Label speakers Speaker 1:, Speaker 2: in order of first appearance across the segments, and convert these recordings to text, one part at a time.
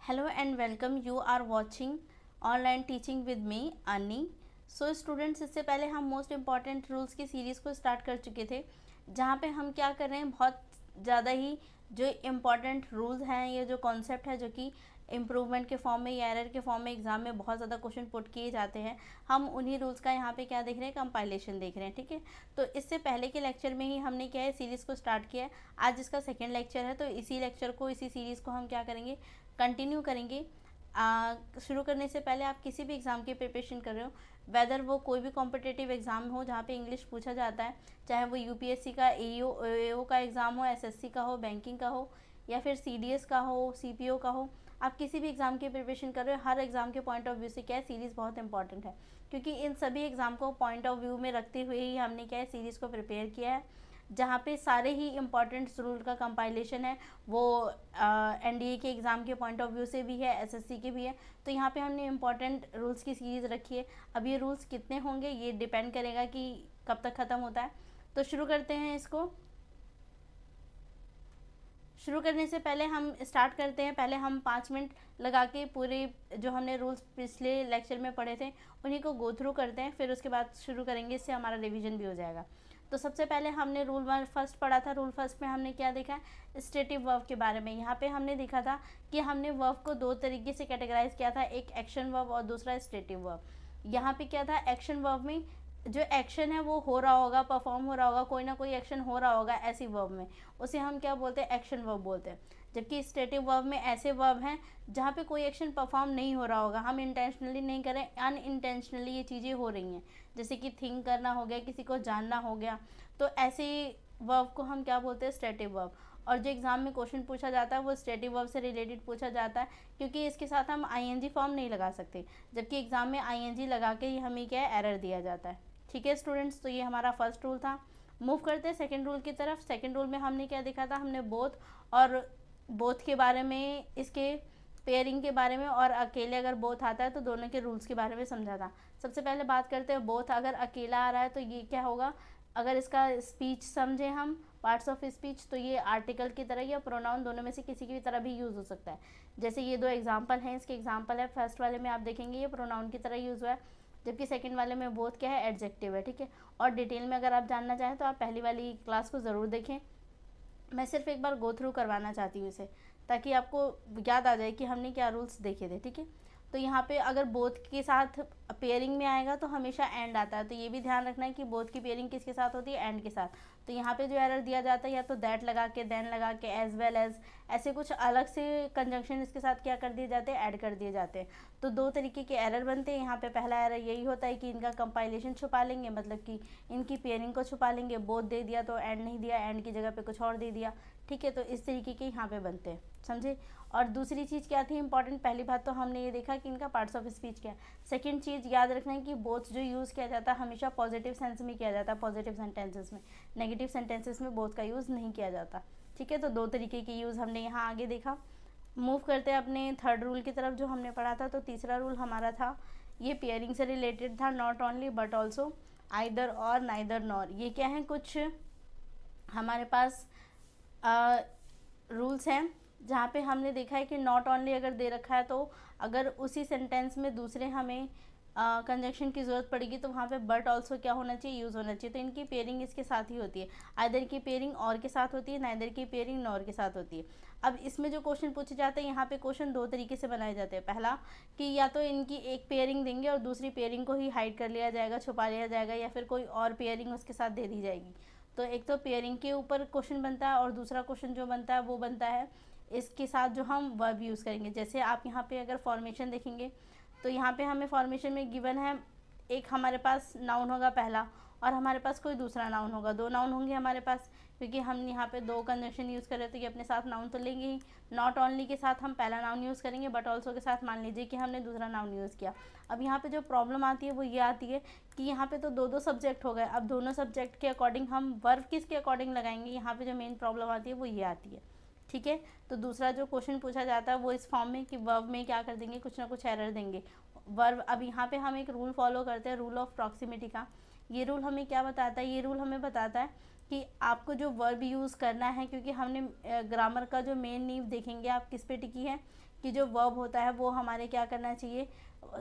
Speaker 1: Hello and welcome. You are watching online teaching with me, Annie. So students, इससे पहले हम most important rules की series को start कर चुके थे, जहाँ पे हम क्या कर रहे हैं, बहुत ज़्यादा ही जो इम्पॉर्टेंट रूल्स हैं, ये जो कॉन्सेप्ट है जो कि इम्प्रूवमेंट के फॉर्म में या एरर के फॉर्म में एग्जाम में बहुत ज़्यादा क्वेश्चन पुट किए जाते हैं, हम उन्हीं रूल्स का यहाँ पे क्या देख रहे हैं, कंपाइलेशन देख रहे हैं। ठीक है, तो इससे पहले के लेक्चर में ही हमने क्या है, सीरीज़ को स्टार्ट किया है। आज इसका सेकेंड लेक्चर है, तो इसी लेक्चर को, इसी सीरीज़ को हम क्या करेंगे, कंटिन्यू करेंगे। शुरू करने से पहले आप किसी भी एग्ज़ाम की प्रिपरेशन कर रहे हो, वेदर वो कोई भी कॉम्पिटिटिव एग्ज़ाम हो जहाँ पे इंग्लिश पूछा जाता है, चाहे वो यूपीएससी का एओ का एग्ज़ाम हो, एसएससी का हो, बैंकिंग का हो, या फिर सीडीएस का हो, सीपीओ का हो, आप किसी भी एग्ज़ाम की प्रिपरेशन कर रहे हो, हर एग्ज़ाम के पॉइंट ऑफ व्यू से क्या है, सीरीज़ बहुत इंपॉर्टेंट है। क्योंकि इन सभी एग्ज़ाम को पॉइंट ऑफ व्यू में रखते हुए ही हमने क्या है, सीरीज़ को प्रिपेयर किया है, जहाँ पे सारे ही इम्पॉर्टेंट रूल का कंपाइलेशन है। वो एनडीए के एग्ज़ाम के पॉइंट ऑफ व्यू से भी है, एसएससी के भी है। तो यहाँ पे हमने इम्पॉर्टेंट रूल्स की सीरीज़ रखी है। अब ये रूल्स कितने होंगे ये डिपेंड करेगा कि कब तक ख़त्म होता है। तो शुरू करते हैं इसको। शुरू करने से पहले हम स्टार्ट करते हैं, पहले हम 5 मिनट लगा के पूरे जो हमने रूल्स पिछले लेक्चर में पढ़े थे उन्हीं को गो थ्रू करते हैं, फिर उसके बाद शुरू करेंगे, इससे हमारा रिवीजन भी हो जाएगा। तो सबसे पहले हमने रूल फर्स्ट पढ़ा था। रूल फर्स्ट में हमने क्या देखा, स्टेटिव वर्ब के बारे में। यहाँ पे हमने देखा था कि हमने वर्ब को दो तरीके से कैटेगराइज किया था, एक एक्शन वर्ब और दूसरा स्टेटिव वर्ब। यहाँ पे क्या था, एक्शन वर्ब में जो एक्शन है वो हो रहा होगा, परफॉर्म हो रहा होगा, कोई ना कोई एक्शन हो रहा होगा ऐसी वर्ब में, उसे हम क्या बोलते हैं, एक्शन वर्ब बोलते हैं। जबकि स्टेटिव वर्ब में ऐसे वर्ब हैं जहाँ पे कोई एक्शन परफॉर्म नहीं हो रहा होगा, हम इंटेंशनली नहीं करें, अनइंटेंशनली ये चीज़ें हो रही हैं, जैसे कि थिंक करना हो गया, किसी को जानना हो गया, तो ऐसे वर्ब को हम क्या बोलते हैं, स्टेटिव वर्ब। और जो एग्ज़ाम में क्वेश्चन पूछा जाता है वो स्टेटिव वर्ब से रिलेटेड पूछा जाता है, क्योंकि इसके साथ हम आईएनजी फॉर्म नहीं लगा सकते, जबकि एग्ज़ाम में आईएनजी लगा के ही हमें क्या है, एरर दिया जाता है। ठीक है स्टूडेंट्स, तो ये हमारा फर्स्ट रूल था। मूव करते हैं सेकंड रूल की तरफ। सेकंड रूल में हमने क्या देखा था, हमने बोथ और बोथ के बारे में, इसके पेयरिंग के बारे में, और अकेले अगर बोथ आता है तो दोनों के रूल्स के बारे में समझा था। सबसे पहले बात करते हैं बोथ। अगर अकेला आ रहा है तो ये क्या होगा, अगर इसका स्पीच समझे हम, पार्ट्स ऑफ स्पीच, तो ये आर्टिकल की तरह या प्रोनाउन दोनों में से किसी की भी तरह भी यूज़ हो सकता है। जैसे ये दो एग्जाम्पल हैं, इसके एग्जाम्पल है, फर्स्ट वाले में आप देखेंगे ये प्रोनाउन की तरह यूज़ हुआ है, जबकि सेकंड वाले में बोथ क्या है, एडजेक्टिव है। ठीक है, और डिटेल में अगर आप जानना चाहें तो आप पहली वाली क्लास को ज़रूर देखें। मैं सिर्फ एक बार गो थ्रू करवाना चाहती हूँ इसे, ताकि आपको याद आ जाए कि हमने क्या रूल्स देखे थे। ठीक है, तो यहाँ पे अगर बोथ के साथ पेयरिंग में आएगा तो हमेशा एंड आता है, तो ये भी ध्यान रखना है कि बोथ की पेयरिंग किसके साथ होती है, एंड के साथ। तो यहाँ पे जो एरर दिया जाता है, या तो दैट लगा के, देन लगा के, एज वेल एज, ऐसे कुछ अलग से कंजंक्शन इसके साथ क्या कर दिए जाते हैं, ऐड कर दिए जाते हैं। तो दो तरीके के एरर बनते हैं यहाँ पे। पहला एरर यही होता है कि इनका कंपाइलेशन छुपा लेंगे, मतलब कि इनकी पेयरिंग को छुपा लेंगे, बोथ दे दिया तो एंड नहीं दिया, एंड की जगह पे कुछ और दे दिया। ठीक है, तो इस तरीके के यहाँ पे बनते हैं, समझे। और दूसरी चीज़ क्या थी इंपॉर्टेंट, पहली बात तो हमने ये देखा कि इनका पार्ट्स ऑफ स्पीच क्या है। सेकंड चीज़ याद रखना है कि बोथ जो यूज़ किया जाता है हमेशा पॉजिटिव सेंस में किया जाता है, पॉजिटिव सेंटेंसेस में। नेगेटिव सेंटेंसेस में बोथ का यूज़ नहीं किया जाता। ठीक है, तो दो तरीके की यूज़ हमने यहाँ आगे देखा। मूव करते हैं अपने थर्ड रूल की तरफ जो हमने पढ़ा था। तो तीसरा रूल हमारा था, ये पेयरिंग से रिलेटेड था, not only but also, either और, नाइदर नॉर। ये क्या है, कुछ हमारे पास रूल्स हैं जहाँ पे हमने देखा है कि नॉट ओनली अगर दे रखा है तो अगर उसी सेंटेंस में दूसरे हमें कंजक्शन की ज़रूरत पड़ेगी तो वहाँ पे बट ऑल्सो क्या होना चाहिए, यूज़ होना चाहिए। तो इनकी पेयरिंग इसके साथ ही होती है, आइदर की पेयरिंग और के साथ होती है, नाइदर की पेयरिंग नॉर के साथ होती है। अब इसमें जो क्वेश्चन पूछे जाते हैं, यहाँ पे क्वेश्चन दो तरीके से बनाए जाते हैं। पहला कि या तो इनकी एक पेयरिंग देंगे और दूसरी पेयरिंग को ही हाइड कर लिया जाएगा, छुपा लिया जाएगा, या फिर कोई और पेयरिंग उसके साथ दे दी जाएगी। तो एक तो पेयरिंग के ऊपर क्वेश्चन बनता है, और दूसरा क्वेश्चन जो बनता है वो बनता है इसके साथ जो हम वर्ब यूज़ करेंगे। जैसे आप यहाँ पे अगर फॉर्मेशन देखेंगे तो यहाँ पे हमें फॉर्मेशन में गिवन है, एक हमारे पास नाउन होगा पहला, और हमारे पास कोई दूसरा नाउन होगा, दो नाउन होंगे हमारे पास, क्योंकि हम यहाँ पे दो कंजंक्शन यूज़ कर रहे हैं तो ये अपने साथ नाउन तो लेंगे ही। नॉट ओनली के साथ हम पहला नाउन यूज़ करेंगे, बट ऑल्सो के साथ मान लीजिए कि हमने दूसरा नाउन यूज़ किया। अब यहाँ पे जो प्रॉब्लम आती है वो ये आती है कि यहाँ पे तो दो दो सब्जेक्ट हो गए, अब दोनों सब्जेक्ट के अकॉर्डिंग हम वर्ब किसके अकॉर्डिंग लगाएंगे, यहाँ पे जो मेन प्रॉब्लम आती है वो ये आती है। ठीक है, तो दूसरा जो क्वेश्चन पूछा जाता है वो इस फॉर्म में कि वर्ब में क्या कर देंगे, कुछ ना कुछ एरर देंगे वर्ब। अब यहाँ पे हम एक रूल फॉलो करते हैं, रूल ऑफ प्रॉक्सिमिटी का। ये रूल हमें क्या बताता है, ये रूल हमें बताता है कि आपको जो वर्ब यूज़ करना है, क्योंकि हमने ग्रामर का जो मेन नींव देखेंगे आप किस पे टिकी है, कि जो वर्ब होता है वो हमारे क्या करना चाहिए,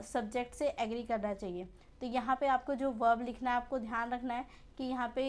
Speaker 1: सब्जेक्ट से एग्री करना चाहिए। तो यहाँ पे आपको जो वर्ब लिखना है, आपको ध्यान रखना है कि यहाँ पे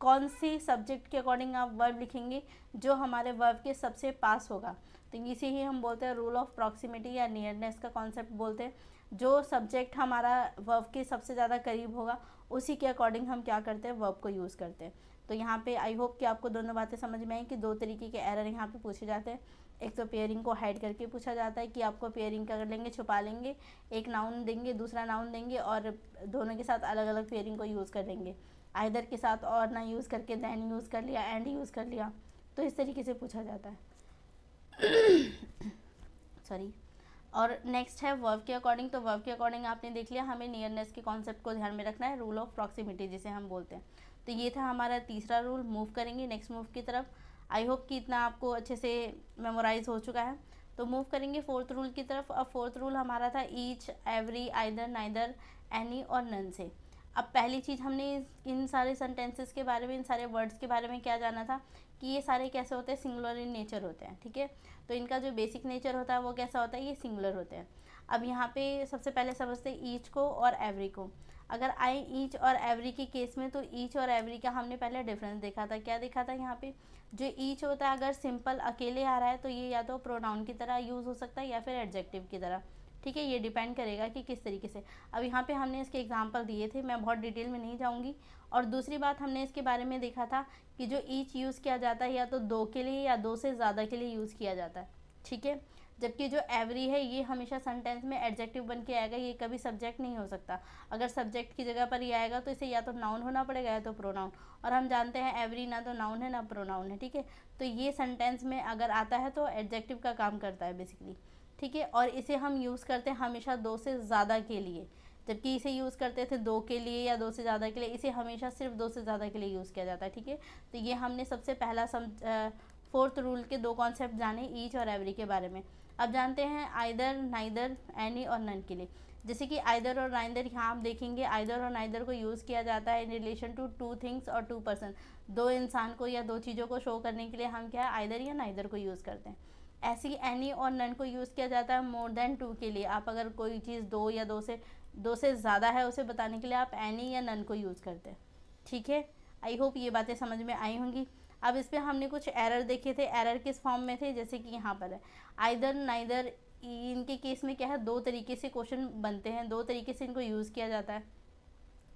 Speaker 1: कौन सी सब्जेक्ट के अकॉर्डिंग आप वर्ब लिखेंगे जो हमारे वर्ब के सबसे पास होगा। तो इसे ही हम बोलते हैं रूल ऑफ प्रॉक्सिमिटी या नियरनेस का कॉन्सेप्ट बोलते हैं। जो सब्जेक्ट हमारा वर्ब के सबसे ज़्यादा करीब होगा उसी के अकॉर्डिंग हम क्या करते हैं, वर्ब को यूज़ करते हैं। तो यहाँ पे आई होप कि आपको दोनों बातें समझ में आई कि दो तरीके के एरर यहाँ पे पूछे जाते हैं। एक तो पेयरिंग को हाइड करके पूछा जाता है कि आपको पेयरिंग कर लेंगे, छुपा लेंगे, एक नाउन देंगे दूसरा नाउन देंगे और दोनों के साथ अलग अलग पेयरिंग को यूज़ कर लेंगे। आइदर के साथ और ना यूज़ करके दैन यूज़ कर लिया, एंड यूज़ कर लिया, तो इस तरीके से पूछा जाता है। सॉरी। और नेक्स्ट है वर्ब के अकॉर्डिंग। तो वर्ब के अकॉर्डिंग आपने देख लिया, हमें नियरनेस के कॉन्सेप्ट को ध्यान में रखना है, रूल ऑफ प्रॉक्सिमिटी जिसे हम बोलते हैं। तो ये था हमारा तीसरा रूल। मूव करेंगे नेक्स्ट मूव की तरफ। आई होप कि इतना आपको अच्छे से मेमोराइज हो चुका है। तो मूव करेंगे फोर्थ रूल की तरफ। अब फोर्थ रूल हमारा था each, every, either, neither, any और नन से। अब पहली चीज़ हमने इन सारे सेंटेंसेस के बारे में, इन सारे वर्ड्स के बारे में क्या जाना था कि ये सारे कैसे होते हैं, सिंगुलर इन नेचर होते हैं। ठीक है, तो इनका जो बेसिक नेचर होता है वो कैसा होता है, ये सिंगुलर होते हैं। अब यहाँ पे सबसे पहले समझते हैं ईच को और एवरी को। अगर आए ईच और एवरी के केस में, तो ईच और एवरी का हमने पहले डिफरेंस देखा था। क्या देखा था, यहाँ पे जो ईच होता है अगर सिंपल अकेले आ रहा है तो ये या तो प्रोनाउन की तरह यूज़ हो सकता है या फिर एडजेक्टिव की तरह। ठीक है, ये डिपेंड करेगा कि किस तरीके से। अब यहाँ पे हमने इसके एग्जांपल दिए थे, मैं बहुत डिटेल में नहीं जाऊँगी। और दूसरी बात हमने इसके बारे में देखा था कि जो ईच यूज़ किया जाता है या तो दो के लिए या दो से ज़्यादा के लिए यूज़ किया जाता है। ठीक है, जबकि जो एवरी है ये हमेशा सेंटेंस में एडजेक्टिव बन के आएगा, ये कभी सब्जेक्ट नहीं हो सकता। अगर सब्जेक्ट की जगह पर ये आएगा तो इसे या तो नाउन होना पड़ेगा या तो प्रोनाउन, और हम जानते हैं एवरी ना तो नाउन है ना प्रोनाउन है। ठीक है, तो ये सेंटेंस में अगर आता है तो एडजेक्टिव का काम करता है बेसिकली। ठीक है, और इसे हम यूज़ करते हैं हमेशा दो से ज़्यादा के लिए, जबकि इसे यूज़ करते थे दो के लिए या दो से ज़्यादा के लिए, इसे हमेशा सिर्फ दो से ज़्यादा के लिए यूज़ किया जाता है। ठीक है, तो ये हमने सबसे पहला फोर्थ रूल के दो कॉन्सेप्ट जाने, ईच और एवरी के बारे में। अब जानते हैं आइदर, नाइदर, एनी और नन के लिए। जैसे कि आइदर और नाइदर, यहाँ आप देखेंगे आइदर और नाइदर को यूज़ किया जाता है in relation to two things और टू पर्सन। दो इंसान को या दो चीज़ों को शो करने के लिए हम क्या है, आइदर या नाइदर को यूज़ करते हैं। ऐसे ही एनी और नन को यूज़ किया जाता है मोर देन टू के लिए। आप अगर कोई चीज़ दो या दो से ज़्यादा है उसे बताने के लिए आप एनी या नन को यूज़ करते हैं। ठीक है, आई होप ये बातें समझ में आई होंगी। अब इस पर हमने कुछ एरर देखे थे। एरर किस फॉर्म में थे, जैसे कि यहाँ पर है आइदर, नाइदर, इनके केस में क्या है, दो तरीके से क्वेश्चन बनते हैं, दो तरीके से इनको यूज़ किया जाता है।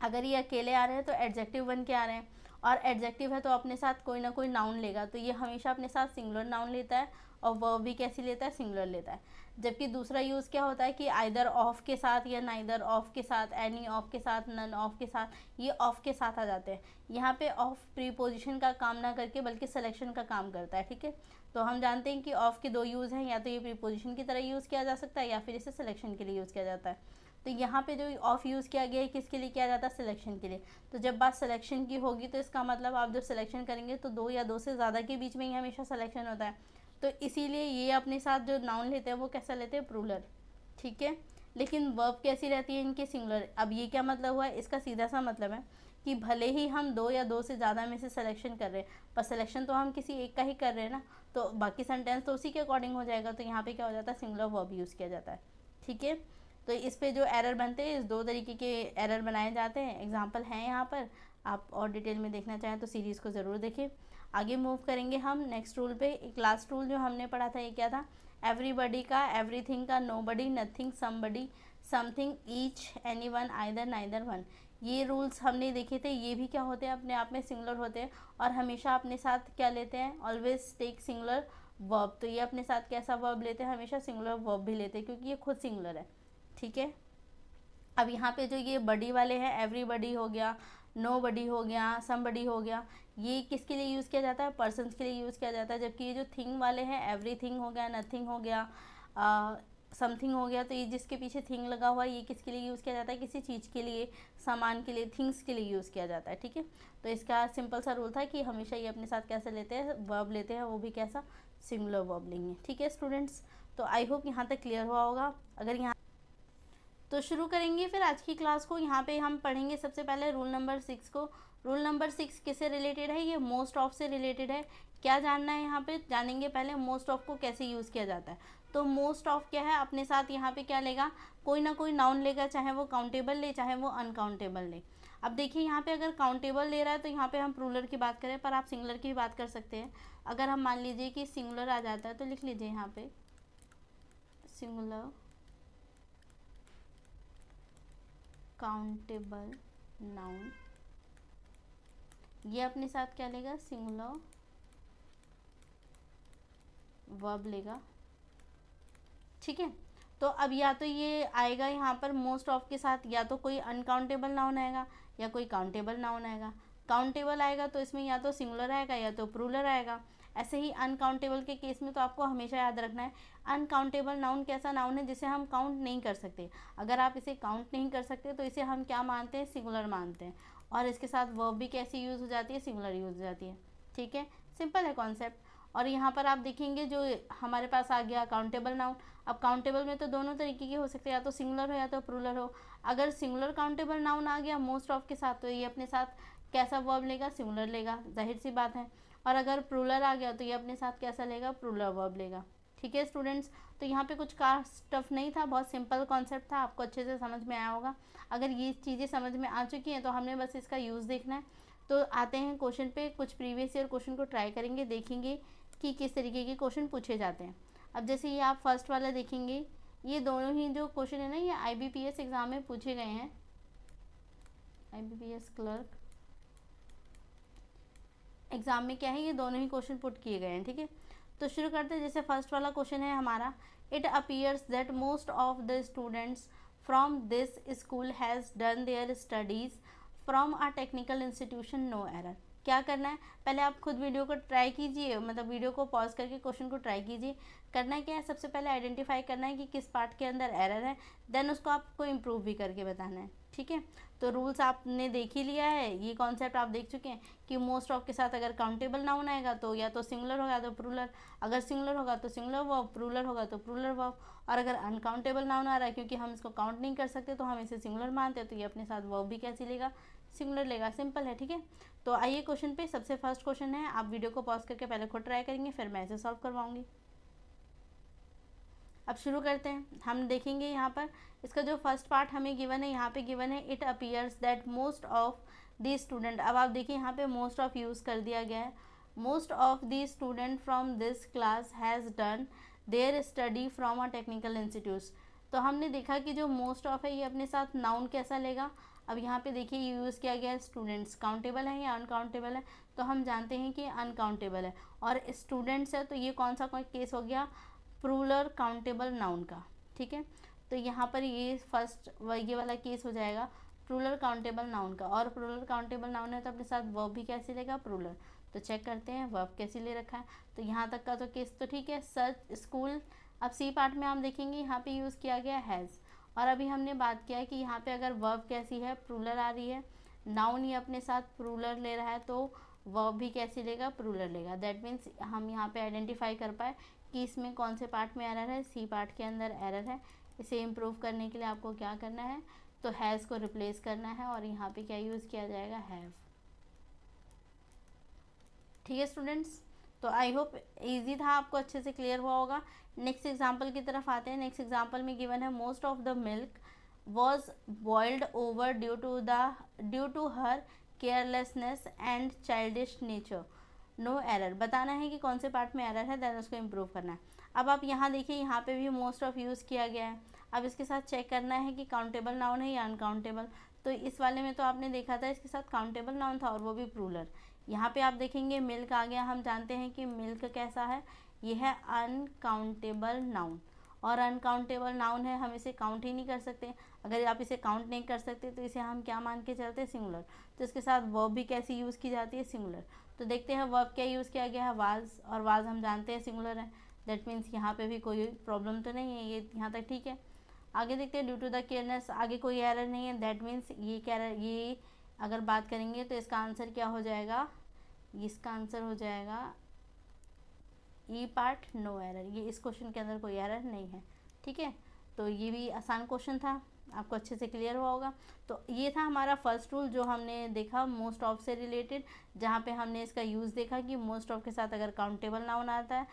Speaker 1: अगर ये अकेले आ रहे हैं तो एडजेक्टिव बन के आ रहे हैं, और एडजेक्टिव है तो अपने साथ कोई ना कोई नाउन लेगा, तो ये हमेशा अपने साथ सिंगुलर नाउन लेता है, और वर्ब भी कैसी लेता है, सिंगुलर लेता है। जबकि दूसरा यूज़ क्या होता है कि आइदर ऑफ के साथ या नाइदर ऑफ के साथ, एनी ऑफ के साथ, नन ऑफ के साथ, ये ऑफ के साथ आ जाते हैं। यहाँ पे ऑफ प्रीपोजिशन का काम ना करके बल्कि सिलेक्शन का काम करता है। ठीक है, तो हम जानते हैं कि ऑफ के दो यूज़ हैं, या तो ये प्रीपोजिशन की तरह यूज़ किया जा सकता है या फिर इसे सिलेक्शन के लिए यूज़ किया जाता है। तो यहाँ पे जो ऑफ यूज़ किया गया है किसके लिए किया जाता है, सिलेक्शन के लिए। तो जब बात सिलेक्शन की होगी तो इसका मतलब आप जब सिलेक्शन करेंगे तो दो या दो से ज़्यादा के बीच में ही हमेशा सिलेक्शन होता है, तो इसीलिए ये अपने साथ जो नाउन लेते हैं वो कैसा लेते हैं, प्लूरल। ठीक है, लेकिन वर्ब कैसी रहती है इनके, सिंगुलर। अब ये क्या मतलब हुआ, इसका सीधा सा मतलब है कि भले ही हम दो या दो से ज़्यादा में से सिलेक्शन कर रहे हैं, पर सिलेक्शन तो हम किसी एक का ही कर रहे हैं ना, तो बाकी सेंटेंस तो उसी के अकॉर्डिंग हो जाएगा। तो यहाँ पे क्या हो जाता है, सिंगुलर वर्ब यूज़ किया जाता है। ठीक है, तो इस पे जो एरर बनते हैं, इस दो तरीके के एरर बनाए जाते हैं। एग्जांपल हैं यहाँ पर, आप और डिटेल में देखना चाहें तो सीरीज़ को ज़रूर देखें। आगे मूव करेंगे हम नेक्स्ट रूल पे। एक लास्ट रूल जो हमने पढ़ा था ये क्या था, एवरीबडी का, एवरीथिंग का, nobody, nothing, somebody, something, each, anyone, either, neither, one. ये रूल्स हमने देखे थे, ये भी क्या होते हैं, अपने आप में सिंगुलर होते हैं, और हमेशा अपने साथ क्या लेते हैं, ऑलवेज टेक सिंगुलर वर्ब। तो ये अपने साथ कैसा वर्ब लेते हैं, हमेशा सिंगुलर वर्ब भी लेते हैं, क्योंकि ये खुद सिंगुलर है। ठीक है, अब यहाँ पे जो ये बडी वाले हैं, एवरीबडी हो गया, नो बडी हो गया, समबडी हो गया, ये किसके लिए यूज़ किया जाता है, पर्सन्स के लिए यूज़ किया जाता है। जबकि ये जो थिंग वाले हैं, एवरीथिंग हो गया, नथिंग हो गया, समथिंग हो गया, तो ये जिसके पीछे थिंग लगा हुआ है ये किसके लिए यूज़ किया जाता है, किसी चीज़ के लिए, सामान के लिए, थिंग्स के लिए यूज़ किया जाता है। ठीक है, तो इसका सिंपल सा रूल था कि हमेशा ये अपने साथ कैसे लेते हैं, वर्ब लेते हैं, वो भी कैसा, सिंगुलर वर्ब लेंगे। ठीक है स्टूडेंट्स, तो आई होप यहाँ तक क्लियर हुआ होगा। अगर यहाँ तो शुरू करेंगे फिर आज की क्लास को। यहाँ पे हम पढ़ेंगे सबसे पहले रूल नंबर 6 को। रूल नंबर 6 किससे रिलेटेड है, ये मोस्ट ऑफ से रिलेटेड है। क्या जानना है यहाँ पे, जानेंगे पहले मोस्ट ऑफ को कैसे यूज़ किया जाता है। तो मोस्ट ऑफ क्या है, अपने साथ यहाँ पे क्या लेगा, कोई ना कोई नाउन लेगा, चाहे वो काउंटेबल ले चाहे वो अनकाउंटेबल ले। अब देखिए यहाँ पे अगर काउंटेबल ले रहा है तो यहाँ पे हम प्लूरल की बात करें, पर आप सिंगुलर की भी बात कर सकते हैं। अगर हम मान लीजिए कि सिंगुलर आ जाता है तो लिख लीजिए यहाँ पे सिंगुलर काउंटेबल नाउन, ये अपने साथ क्या लेगा, सिंगुलर वर्ब लेगा। ठीक है, तो अब या तो ये आएगा यहाँ पर मोस्ट ऑफ के साथ, या तो कोई अनकाउंटेबल नाउन आएगा या कोई काउंटेबल नाउन आएगा। काउंटेबल आएगा तो इसमें या तो सिंगुलर आएगा या तो प्लूरल आएगा। ऐसे ही अनकाउंटेबल के केस में तो आपको हमेशा याद रखना है, अनकाउंटेबल नाउन कैसा नाउन है जिसे हम काउंट नहीं कर सकते। अगर आप इसे काउंट नहीं कर सकते तो इसे हम क्या मानते हैं, सिंगुलर मानते हैं। और इसके साथ वर्ब भी कैसी यूज़ हो जाती है, सिंगुलर यूज़ हो जाती है। ठीक है, सिंपल है कॉन्सेप्ट। और यहाँ पर आप देखेंगे जो हमारे पास आ गया काउंटेबल नाउन। अब काउंटेबल में तो दोनों तरीके के हो सकते हैं, या तो सिंगुलर हो या तो प्लूरल हो। अगर सिंगुलर काउंटेबल नाउन आ गया मोस्ट ऑफ के साथ तो ये अपने साथ कैसा वर्ब लेगा, सिंगुलर लेगा, जाहिर सी बात है। और अगर प्लूरल आ गया तो ये अपने साथ कैसा लेगा, प्लूरल वर्ब लेगा। ठीक है स्टूडेंट्स, तो यहाँ पे कुछ खास टफ नहीं था, बहुत सिंपल कॉन्सेप्ट था, आपको अच्छे से समझ में आया होगा। अगर ये चीज़ें समझ में आ चुकी हैं तो हमने बस इसका यूज़ देखना है। तो आते हैं क्वेश्चन पे, कुछ प्रीवियस ईयर क्वेश्चन को ट्राई करेंगे, देखेंगे कि किस तरीके के क्वेश्चन पूछे जाते हैं। अब जैसे ये आप फर्स्ट वाला देखेंगे, ये दोनों ही जो क्वेश्चन है ना, ये IBPS एग्ज़ाम में पूछे गए हैं, IBPS क्लर्क एग्ज़ाम में क्या है, ये दोनों ही क्वेश्चन पुट किए गए हैं। ठीक है, तो शुरू करते हैं। जैसे फर्स्ट वाला क्वेश्चन है हमारा, it appears that most of the students from this school has done their studies from a technical institution, no error. क्या करना है, पहले आप खुद वीडियो को ट्राई कीजिए, मतलब वीडियो को पॉज करके क्वेश्चन को ट्राई कीजिए। करना क्या है, सबसे पहले आइडेंटिफाई करना है कि किस पार्ट के अंदर एरर है, देन उसको आपको इम्प्रूव भी करके बताना है। ठीक है, तो रूल्स आपने देख ही लिया है, ये कॉन्सेप्ट आप देख चुके हैं कि मोस्ट ऑफ के साथ अगर काउंटेबल नाउन आएगा तो या तो सिंगुलर होगा तो प्लूरल, अगर सिंगुलर होगा तो सिंगुलर वर्ब, प्लूरल होगा तो प्लूरल वर्ब। और अगर अनकाउंटेबल नाउन आ रहा है, क्योंकि हम इसको काउंट नहीं कर सकते तो हम इसे सिंगुलर मानते हैं, तो ये अपने साथ वर्ब भी कैसी लेगा, सिंगुलर लेगा। सिंपल है। ठीक है, तो आइए क्वेश्चन पे, सबसे फर्स्ट क्वेश्चन है, आप वीडियो को पॉज करके पहले खुद ट्राई करेंगे, फिर मैं इसे सॉल्व करवाऊंगी। अब शुरू करते हैं। हम देखेंगे यहाँ पर इसका जो फर्स्ट पार्ट हमें गिवन है, यहाँ पे गिवन है it appears that most of the student. अब आप देखिए यहाँ पे मोस्ट ऑफ यूज़ कर दिया गया है। Most of the student from this class has done there study from a technical institute. तो हमने देखा कि जो मोस्ट ऑफ है ये अपने साथ नाउन कैसा लेगा। अब यहाँ पे देखिए यूज़ किया गया है स्टूडेंट्स, काउंटेबल है या अनकाउंटेबल है, तो हम जानते हैं कि अनकाउंटेबल है। और स्टूडेंट्स है तो ये कौन सा कोई केस हो गया, प्लूरल काउंटेबल नाउन का। ठीक है, तो यहाँ पर ये फर्स्ट ये वाला केस हो जाएगा प्लूरल काउंटेबल नाउन का। और प्लूरल काउंटेबल नाउन है तो अपने साथ वर्ब भी कैसे लेगा, प्लूरल। तो चेक करते हैं वर्ब कैसे ले रखा है। तो यहाँ तक का तो केस तो ठीक है, सर्च स्कूल। अब सी पार्ट में हम देखेंगे यहाँ पे यूज़ किया गया हैज़। और अभी हमने बात किया है कि यहाँ पे अगर वर्ब कैसी है, प्लूरल आ रही है, नाउन ये अपने साथ प्लूरल ले रहा है, तो वर्ब भी कैसे लेगा, प्लूरल लेगा। दैट मीन्स हम यहाँ पे आइडेंटिफाई कर पाए कि इसमें कौन से पार्ट में एरर है, सी पार्ट के अंदर एरर है। इसे इम्प्रूव करने के लिए आपको क्या करना है, तो हैज़ को रिप्लेस करना है और यहाँ पे क्या यूज़ किया जाएगा, हैव। ठीक है स्टूडेंट्स, तो आई होप इजी था, आपको अच्छे से क्लियर हुआ होगा। नेक्स्ट एग्जांपल की तरफ आते हैं। नेक्स्ट एग्जांपल में गिवन है most of the milk was boiled over due to her carelessness and childish nature, no error. बताना है कि कौन से पार्ट में एरर है, देन उसको इम्प्रूव करना है। अब आप यहाँ देखिए, यहाँ पे भी मोस्ट ऑफ यूज़ किया गया है। अब इसके साथ चेक करना है कि काउंटेबल नाउन है या अनकाउंटेबल। तो इस वाले में तो आपने देखा था इसके साथ काउंटेबल नाउन था और वो भी प्लूरल। यहाँ पे आप देखेंगे मिल्क आ गया, हम जानते हैं कि मिल्क कैसा है, ये है अनकाउंटेबल नाउन। और अनकाउंटेबल नाउन है, हम इसे काउंट ही नहीं कर सकते। अगर आप इसे काउंट नहीं कर सकते तो इसे हम क्या मान के चलते हैं, सिंगुलर। तो इसके साथ वर्ब भी कैसी यूज़ की जाती है, सिंगुलर। तो देखते हैं वर्ब क्या यूज़ किया गया है, वाज। और वाज हम जानते हैं सिंगुलर है, दैट मीन्स यहाँ पे भी कोई प्रॉब्लम तो नहीं है, ये यहाँ तक ठीक है। आगे देखते हैं ड्यू टू द केयरनेस, आगे कोई एरर नहीं है, दैट मीन्स ये क्या, ये अगर बात करेंगे तो इसका आंसर क्या हो जाएगा, इसका आंसर हो जाएगा ई पार्ट, नो एरर। ये इस क्वेश्चन के अंदर कोई एरर नहीं है। ठीक है, तो ये भी आसान क्वेश्चन था, आपको अच्छे से क्लियर हुआ होगा। तो ये था हमारा फर्स्ट रूल जो हमने देखा मोस्ट ऑफ से रिलेटेड, जहाँ पे हमने इसका यूज़ देखा कि मोस्ट ऑफ के साथ अगर काउंटेबल नाउन आता है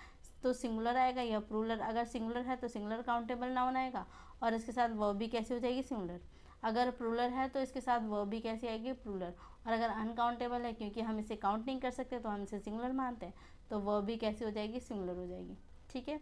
Speaker 1: तो सिंगुलर आएगा या प्लूरल। अगर सिंगुलर है तो सिंगुलर काउंटेबल नाउन आएगा और इसके साथ वर्ब भी कैसी हो जाएगी, सिंगुलर। अगर प्लूरल है तो इसके साथ वर्ब भी कैसी आएगी, प्लूरल। और अगर अनकाउंटेबल है, क्योंकि हम इसे काउंट नहीं कर सकते तो हम इसे सिंगुलर मानते हैं, तो वर्ब भी कैसी हो जाएगी, सिंगुलर हो जाएगी। ठीक है,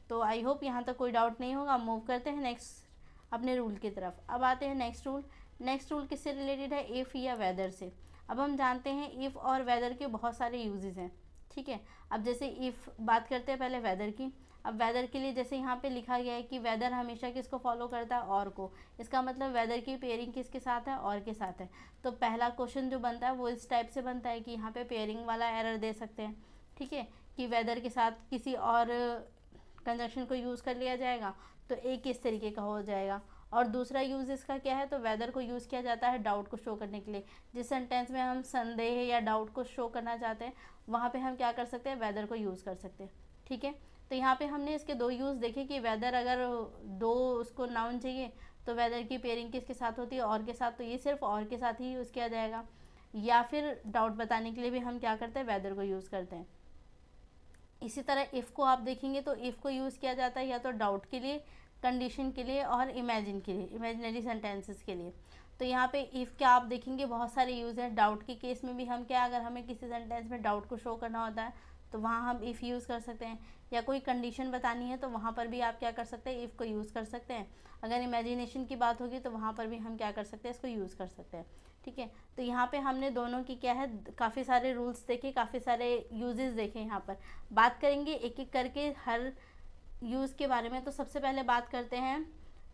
Speaker 1: तो आई होप यहाँ तक कोई डाउट नहीं होगा। मूव करते हैं नेक्स्ट अपने रूल की तरफ। अब आते हैं नेक्स्ट रूल। नेक्स्ट रूल किससे रिलेटेड है, इफ़ या वेदर से। अब हम जानते हैं इफ़ और वेदर के बहुत सारे यूजेस हैं। ठीक है, अब जैसे इफ़ बात करते हैं पहले वेदर की। अब वेदर के लिए जैसे यहाँ पे लिखा गया है कि वेदर हमेशा किसको फॉलो करता है, और को। इसका मतलब वेदर की पेयरिंग किसके साथ है, और के साथ है। तो पहला क्वेश्चन जो बनता है वो इस टाइप से बनता है कि यहाँ पे पेयरिंग वाला एरर दे सकते हैं। ठीक है, कि वेदर के साथ किसी और कंजक्शन को यूज़ कर लिया जाएगा, तो एक किस तरीके का हो जाएगा। और दूसरा यूज़ इसका क्या है, तो वेदर को यूज़ किया जाता है डाउट को शो करने के लिए। जिस सेंटेंस में हम संदेह या डाउट को शो करना चाहते हैं, वहाँ पे हम क्या कर सकते हैं, वेदर को यूज़ कर सकते हैं। ठीक है, तो यहाँ पे हमने इसके दो यूज़ देखे कि वेदर अगर दो उसको नाउन चाहिए तो वेदर की पेयरिंग किसके साथ होती है, और के साथ। तो ये सिर्फ और के साथ ही यूज़ किया जाएगा। या फिर डाउट बताने के लिए भी हम क्या करते हैं, वेदर को यूज़ करते हैं। इसी तरह इफ़ को आप देखेंगे तो इफ़ को यूज़ किया जाता है या तो डाउट के लिए, कंडीशन के लिए और इमेजिन के लिए, इमेजिनरी सेंटेंसेस के लिए। तो यहाँ पे इफ़ के आप देखेंगे बहुत सारे यूज़ हैं। डाउट के केस में भी हम क्या, अगर हमें किसी सेंटेंस में डाउट को शो करना होता है तो वहाँ हम इफ़ यूज़ कर सकते हैं। या कोई कंडीशन बतानी है तो वहाँ पर भी आप क्या कर सकते हैं, इफ़ को यूज़ कर सकते हैं। अगर इमेजिनेशन की बात होगी तो वहाँ पर भी हम क्या कर सकते हैं, इसको यूज़ कर सकते हैं। ठीक है, तो यहाँ पे हमने दोनों की क्या है, काफ़ी सारे रूल्स देखे, काफ़ी सारे यूजेस देखे। यहाँ पर बात करेंगे एक एक करके हर यूज़ के बारे में। तो सबसे पहले बात करते हैं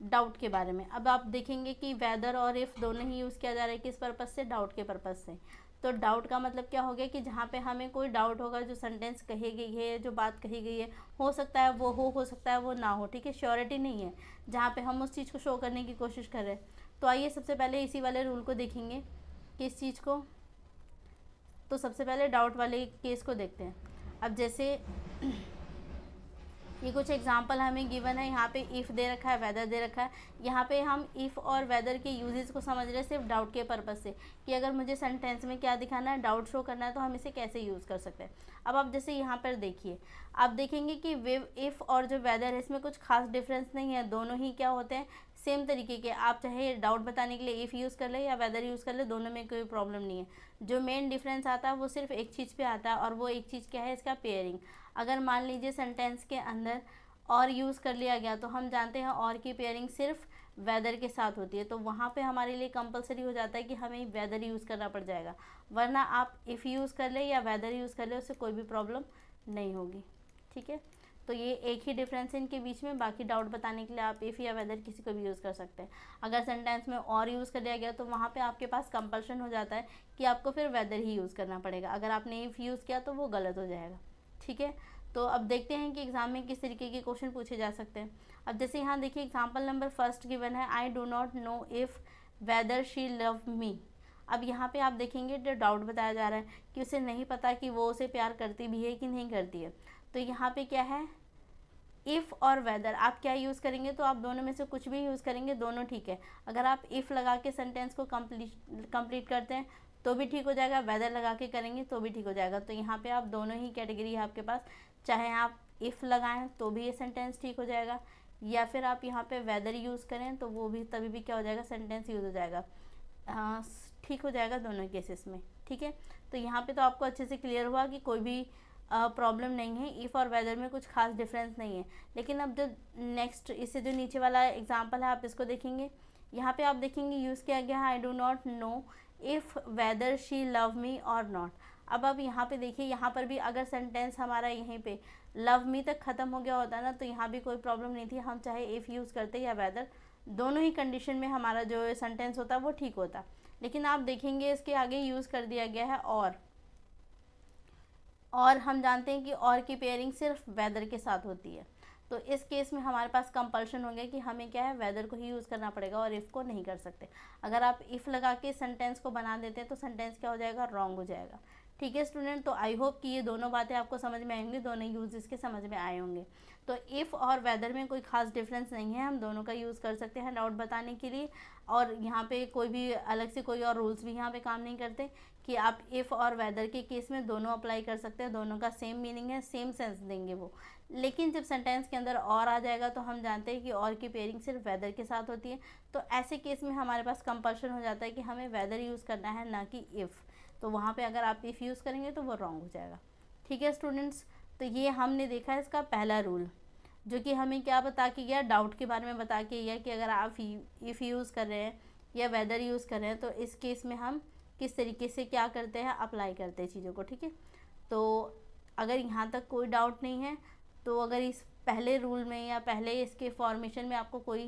Speaker 1: डाउट के बारे में। अब आप देखेंगे कि वेदर और इफ़ दोनों ही यूज़ किया जा रहा है किस पर्पज़ से, डाउट के पर्पज़ से। तो डाउट का मतलब क्या हो गया कि जहाँ पे हमें कोई डाउट होगा, जो सेंटेंस कही गई है, जो बात कही गई है, हो सकता है वो हो सकता है वो ना हो। ठीक है, श्योरिटी नहीं है, जहाँ पे हम उस चीज़ को शो करने की कोशिश कर रहे हैं। तो आइए सबसे पहले इसी वाले रूल को देखेंगे, किस चीज़ को। तो सबसे पहले डाउट वाले केस को देखते हैं। अब जैसे ये कुछ एग्जांपल हमें गिवन है। यहाँ पे इफ़ दे रखा है, वेदर दे रखा है। यहाँ पे हम इफ़ और वेदर के यूजेस को समझ रहे हैं सिर्फ डाउट के पर्पज़ से, कि अगर मुझे सेंटेंस में क्या दिखाना है, डाउट शो करना है, तो हम इसे कैसे यूज़ कर सकते हैं। अब आप जैसे यहाँ पर देखिए, आप देखेंगे कि इफ़ और जो वेदर है इसमें कुछ खास डिफरेंस नहीं है। दोनों ही क्या होते हैं, सेम तरीके के। आप चाहे डाउट बताने के लिए इफ़ यूज़ कर ले या वेदर यूज़ कर ले, दोनों में कोई प्रॉब्लम नहीं है। जो मेन डिफरेंस आता है वो सिर्फ एक चीज़ पे आता है, और वो एक चीज़ क्या है, इसका पेयरिंग। अगर मान लीजिए सेंटेंस के अंदर और यूज़ कर लिया गया, तो हम जानते हैं और की पेयरिंग सिर्फ वेदर के साथ होती है। तो वहाँ पे हमारे लिए कंपलसरी हो जाता है कि हमें वेदर यूज़ करना पड़ जाएगा। वरना आप इफ़ यूज़ कर ले या वेदर यूज़ कर ले, उससे कोई भी प्रॉब्लम नहीं होगी। ठीक है, तो ये एक ही डिफरेंस है इनके बीच में। बाकी डाउट बताने के लिए आप इफ़ या वेदर किसी को भी यूज़ कर सकते हैं। अगर सेंटेंस में और यूज़ कर लिया गया तो वहाँ पे आपके पास कंपल्शन हो जाता है कि आपको फिर वेदर ही यूज़ करना पड़ेगा। अगर आपने इफ़ यूज़ किया तो वो गलत हो जाएगा। ठीक है, तो अब देखते हैं कि एग्ज़ाम में किस तरीके के क्वेश्चन पूछे जा सकते हैं। अब जैसे यहाँ देखिए एग्जाम्पल नंबर फर्स्ट गिवन है, I do not know if whether she love me. अब यहाँ पे आप देखेंगे जो डाउट बताया जा रहा है कि उसे नहीं पता कि वो उसे प्यार करती भी है कि नहीं करती है। तो यहाँ पे क्या है, इफ़ और वेदर आप क्या यूज़ करेंगे, तो आप दोनों में से कुछ भी यूज़ करेंगे, दोनों ठीक है। अगर आप इफ़ लगा के सेंटेंस को कंप्लीट करते हैं तो भी ठीक हो जाएगा, वेदर लगा के करेंगे तो भी ठीक हो जाएगा। तो यहाँ पे आप दोनों ही कैटेगरी है आपके पास, चाहे आप इफ़ लगाएं तो भी ये सेंटेंस ठीक हो जाएगा, या फिर आप यहाँ पे वेदर यूज़ करें तो वो भी तभी भी क्या हो जाएगा, सेंटेंस यूज़ हो जाएगा। ठीक हो जाएगा दोनों केसेस में। ठीक है, तो यहाँ पे तो आपको अच्छे से क्लियर हुआ कि कोई भी प्रॉब्लम नहीं है, इफ़ और वेदर में कुछ खास डिफरेंस नहीं है। लेकिन अब जो नेक्स्ट इससे जो नीचे वाला एग्जांपल है आप इसको देखेंगे, यहाँ पे आप देखेंगे यूज़ किया गया है I do not know if whether she love me और नॉट। अब आप यहाँ पे देखिए, यहाँ पर भी अगर सेंटेंस हमारा यहीं पे लव मी तक ख़त्म हो गया होता ना, तो यहाँ भी कोई प्रॉब्लम नहीं थी। हम चाहे इफ़ यूज़ करते या वेदर, दोनों ही कंडीशन में हमारा जो सेंटेंस होता वो ठीक होता। लेकिन आप देखेंगे इसके आगे यूज़ कर दिया गया है और हम जानते हैं कि और की पेयरिंग सिर्फ वेदर के साथ होती है। तो इस केस में हमारे पास कंपल्शन हो गया कि हमें क्या है, वेदर को ही यूज़ करना पड़ेगा और इफ़ को नहीं कर सकते। अगर आप इफ़ लगा के सेंटेंस को बना देते हैं तो सेंटेंस क्या हो जाएगा, रॉन्ग हो जाएगा। ठीक है स्टूडेंट, तो आई होप कि ये दोनों बातें आपको समझ में आएंगी, दोनों यूज़ इसके समझ में आए होंगे। तो इफ़ और वेदर में कोई खास डिफरेंस नहीं है, हम दोनों का यूज़ कर सकते हैं डाउट बताने के लिए। और यहाँ पे कोई भी अलग से कोई और रूल्स भी यहाँ पे काम नहीं करते, कि आप इफ़ और वेदर के केस में दोनों अप्लाई कर सकते हैं, दोनों का सेम मीनिंग है, सेम सेंस देंगे वो। लेकिन जब सेंटेंस के अंदर और आ जाएगा तो हम जानते हैं कि और की पेयरिंग सिर्फ वेदर के साथ होती है, तो ऐसे केस में हमारे पास कंपल्शन हो जाता है कि हमें वेदर यूज़ करना है, ना कि इफ़। तो वहाँ पे अगर आप इफ़ यूज़ करेंगे तो वो रॉन्ग हो जाएगा। ठीक है स्टूडेंट्स, तो ये हमने देखा है इसका पहला रूल, जो कि हमें क्या बता के गया, डाउट के बारे में बता के गया कि अगर आप इफ़ यूज़ कर रहे हैं या वेदर यूज़ कर रहे हैं तो इस केस में हम किस तरीके से क्या करते हैं, अप्लाई करते हैं चीज़ों को। ठीक है, तो अगर यहाँ तक कोई डाउट नहीं है, तो अगर इस पहले रूल में या पहले इसके फॉर्मेशन में आपको कोई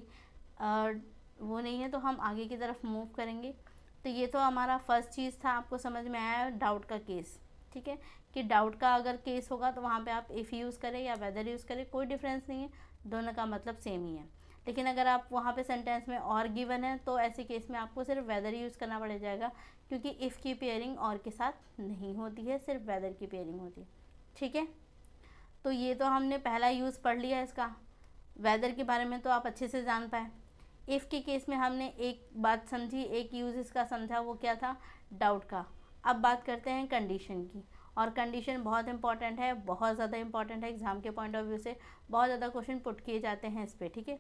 Speaker 1: वो नहीं है, तो हम आगे की तरफ मूव करेंगे। तो ये तो हमारा फर्स्ट चीज़ था, आपको समझ में आया डाउट का केस। ठीक है, कि डाउट का अगर केस होगा तो वहाँ पे आप इफ़ यूज़ करें या वेदर यूज़ करें, कोई डिफरेंस नहीं है, दोनों का मतलब सेम ही है। लेकिन अगर आप वहाँ पे सेंटेंस में और गिवन है तो ऐसे केस में आपको सिर्फ वेदर यूज़ करना पड़ जाएगा, क्योंकि इफ़ की पेयरिंग और के साथ नहीं होती है, सिर्फ वेदर की पेयरिंग होती है। ठीक है, तो ये तो हमने पहला यूज़ पढ़ लिया इसका। वेदर के बारे में तो आप अच्छे से जान पाए। इफ़ के केस में हमने एक बात समझी, एक यूज़ इसका समझा, वो क्या था, डाउट का। अब बात करते हैं कंडीशन की, और कंडीशन बहुत इंपॉर्टेंट है, बहुत ज़्यादा इंपॉर्टेंट है, एग्ज़ाम के पॉइंट ऑफ व्यू से बहुत ज़्यादा क्वेश्चन पुट किए जाते हैं इस पर। ठीक है,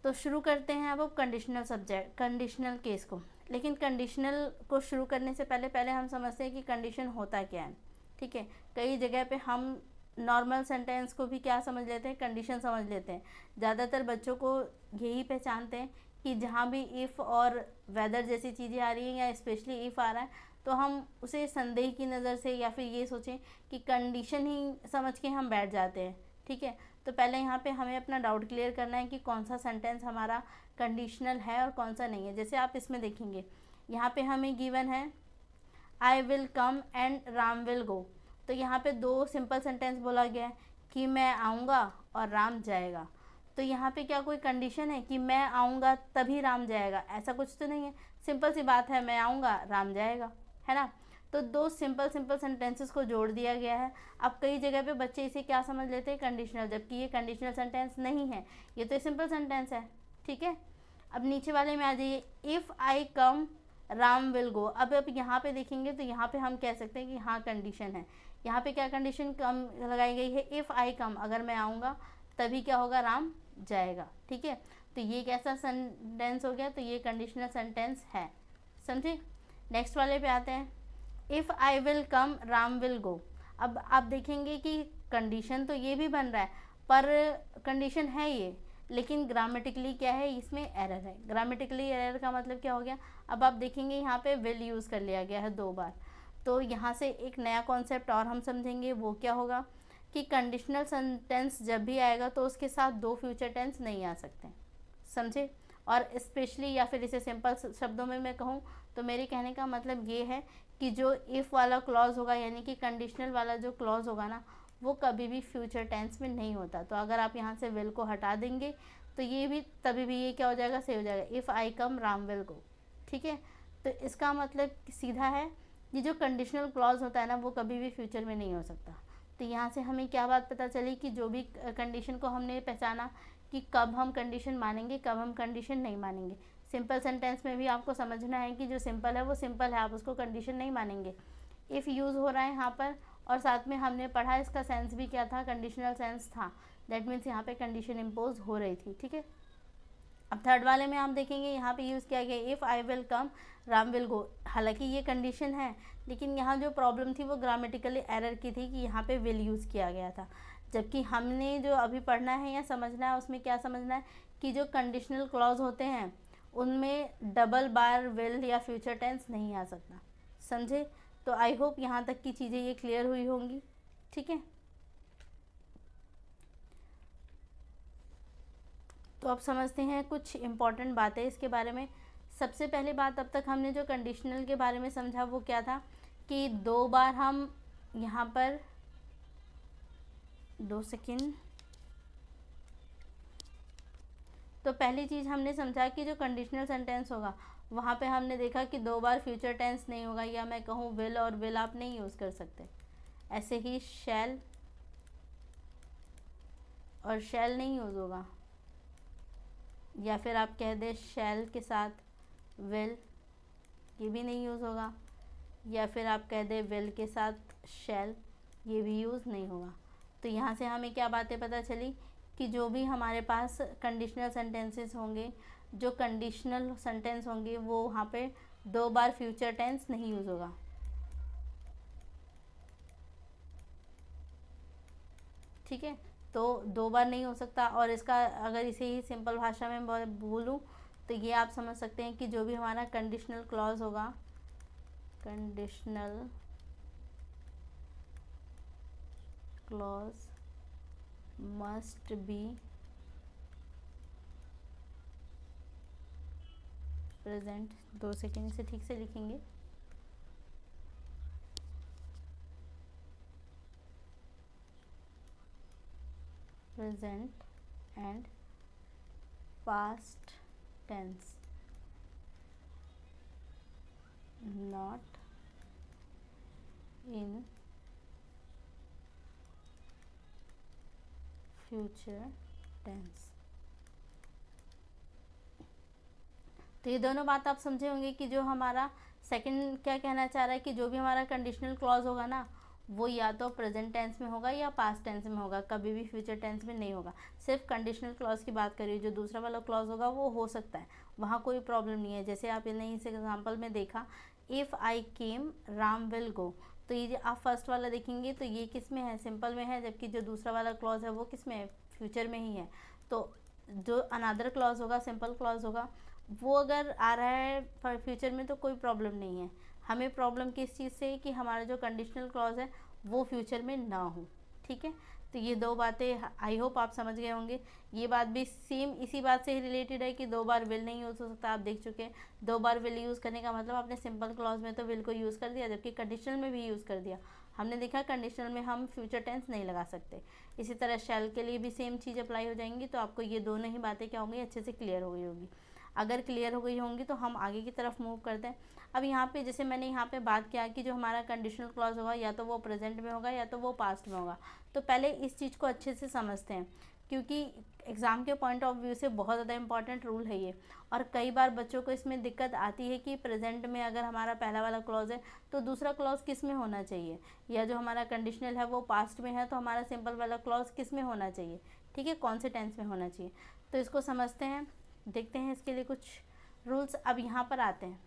Speaker 1: तो शुरू करते हैं अब कंडीशनल केस को। लेकिन कंडीशनल को शुरू करने से पहले हम समझते हैं कि कंडीशन होता क्या है। ठीक है, कई जगह पे हम नॉर्मल सेंटेंस को भी क्या समझ लेते हैं, कंडीशन समझ लेते हैं। ज़्यादातर बच्चों को यही पहचानते हैं कि जहाँ भी इफ़ और वेदर जैसी चीज़ें आ रही हैं या स्पेशली इफ़ आ रहा है तो हम उसे संदेह की नज़र से या फिर ये सोचें कि कंडीशन ही समझ के हम बैठ जाते हैं। ठीक है, तो पहले यहाँ पे हमें अपना डाउट क्लियर करना है कि कौन सा सेंटेंस हमारा कंडीशनल है और कौन सा नहीं है। जैसे आप इसमें देखेंगे, यहाँ पे हमें गिवन है I will come and Ram will go. तो यहाँ पे दो सिंपल सेंटेंस बोला गया है कि मैं आऊँगा और राम जाएगा। तो यहाँ पे क्या कोई कंडीशन है कि मैं आऊँगा तभी राम जाएगा, ऐसा कुछ तो नहीं है। सिंपल सी बात है, मैं आऊँगा राम जाएगा, है ना। तो दो सिंपल सेंटेंसेस को जोड़ दिया गया है। अब कई जगह पे बच्चे इसे क्या समझ लेते हैं, कंडीशनल, जबकि ये कंडीशनल सेंटेंस नहीं है, ये तो सिंपल सेंटेंस है। ठीक है, अब नीचे वाले में आ जाइए, if I come Ram will go. अब यहाँ पे देखेंगे तो यहाँ पे हम कह सकते हैं कि हाँ कंडीशन है। यहाँ पे क्या कंडीशन कम लगाई गई है, इफ़ आई कम, अगर मैं आऊँगा तभी क्या होगा, राम जाएगा। ठीक है, तो ये कैसा सेंटेंस हो गया, तो ये कंडीशनल सेंटेंस है, समझे। नेक्स्ट वाले पे आते हैं, if I will come Ram will go. अब आप देखेंगे कि कंडीशन तो ये भी बन रहा है, पर कंडीशन है ये, लेकिन ग्रामेटिकली क्या है, इसमें एरर है। ग्रामेटिकली एरर का मतलब क्या हो गया, अब आप देखेंगे यहाँ पे विल यूज़ कर लिया गया है 2 बार। तो यहाँ से एक नया कॉन्सेप्ट और हम समझेंगे, वो क्या होगा कि कंडीशनल सेंटेंस जब भी आएगा तो उसके साथ 2 फ्यूचर टेंस नहीं आ सकते, समझे। और स्पेशली या फिर इसे सिंपल शब्दों में मैं कहूँ तो मेरे कहने का मतलब ये है कि जो इफ़ वाला क्लॉज होगा, यानी कि कंडीशनल वाला जो क्लॉज होगा ना, वो कभी भी फ्यूचर टेंस में नहीं होता। तो अगर आप यहाँ से विल को हटा देंगे तो ये भी तभी भी ये क्या हो जाएगा, सही हो जाएगा, if I come Ram will go. ठीक है, तो इसका मतलब सीधा है, ये जो कंडीशनल क्लॉज होता है ना, वो कभी भी फ्यूचर में नहीं हो सकता। तो यहाँ से हमें क्या बात पता चली कि जो भी कंडीशन को हमने पहचाना कि कब हम कंडीशन मानेंगे, कब हम कंडीशन नहीं मानेंगे। सिंपल सेंटेंस में भी आपको समझना है कि जो सिंपल है वो सिंपल है, आप उसको कंडीशन नहीं मानेंगे। इफ़ यूज़ हो रहा है यहाँ पर, और साथ में हमने पढ़ा इसका सेंस भी क्या था, कंडीशनल सेंस था। दैट मीन्स यहाँ पे कंडीशन इम्पोज हो रही थी। ठीक है, अब थर्ड वाले में आप देखेंगे यहाँ पे यूज़ किया गया if I will come Ram will go. हालांकि ये कंडीशन है, लेकिन यहाँ जो प्रॉब्लम थी वो ग्रामेटिकली एरर की थी कि यहाँ पे विल यूज़ किया गया था। जबकि हमने जो अभी पढ़ना है या समझना है, उसमें क्या समझना है कि जो कंडीशनल क्लॉज होते हैं उनमें डबल बार विल या फ्यूचर टेंस नहीं आ सकता, समझे। तो आई होप यहाँ तक की चीज़ें ये क्लियर हुई होंगी। ठीक है, तो अब समझते हैं कुछ इम्पॉर्टेंट बातें इसके बारे में। सबसे पहली बात, अब तक हमने जो कंडीशनल के बारे में समझा वो क्या था कि 2 बार हम यहाँ पर 2 सेकेंड, तो पहली चीज़ हमने समझा कि जो कंडीशनल सेंटेंस होगा वहाँ पे हमने देखा कि 2 बार फ्यूचर टेंस नहीं होगा, या मैं कहूँ विल और विल आप नहीं यूज़ कर सकते। ऐसे ही शैल और शैल नहीं यूज़ होगा, या फिर आप कह दें शैल के साथ विल, ये भी नहीं यूज़ होगा। या फिर आप कह दें विल के साथ शैल, ये भी यूज़ नहीं होगा। तो यहाँ से हमें क्या बातें पता चली कि जो भी हमारे पास कंडीशनल सेंटेंसेस होंगे, जो कंडीशनल सेंटेंस होंगे वो वहाँ पे 2 बार फ्यूचर टेंस नहीं यूज़ होगा। ठीक है, तो 2 बार नहीं हो सकता। और इसका अगर इसे ही सिंपल भाषा में बोलूँ तो ये आप समझ सकते हैं कि जो भी हमारा कंडीशनल क्लॉज होगा, conditional clause must be present. 2 second से ठीक से लिखेंगे। Present and past tense, not in future tense. तो ये दोनों बात आप समझे होंगे कि जो हमारा सेकंड क्या कहना चाह रहा है कि जो भी हमारा कंडीशनल क्लॉज होगा ना, वो या तो प्रेजेंट टेंस में होगा या पास्ट टेंस में होगा, कभी भी फ्यूचर टेंस में नहीं होगा। सिर्फ कंडीशनल क्लॉज की बात करिए, जो दूसरा वाला क्लॉज होगा वो हो सकता है, वहाँ कोई प्रॉब्लम नहीं है। जैसे आप ने इस एग्जाम्पल में देखा, if I came Ram will go, तो ये आप फर्स्ट वाला देखेंगे तो ये किस में है, सिंपल में है, जबकि जो दूसरा वाला क्लॉज है वो किस में है, फ्यूचर में ही है। तो जो अनदर क्लॉज होगा, सिंपल क्लॉज होगा, वो अगर आ रहा है फ्यूचर में तो कोई प्रॉब्लम नहीं है। हमें प्रॉब्लम किस चीज़ से है कि हमारा जो कंडीशनल क्लॉज है वो फ्यूचर में ना हो। ठीक है, तो ये 2 बातें आई होप आप समझ गए होंगे। ये बात भी सेम इसी बात से रिलेटेड है कि 2 बार विल नहीं यूज़ हो सकता। आप देख चुके हैं 2 बार विल यूज़ करने का मतलब आपने सिंपल क्लॉज में तो विल को यूज़ कर दिया, जबकि कंडीशनल में भी यूज़ कर दिया। हमने देखा कंडीशनल में हम फ्यूचर टेंस नहीं लगा सकते। इसी तरह शैल के लिए भी सेम चीज़ अप्लाई हो जाएंगी। तो आपको ये दोनों ही बातें क्या होंगी, अच्छे से क्लियर हो गई होगी। अगर क्लियर हो गई होंगी तो हम आगे की तरफ मूव करते हैं। अब यहाँ पे जैसे मैंने यहाँ पे बात किया कि जो हमारा कंडीशनल क्लॉज होगा या तो वो प्रेजेंट में होगा या तो वो पास्ट में होगा। तो पहले इस चीज़ को अच्छे से समझते हैं, क्योंकि एग्ज़ाम के पॉइंट ऑफ व्यू से बहुत ज़्यादा इंपॉर्टेंट रूल है ये। और कई बार बच्चों को इसमें दिक्कत आती है कि प्रेजेंट में अगर हमारा पहला वाला क्लॉज है तो दूसरा क्लॉज किस में होना चाहिए, या जो हमारा कंडीशनल है वो पास्ट में है तो हमारा सिंपल वाला क्लॉज किस में होना चाहिए। ठीक है, कौन से टेंस में होना चाहिए। तो इसको समझते हैं, देखते हैं इसके लिए कुछ रूल्स। अब यहाँ पर आते हैं,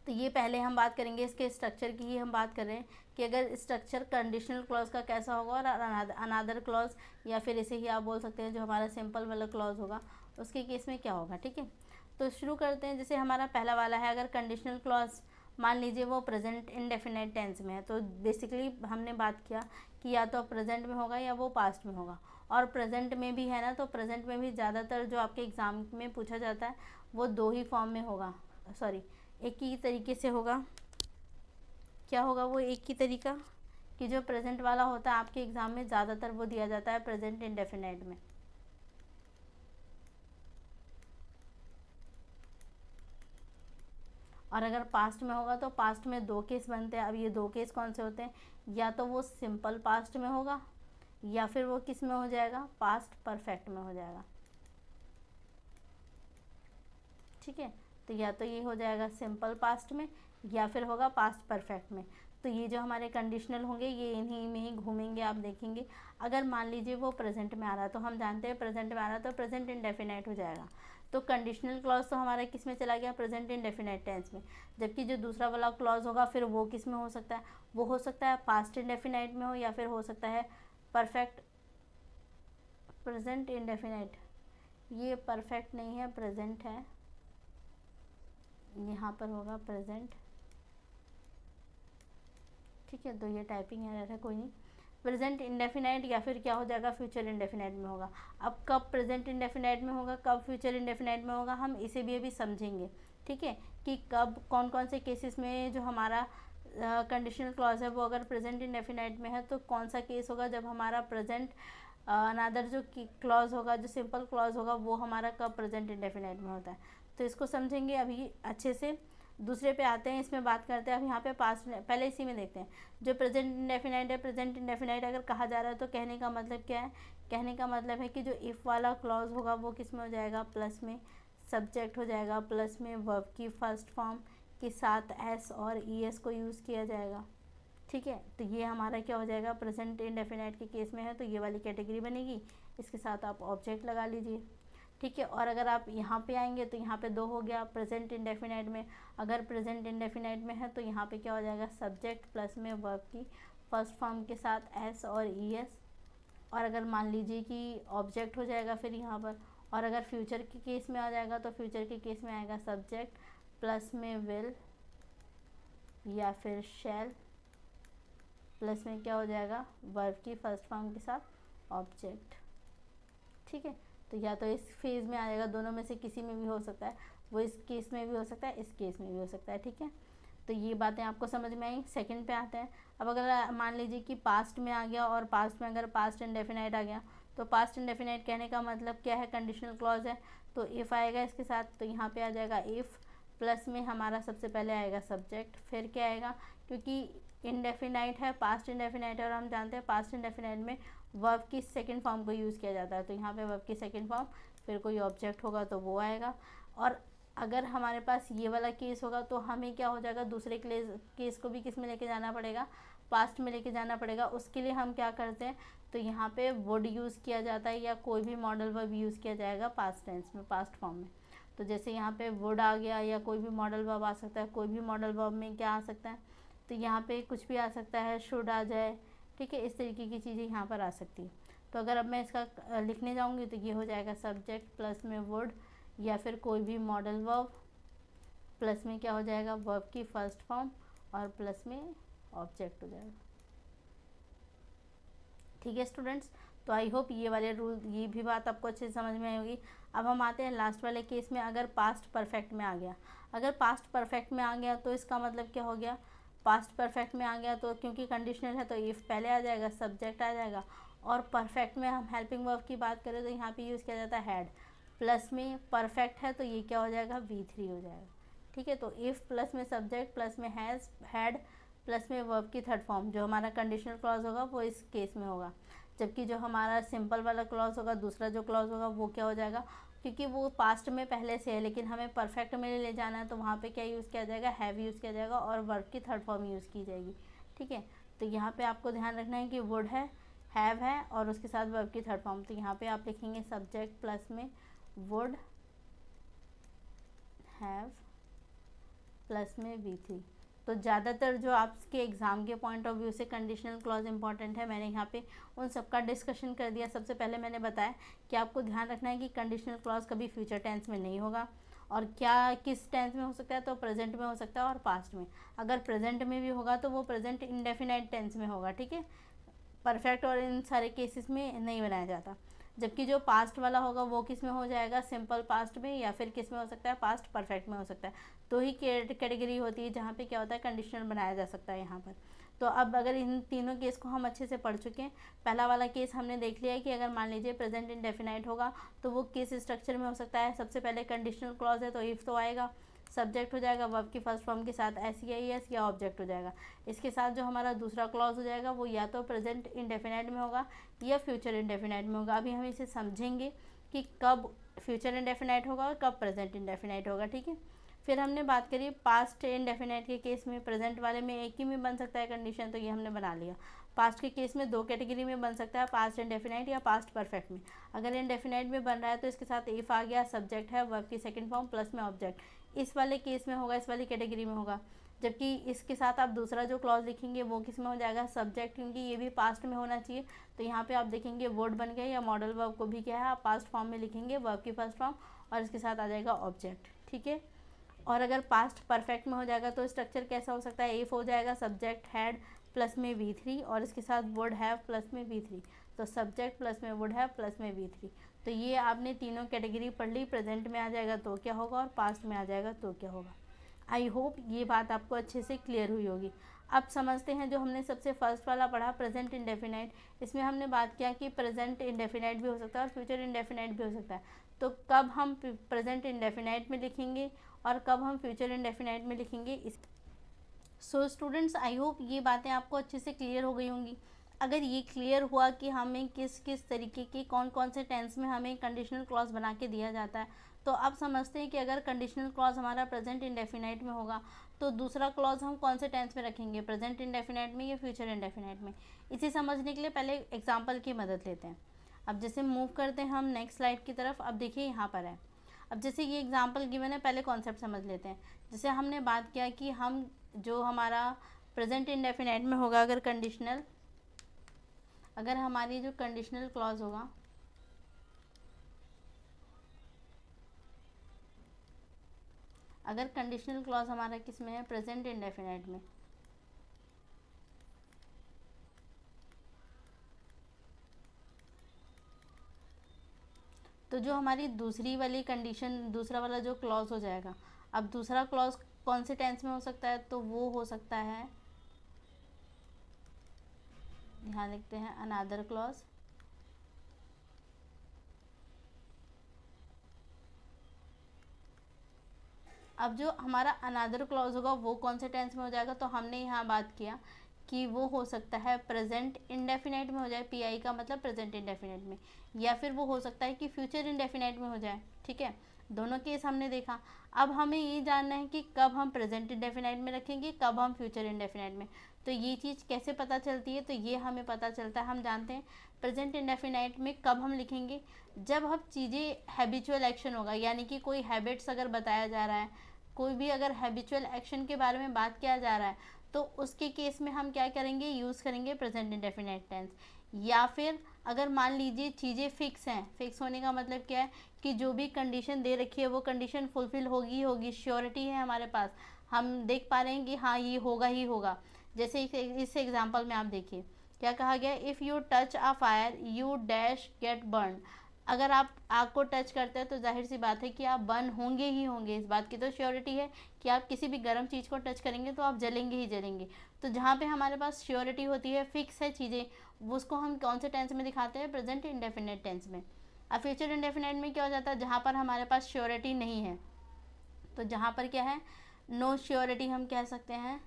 Speaker 1: तो ये पहले हम बात करेंगे इसके स्ट्रक्चर की ही हम बात कर रहे हैं कि अगर स्ट्रक्चर कंडीशनल क्लॉज का कैसा होगा और अनादर क्लॉज, या फिर इसे ही आप बोल सकते हैं जो हमारा सिंपल वाला क्लॉज होगा उसके केस में क्या होगा। ठीक है, तो शुरू करते हैं। जैसे हमारा पहला वाला है, अगर कंडीशनल क्लॉज मान लीजिए वो प्रेजेंट इंडेफिनाइट टेंस में है, तो बेसिकली हमने बात किया कि या तो प्रेजेंट में होगा या वो पास्ट में होगा। और प्रेजेंट में भी है ना, तो प्रेजेंट में भी ज़्यादातर जो आपके एग्ज़ाम में पूछा जाता है वो 2 ही फॉर्म में होगा, सॉरी एक ही तरीके से होगा। क्या होगा वो एक ही तरीका कि जो प्रेजेंट वाला होता है आपके एग्ज़ाम में ज़्यादातर वो दिया जाता है प्रेजेंट इंडेफिनाइट में। और अगर पास्ट में होगा तो पास्ट में 2 केस बनते हैं। अब ये 2 केस कौन से होते हैं, या तो वो सिंपल पास्ट में होगा या फिर वो किस में हो जाएगा, पास्ट परफेक्ट में हो जाएगा। ठीक है, तो या तो ये हो जाएगा सिंपल पास्ट में या फिर होगा पास्ट परफेक्ट में। तो ये जो हमारे कंडीशनल होंगे ये इन्हीं में ही घूमेंगे। आप देखेंगे अगर मान लीजिए वो प्रेजेंट में आ रहा है तो हम जानते हैं प्रेजेंट में आ रहा है तो प्रेजेंट इंडेफिनाइट हो जाएगा। तो कंडीशनल क्लॉज तो हमारा किस में चला गया, प्रेजेंट इंडेफिनाइट टेंस में। जबकि जो दूसरा वाला क्लॉज होगा फिर वो किस में हो सकता है, वो हो सकता है पास्ट इंडेफिनाइट में हो या फिर हो सकता है परफेक्ट प्रेजेंट इंडेफिनाइट। ये परफेक्ट नहीं है, प्रेजेंट है, यहाँ पर होगा प्रेजेंट। ठीक है, तो ये टाइपिंग एरर है, कोई नहीं। प्रेजेंट इंडेफिनाइट या फिर क्या हो जाएगा, फ्यूचर इंडेफिनाइट में होगा। अब कब प्रेजेंट इंडेफिनाइट में होगा, कब फ्यूचर इंडेफिनाइट में होगा, हम इसे भी अभी समझेंगे। ठीक है, कि कब कौन कौन से केसेस में जो हमारा कंडीशनल क्लॉज है वो अगर प्रेजेंट इंडेफिनाइट में है तो कौन सा केस होगा, जब हमारा प्रेजेंट अनदर जो क्लॉज होगा, जो सिंपल क्लॉज होगा वो हमारा कब प्रेजेंट इंडेफिनाइट में होता है। तो इसको समझेंगे अभी अच्छे से। दूसरे पे आते हैं, इसमें बात करते हैं। अब यहाँ पे पास्ट, पहले इसी में देखते हैं। जो प्रेजेंट इंडेफिनाइट है, प्रेजेंट इंडेफिनाइट अगर कहा जा रहा है तो कहने का मतलब क्या है, कहने का मतलब है कि जो इफ़ वाला क्लॉज होगा वो किस में हो जाएगा, प्लस में, सब्जेक्ट हो जाएगा, प्लस में वर्ब की फर्स्ट फॉर्म के साथ एस और ई एस को यूज़ किया जाएगा। ठीक है, तो ये हमारा क्या हो जाएगा, प्रेजेंट इंडेफिनाइट के केस में है तो ये वाली कैटेगरी बनेगी, इसके साथ आप ऑब्जेक्ट लगा लीजिए। ठीक है, और अगर आप यहाँ पे आएंगे तो यहाँ पे 2 हो गया प्रेजेंट इंडेफिनाइट में। अगर प्रेजेंट इंडेफिनाइट में है तो यहाँ पे क्या हो जाएगा, सब्जेक्ट प्लस में वर्ब की फर्स्ट फॉर्म के साथ एस और ई एस। और अगर मान लीजिए कि ऑब्जेक्ट हो जाएगा फिर यहाँ पर, और अगर फ्यूचर के केस में आ जाएगा तो फ्यूचर के केस में आएगा सब्जेक्ट प्लस में विल या फिर शैल प्लस में क्या हो जाएगा, वर्ब की फर्स्ट फॉर्म के साथ ऑब्जेक्ट। ठीक है, तो या तो इस फेज़ में आ जाएगा, दोनों में से किसी में भी हो सकता है, वो इस केस में भी हो सकता है, इस केस में भी हो सकता है। ठीक है, तो ये बातें आपको समझ में आई। सेकंड पे आते हैं। अब अगर मान लीजिए कि पास्ट में आ गया और पास्ट में अगर पास्ट इंडेफिनाइट आ गया, तो पास्ट इंडेफिनाइट कहने का मतलब क्या है, कंडीशनल क्लॉज है, तो इफ़ आएगा इसके साथ, तो यहाँ पे आ जाएगा इफ़ प्लस में हमारा सबसे पहले आएगा सब्जेक्ट, फिर क्या आएगा, क्योंकि इंडेफिनाइट है, पास्ट इंडेफिनाइट है, और हम जानते हैं पास्ट इंडेफिनाइट में वर्ब की सेकंड फॉर्म को यूज़ किया जाता है, तो यहाँ पे वर्ब की सेकंड फॉर्म, फिर कोई ऑब्जेक्ट होगा तो वो आएगा। और अगर हमारे पास ये वाला केस होगा तो हमें क्या हो जाएगा, दूसरे केस को भी किस में लेके जाना पड़ेगा, पास्ट में लेके जाना पड़ेगा। उसके लिए हम क्या करते हैं, तो यहाँ पे वुड यूज़ किया जाता है या कोई भी मॉडल वर्ब यूज़ किया जाएगा पास्ट टेंस में, पास्ट फॉर्म में। तो जैसे यहाँ पे वुड आ गया या कोई भी मॉडल वर्ब आ सकता है, कोई भी मॉडल वर्ब में क्या आ सकता है, तो यहाँ पे कुछ भी आ सकता है, शुड आ जाए। ठीक है, इस तरीके की चीज़ें यहाँ पर आ सकती है। तो अगर अब मैं इसका लिखने जाऊँगी तो ये हो जाएगा सब्जेक्ट प्लस में वुड या फिर कोई भी मॉडल वर्ब प्लस में क्या हो जाएगा, वर्ब की फर्स्ट फॉर्म और प्लस में ऑब्जेक्ट हो जाएगा। ठीक है स्टूडेंट्स, तो आई होप ये वाले रूल, ये भी बात आपको अच्छे से समझ में आई होगी। अब हम आते हैं लास्ट वाले केस में, अगर पास्ट परफेक्ट में आ गया। अगर पास्ट परफेक्ट में आ गया तो इसका मतलब क्या हो गया, पास्ट परफेक्ट में आ गया तो क्योंकि कंडीशनल है तो इफ़ पहले आ जाएगा, सब्जेक्ट आ जाएगा, और परफेक्ट में हम हेल्पिंग वर्ब की बात करें तो यहाँ पे यूज़ किया जाता है हैड, प्लस में परफेक्ट है तो ये क्या हो जाएगा, V3 हो जाएगा। ठीक है, तो इफ़ प्लस में सब्जेक्ट प्लस में हैज़ हैड प्लस में वर्ब की थर्ड फॉर्म, जो हमारा कंडीशनल क्लॉज होगा वो इस केस में होगा। जबकि जो हमारा सिंपल वाला क्लॉज होगा, दूसरा जो क्लॉज होगा वो क्या हो जाएगा, क्योंकि वो पास्ट में पहले से है लेकिन हमें परफेक्ट में ले जाना है, तो वहाँ पे क्या यूज़ किया जाएगा, हैव यूज़ किया जाएगा और वर्ब की थर्ड फॉर्म यूज़ की जाएगी। ठीक है, तो यहाँ पे आपको ध्यान रखना है कि वुड है, हैव है और उसके साथ वर्ब की थर्ड फॉर्म, तो यहाँ पे आप लिखेंगे सब्जेक्ट प्लस में वुड हैव प्लस में V3। तो ज़्यादातर जो आपके एग्ज़ाम के पॉइंट ऑफ व्यू से कंडीशनल क्लॉज इंपॉर्टेंट है, मैंने यहाँ पे उन सब का डिस्कशन कर दिया। सबसे पहले मैंने बताया कि आपको ध्यान रखना है कि कंडीशनल क्लॉज कभी फ्यूचर टेंस में नहीं होगा, और क्या किस टेंस में हो सकता है, तो प्रेजेंट में हो सकता है और पास्ट में। अगर प्रेजेंट में भी होगा तो वो प्रेजेंट इंडेफिनाइट टेंस में होगा। ठीक है, परफेक्ट और इन सारे केसेस में नहीं बनाया जाता। जबकि जो पास्ट वाला होगा वो किस में हो जाएगा, सिंपल पास्ट में, या फिर किस में हो सकता है, पास्ट परफेक्ट में हो सकता है। तो ही कैटेगरी होती है जहाँ पे क्या होता है, कंडीशनल बनाया जा सकता है यहाँ पर। तो अब अगर इन तीनों केस को हम अच्छे से पढ़ चुके हैं, पहला वाला केस हमने देख लिया है कि अगर मान लीजिए प्रेजेंट इंडेफिनाइट होगा तो वो किस स्ट्रक्चर में हो सकता है। सबसे पहले कंडीशनल क्लॉज है तो इफ़ तो आएगा, सब्जेक्ट हो जाएगा वर्ब की फर्स्ट फॉर्म के साथ एस या ई एस, या ऑब्जेक्ट हो जाएगा। इसके साथ जो हमारा दूसरा क्लॉज हो जाएगा वो या तो प्रेजेंट इंडेफिनाइट में होगा या फ्यूचर इंडेफिनाइट में होगा। अभी हम इसे समझेंगे कि कब फ्यूचर इंडेफिनाइट होगा और कब प्रेजेंट इंडेफिनाइट होगा। ठीक है, फिर हमने बात करी पास्ट इंडेफिनाइट के केस में, प्रेजेंट वाले में एक ही में बन सकता है कंडीशन, तो ये हमने बना लिया। पास्ट के केस में 2 कैटेगरी में बन सकता है, पास्ट इंडेफिनाइट या पास्ट परफेक्ट में। अगर इंडेफिनाइट में बन रहा है तो इसके साथ इफ़ आ गया, सब्जेक्ट है, वर्ब की सेकंड फॉर्म प्लस में ऑब्जेक्ट, इस वाले केस में होगा, इस वाली कैटेगरी में होगा। जबकि इसके साथ आप दूसरा जो क्लॉज लिखेंगे वो किस में हो जाएगा, सब्जेक्ट, क्योंकि ये भी पास्ट में होना चाहिए। तो यहाँ पे आप देखेंगे वुड बन गया, या मॉडल वर्ब को भी क्या है आप पास्ट फॉर्म में लिखेंगे, वर्ब की फर्स्ट फॉर्म, और इसके साथ आ जाएगा ऑब्जेक्ट। ठीक है, और अगर पास्ट परफेक्ट में हो जाएगा तो स्ट्रक्चर कैसा हो सकता है, इफ़ हो जाएगा, सब्जेक्ट हैड प्लस में V3 और इसके साथ वुड हैव प्लस में V3, तो सब्जेक्ट प्लस में वुड हैव प्लस में V3। तो ये आपने तीनों कैटेगरी पढ़ ली, प्रेजेंट में आ जाएगा तो क्या होगा और पास्ट में आ जाएगा तो क्या होगा। आई होप ये बात आपको अच्छे से क्लियर हुई होगी। अब समझते हैं जो हमने सबसे फर्स्ट वाला पढ़ा, प्रेजेंट इंडेफिनाइट। इसमें हमने बात किया कि प्रेजेंट इंडेफिनाइट भी हो सकता है और फ्यूचर इंडेफिनाइट भी हो सकता है। तो कब हम प्रेजेंट इंडेफिनाइट में लिखेंगे और कब हम फ्यूचर इंडेफिनाइट में लिखेंगे, इस सो स्टूडेंट्स आई होप ये बातें आपको अच्छे से क्लियर हो गई होंगी। अगर ये क्लियर हुआ कि हमें किस किस तरीके के कौन कौन से टेंस में हमें कंडीशनल क्लॉज बना के दिया जाता है, तो अब समझते हैं कि अगर कंडीशनल क्लॉज हमारा प्रेजेंट इंडेफिनाइट में होगा तो दूसरा क्लॉज हम कौन से टेंस में रखेंगे, प्रेजेंट इंडेफिनाइट में या फ्यूचर इंडेफिनाइट में। इसे समझने के लिए पहले एग्जाम्पल की मदद लेते हैं। अब जैसे मूव करते हैं हम नेक्स्ट स्लाइड की तरफ। अब देखिए यहाँ पर है, अब जैसे ये एग्जाम्पल गिवन है, पहले कॉन्सेप्ट समझ लेते हैं। जैसे हमने बात किया कि हम जो हमारा प्रेजेंट इंडेफिनाइट में होगा, अगर हमारी जो कंडीशनल क्लॉज होगा, अगर कंडीशनल क्लॉज हमारा किस में है, प्रेजेंट इंडेफिनाइट में, तो जो हमारी दूसरी वाली कंडीशन, दूसरा वाला जो क्लॉज हो जाएगा, अब दूसरा क्लॉज कौन से टेंस में हो सकता है, तो वो हो सकता है, यहाँ लिखते हैं अनदर क्लॉज। अब जो हमारा अनदर क्लॉज होगा वो कौन से टेंस में हो जाएगा, तो हमने यहाँ बात किया कि वो हो सकता है प्रेजेंट इंडेफिनाइट में हो जाए, पीआई का मतलब प्रेजेंट इंडेफिनाइट में, या फिर वो हो सकता है कि फ्यूचर इंडेफिनाइट में हो जाए। ठीक है, दोनों केस हमने देखा। अब हमें ये जानना है कि कब हम प्रेजेंट इंडेफिनाइट में रखेंगे, कब हम फ्यूचर इंडेफिनाइट में। तो ये चीज़ कैसे पता चलती है, तो ये हमें पता चलता है, हम जानते हैं प्रेजेंट इंडेफिनाइट में कब हम लिखेंगे, जब हम चीज़ें हैबिचुअल एक्शन होगा, यानी कि कोई हैबिट्स अगर बताया जा रहा है, कोई भी अगर हैबिचुअल एक्शन के बारे में बात किया जा रहा है, तो उसके केस में हम क्या करेंगे, यूज़ करेंगे प्रेजेंट इंडेफिनाइट टेंस। या फिर अगर मान लीजिए चीज़ें फिक्स हैं, फिक्स होने का मतलब क्या है कि जो भी कंडीशन दे रखी है वो कंडीशन फुलफिल होगी होगी, श्योरिटी है हमारे पास, हम देख पा रहे हैं कि हाँ ये होगा ही होगा। जैसे इस एग्जाम्पल में आप देखिए क्या कहा गया, if you touch a fire you dash gate burn. अगर आप आग को टच करते हैं तो जाहिर सी बात है कि आप बर्न होंगे ही होंगे, इस बात की तो श्योरिटी है कि आप किसी भी गर्म चीज़ को टच करेंगे तो आप जलेंगे ही जलेंगे। तो जहाँ पे हमारे पास श्योरिटी होती है, फिक्स है चीज़ें, उसको हम कौन से टेंस में दिखाते हैं, प्रेजेंट इंडेफिनिट टेंस में। अब फ्यूचर इंडेफिनिट में क्या हो जाता है, जहाँ पर हमारे पास श्योरिटी नहीं है, तो जहाँ पर क्या है, नो श्योरिटी हम कह सकते हैं,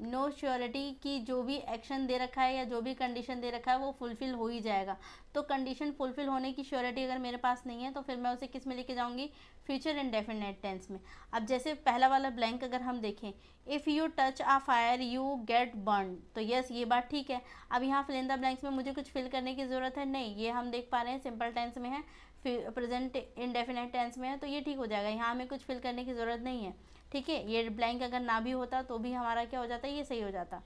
Speaker 1: नो श्योरिटी की जो भी एक्शन दे रखा है या जो भी कंडीशन दे रखा है वो फुलफिल हो ही जाएगा। तो कंडीशन फुलफिल होने की श्योरिटी अगर मेरे पास नहीं है तो फिर मैं उसे किस में लेके जाऊंगी, फ्यूचर इंडेफिनिट टेंस में। अब जैसे पहला वाला ब्लैंक अगर हम देखें, if you touch a fire you get burn, तो यस ये बात ठीक है। अब यहाँ फिल इन द ब्लैंक्स में मुझे कुछ फिल करने की ज़रूरत है नहीं, ये हम देख पा रहे हैं सिंपल टेंस में है, प्रेजेंट इंडेफिनिट टेंस में है, तो ये ठीक हो जाएगा, यहाँ हमें कुछ फिल करने की ज़रूरत नहीं है। ठीक है, ये ब्लैंक अगर ना भी होता तो भी हमारा क्या हो जाता है, ये सही हो जाता।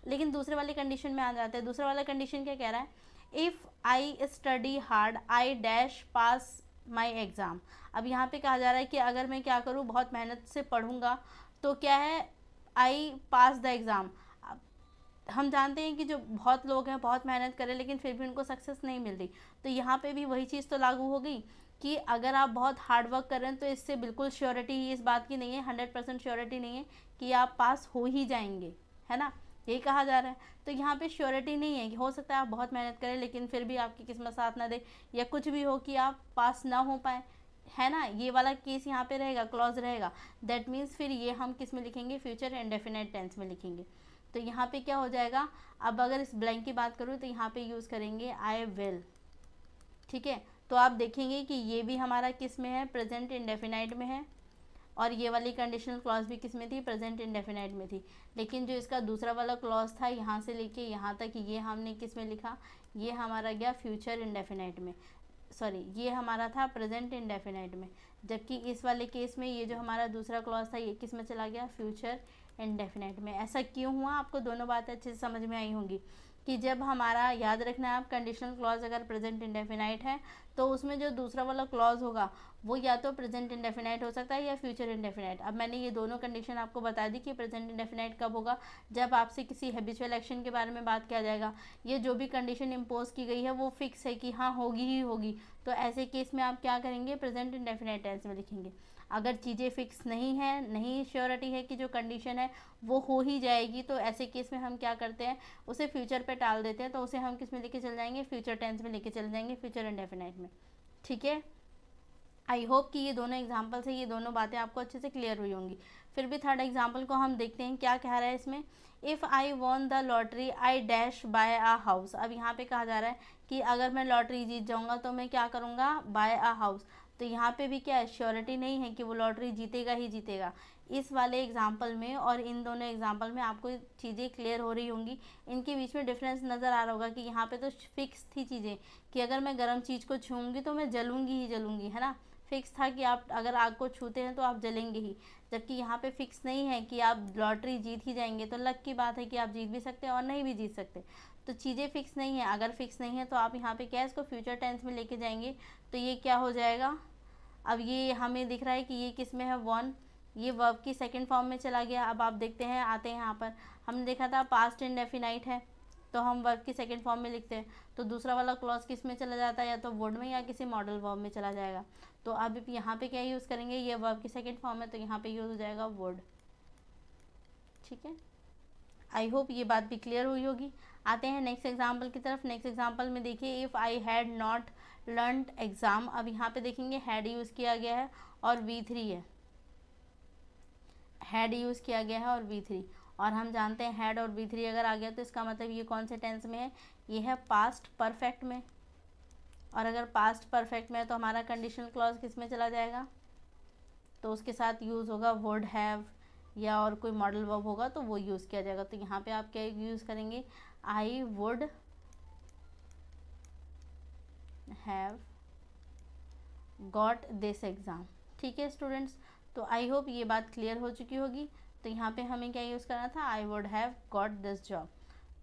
Speaker 1: लेकिन दूसरे वाले कंडीशन में आ जाते हैं। दूसरा वाला कंडीशन क्या कह रहा है, if I study hard I dash pass my exam. अब यहाँ पे कहा जा रहा है कि अगर मैं क्या करूँ, बहुत मेहनत से पढ़ूंगा तो क्या है, आई पास द एग्ज़ाम। हम जानते हैं कि जो बहुत लोग हैं बहुत मेहनत करें लेकिन फिर भी उनको सक्सेस नहीं मिलती, तो यहाँ पे भी वही चीज़ तो लागू हो गई कि अगर आप बहुत हार्ड वर्क कर रहे हैं तो इससे बिल्कुल श्योरिटी ही इस बात की नहीं है, 100% श्योरिटी नहीं है कि आप पास हो ही जाएंगे, है ना, यही कहा जा रहा है। तो यहाँ पे श्योरिटी नहीं है कि हो सकता है आप बहुत मेहनत करें लेकिन फिर भी आपकी किस्मत साथ ना दे, या कुछ भी हो कि आप पास ना हो पाए, है ना, ये वाला केस यहाँ पे रहेगा, क्लॉज रहेगा। दैट मीन्स फिर ये हम किस में लिखेंगे, फ्यूचर इंडेफिनिट टेंस में लिखेंगे। तो यहाँ पे क्या हो जाएगा, अब अगर इस ब्लैंक की बात करूँ तो यहाँ पे यूज़ करेंगे आई विल। ठीक है, तो आप देखेंगे कि ये भी हमारा किस में है, प्रेजेंट इंडेफिनाइट में है, और ये वाली कंडीशनल क्लॉज भी किस में थी, प्रेजेंट इंडेफिनाइट में थी। लेकिन जो इसका दूसरा वाला क्लॉज था यहाँ से लेके यहाँ तक, ये हमने किस में लिखा, ये हमारा गया फ्यूचर इंडेफिनाइट में, सॉरी ये हमारा था प्रेजेंट इंडेफिनाइट में। जबकि इस वाले केस में ये जो हमारा दूसरा क्लॉज था ये किस में चला गया, फ्यूचर इंडेफिनाइट में। ऐसा क्यों हुआ, आपको दोनों बातें अच्छे से समझ में आई होंगी कि जब हमारा, याद रखना है आप, कंडीशनल क्लॉज अगर प्रेजेंट इंडेफिनाइट है तो उसमें जो दूसरा वाला क्लॉज होगा वो या तो प्रेजेंट इंडेफिनाइट हो सकता है या फ्यूचर इंडेफिनाइट। अब मैंने ये दोनों कंडीशन आपको बता दी कि प्रेजेंट इंडेफिनाइट कब होगा, जब आपसे किसी हैबिचुअल एक्शन के बारे में बात किया जाएगा, ये जो भी कंडीशन इम्पोज की गई है वो फिक्स है कि हाँ होगी ही होगी, तो ऐसे केस में आप क्या करेंगे, प्रेजेंट इंडेफिनाइट टेंस में लिखेंगे। अगर चीज़ें फिक्स नहीं है, नहीं श्योरिटी है कि जो कंडीशन है वो हो ही जाएगी, तो ऐसे केस में हम क्या करते हैं, उसे फ्यूचर पे टाल देते हैं, तो उसे हम किस में लेके चल जाएंगे, फ्यूचर टेंस में लेके चल जाएंगे, फ्यूचर इंडेफिनाइट में। ठीक है, आई होप कि ये दोनों एग्जाम्पल से ये दोनों बातें आपको अच्छे से क्लियर हुई होंगी। फिर भी थर्ड एग्जाम्पल को हम देखते हैं क्या कह रहा है इसमें। If I won the lottery I dash by a house. अब यहाँ पे कहा जा रहा है कि अगर मैं लॉटरी जीत जाऊँगा तो मैं क्या करूँगा, बाय अ हाउस। तो यहाँ पे भी क्या है, श्योरिटी नहीं है कि वो लॉटरी जीतेगा ही जीतेगा। इस वाले एग्जाम्पल में और इन दोनों एग्जाम्पल में आपको चीज़ें क्लियर हो रही होंगी, इनके बीच में डिफरेंस नज़र आ रहा होगा कि यहाँ पे तो फिक्स थी चीज़ें कि अगर मैं गर्म चीज़ को छूँगी तो मैं जलूँगी ही जलूँगी, है ना। फिक्स था कि आप अगर आग को छूते हैं तो आप जलेंगे ही, जबकि यहाँ पे फिक्स नहीं है कि आप लॉटरी जीत ही जाएंगे। तो लक की बात है कि आप जीत भी सकते हैं और नहीं भी जीत सकते। तो चीज़ें फिक्स नहीं है, अगर फिक्स नहीं है तो आप यहाँ पे क्या है, इसको फ्यूचर टेंस में लेके जाएंगे तो ये क्या हो जाएगा। अब ये हमें दिख रहा है कि ये किस में है, वन, ये वर्ब की सेकंड फॉर्म में चला गया। अब आप देखते हैं, आते हैं यहाँ पर, हमने देखा था पास्ट इंडेफिनाइट है तो हम वर्ब की सेकंड फॉर्म में लिखते हैं। तो दूसरा वाला क्लॉज किस में चला जाता है, या तो वुड में या किसी मॉडल वर्ब में चला जाएगा। तो अब यहाँ पे क्या यूज़ करेंगे, ये वर्ब की सेकंड फॉर्म है तो यहाँ पे यूज़ हो जाएगा वुड। ठीक है, आई होप ये बात भी क्लियर हुई होगी। आते हैं नेक्स्ट एग्जाम्पल की तरफ। नेक्स्ट एग्जाम्पल में देखिए, if I had not learned exam. अब यहाँ पे देखेंगे हैड यूज़ किया गया है और V3 है, हैड यूज़ किया गया है और V3, और हम जानते हैं हैड और V3 अगर आ गया तो इसका मतलब ये कौन से टेंस में है, ये है पास्ट परफेक्ट में। और अगर पास्ट परफेक्ट में है तो हमारा कंडीशनल क्लॉज किस में चला जाएगा, तो उसके साथ यूज़ होगा वुड हैव, या और कोई मॉडल वर्ब होगा तो वो यूज़ किया जाएगा। तो यहाँ पे आप क्या यूज़ करेंगे, I would have got this exam. ठीक है स्टूडेंट्स, तो आई होप ये बात क्लियर हो चुकी होगी। तो यहाँ पे हमें क्या यूज़ करना था, I would have got this job.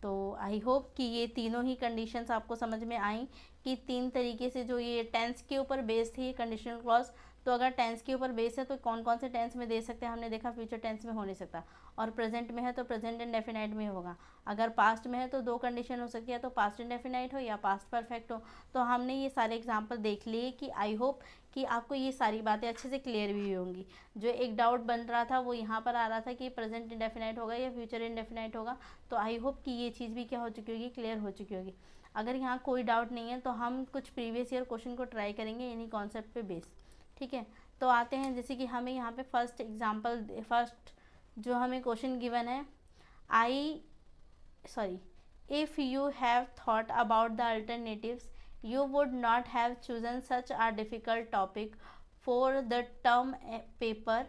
Speaker 1: तो आई होप कि ये तीनों ही कंडीशंस आपको समझ में आई कि तीन तरीके से जो ये टेंस के ऊपर बेस थी कंडीशनल क्लॉज। तो अगर टेंस के ऊपर बेस है तो कौन कौन से टेंस में दे सकते हैं, हमने देखा फ्यूचर टेंस में हो नहीं सकता, और प्रेजेंट में है तो प्रेजेंट इंडेफिनाइट में होगा। अगर पास्ट में है तो दो कंडीशन हो सकती है, तो पास्ट इंडेफिनाइट हो या पास्ट परफेक्ट हो। तो हमने ये सारे एग्जाम्पल देख लिए कि आई होप कि आपको ये सारी बातें अच्छे से क्लियर भी होंगी। जो एक डाउट बन रहा था वो यहाँ पर आ रहा था कि प्रेजेंट इंडेफिनाइट होगा या फ्यूचर इंडेफिनाइट होगा। तो आई होप कि ये चीज़ भी क्या हो चुकी होगी, क्लियर हो चुकी होगी। अगर यहाँ कोई डाउट नहीं है तो हम कुछ प्रीवियस ईयर क्वेश्चन को ट्राई करेंगे इन्हीं कॉन्सेप्ट पे बेस। ठीक है, तो आते हैं, जैसे कि हमें यहाँ पे फर्स्ट एग्जांपल, फर्स्ट जो हमें क्वेश्चन गिवन है, if you have thought about the alternatives you would not have chosen such a difficult topic for the term paper,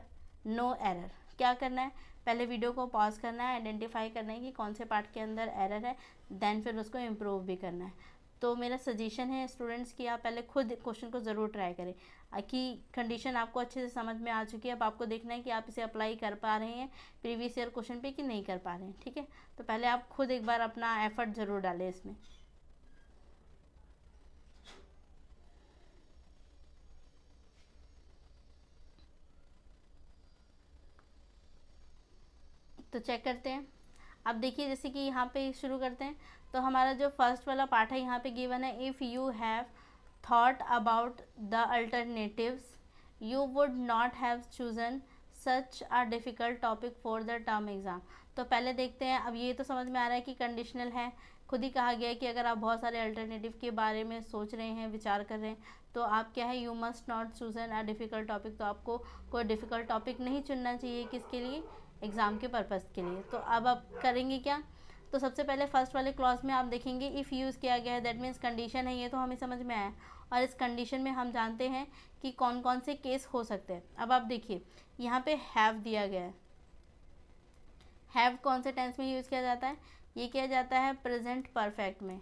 Speaker 1: no error। क्या करना है, पहले वीडियो को पॉज करना है, आइडेंटिफाई करना है कि कौन से पार्ट के अंदर एरर है, देन फिर उसको इम्प्रूव भी करना है। तो मेरा सजेशन है स्टूडेंट्स कि आप पहले खुद क्वेश्चन को ज़रूर ट्राई करें कि कंडीशन आपको अच्छे से समझ में आ चुकी है। अब आपको देखना है कि आप इसे अप्लाई कर पा रहे हैं प्रीवियस ईयर क्वेश्चन पे कि नहीं कर पा रहे हैं। ठीक है, तो पहले आप खुद एक बार अपना एफर्ट ज़रूर डालें इसमें। तो चेक करते हैं। अब देखिए, जैसे कि यहाँ पे शुरू करते हैं, तो हमारा जो फर्स्ट वाला पार्ट है यहाँ पे गिवन है, if you have thought about the alternatives you would not have chosen such a difficult topic for the term exam. तो पहले देखते हैं, अब ये तो समझ में आ रहा है कि कंडीशनल है, खुद ही कहा गया है कि अगर आप बहुत सारे अल्टरनेटिव के बारे में सोच रहे हैं, विचार कर रहे हैं, तो आप क्या है, you must not chosen a difficult topic. तो आपको कोई डिफ़िकल्ट टॉपिक नहीं चुनना चाहिए, किसके लिए, एग्ज़ाम के पर्पज़ के लिए। तो अब आप करेंगे क्या, तो सबसे पहले फर्स्ट वाले क्लॉज में आप देखेंगे इफ़ यूज़ किया गया है, दैट मीन्स कंडीशन है, ये तो हमें समझ में आया। और इस कंडीशन में हम जानते हैं कि कौन कौन से केस हो सकते हैं। अब आप देखिए, यहाँ पे हैव दिया गया है, हैव कौन से टेंस में यूज़ किया जाता है, ये किया जाता है प्रेजेंट परफेक्ट में।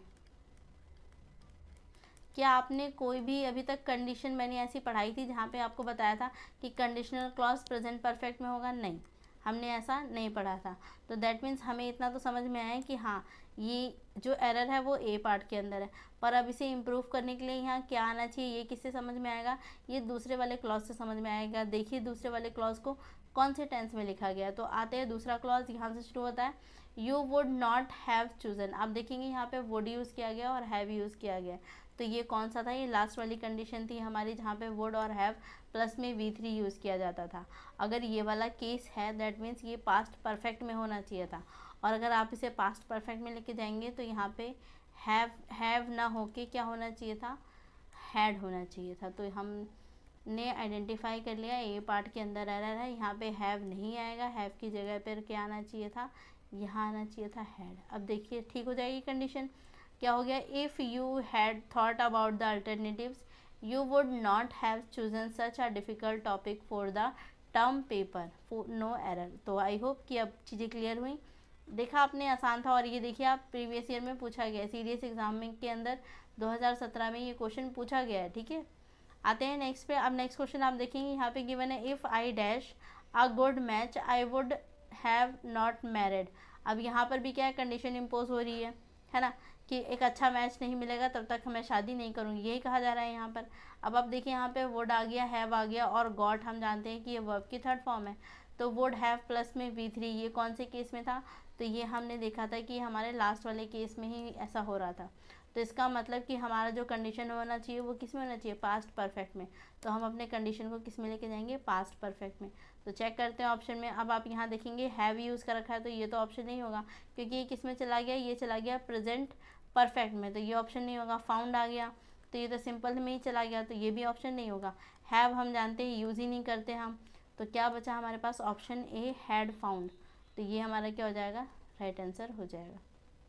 Speaker 1: क्या आपने कोई भी अभी तक कंडीशन मैंने ऐसी पढ़ाई थी जहाँ पे आपको बताया था कि कंडीशनल क्लॉज प्रेजेंट परफेक्ट में होगा, नहीं, हमने ऐसा नहीं पढ़ा था। तो दैट मीन्स हमें इतना तो समझ में आया कि हाँ, ये जो एरर है वो ए पार्ट के अंदर है, पर अब इसे इम्प्रूव करने के लिए यहाँ क्या आना चाहिए, ये किससे समझ में आएगा, ये दूसरे वाले क्लॉज से समझ में आएगा। देखिए दूसरे वाले क्लॉज को कौन से टेंस में लिखा गया है, तो आते हैं दूसरा क्लॉज, यहाँ से शुरू होता है, you would not have chosen. आप देखेंगे यहाँ पे वुड यूज़ किया गया और हैव यूज़ किया गया। तो ये कौन सा था, ये लास्ट वाली कंडीशन थी हमारी, जहाँ पे वुड और हैव प्लस में V3 यूज़ किया जाता था। अगर ये वाला केस है, दैट मीन्स ये पास्ट परफेक्ट में होना चाहिए था। और अगर आप इसे पास्ट परफेक्ट में लेके जाएंगे तो यहाँ पे हैव ना होके क्या होना चाहिए था, हैड होना चाहिए था। तो हम ने आइडेंटिफाई कर लिया ए पार्ट के अंदर एरर है, यहाँ पे हैव नहीं आएगा, हैव की जगह पर क्या आना चाहिए था, यहाँ आना चाहिए था हैड। अब देखिए ठीक हो जाएगी कंडीशन। क्या हो गया, if you had thought about the alternatives you would not have chosen such a difficult topic for the term paper for no error. तो आई होप कि अब चीज़ें क्लियर हुई। देखा आपने आसान था, और ये देखिए आप प्रीवियस ईयर में पूछा गया है, सीडीएस एग्जाम में के अंदर 2017 में ये क्वेश्चन पूछा गया है। ठीक है, आते हैं नेक्स्ट पे। अब नेक्स्ट क्वेश्चन आप देखेंगे यहाँ पे गिवन है, if I dash a good match I would have not married. अब यहाँ पर भी क्या है, कंडीशन इम्पोज हो रही है ना, कि एक अच्छा मैच नहीं मिलेगा तब तक मैं शादी नहीं करूँगी, यही कहा जा रहा है यहाँ पर। अब आप देखिए यहाँ पे वुड आ गया, हैव आ गया, और गॉट हम जानते हैं कि ये वर्ब की थर्ड फॉर्म है। तो वुड हैव प्लस में V3, ये कौन से केस में था, तो ये हमने देखा था कि हमारे लास्ट वाले केस में ही ऐसा हो रहा था। तो इसका मतलब कि हमारा जो कंडीशन होना चाहिए वो किस में होना चाहिए, पास्ट परफेक्ट में। तो हम अपने कंडीशन को किस में लेके जाएंगे, पास्ट परफेक्ट में। तो चेक करते हैं ऑप्शन में। अब आप यहाँ देखेंगे हैव यूज़ कर रखा है, तो ये तो ऑप्शन नहीं होगा, क्योंकि ये किस में चला गया, ये चला गया प्रेजेंट परफेक्ट में, तो ये ऑप्शन नहीं होगा। फाउंड आ गया, तो ये तो सिंपल में ही चला गया, तो ये भी ऑप्शन नहीं होगा। हैव हम जानते हैं यूज़ ही नहीं करते हम, तो क्या बचा हमारे पास, ऑप्शन ए हैड फाउंड। तो ये हमारा क्या हो जाएगा, राइट आंसर हो जाएगा।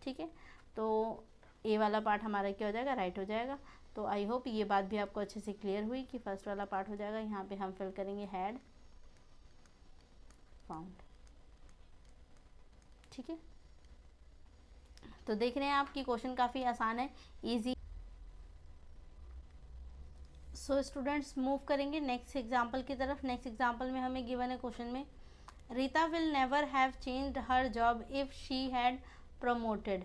Speaker 1: ठीक है, तो ए वाला पार्ट हमारा क्या हो जाएगा, राइट हो जाएगा। तो आई होप ये बात भी आपको अच्छे से क्लियर हुई कि फर्स्ट वाला पार्ट हो जाएगा, यहाँ पे हम फिल करेंगे हैड फाउंड। ठीक है, तो देख रहे हैं आप कि क्वेश्चन काफ़ी आसान है, इजी। सो स्टूडेंट्स मूव करेंगे नेक्स्ट एग्जाम्पल की तरफ। नेक्स्ट एग्जाम्पल में हमें गिवन है क्वेश्चन में, Rita will never have changed her job if she had promoted.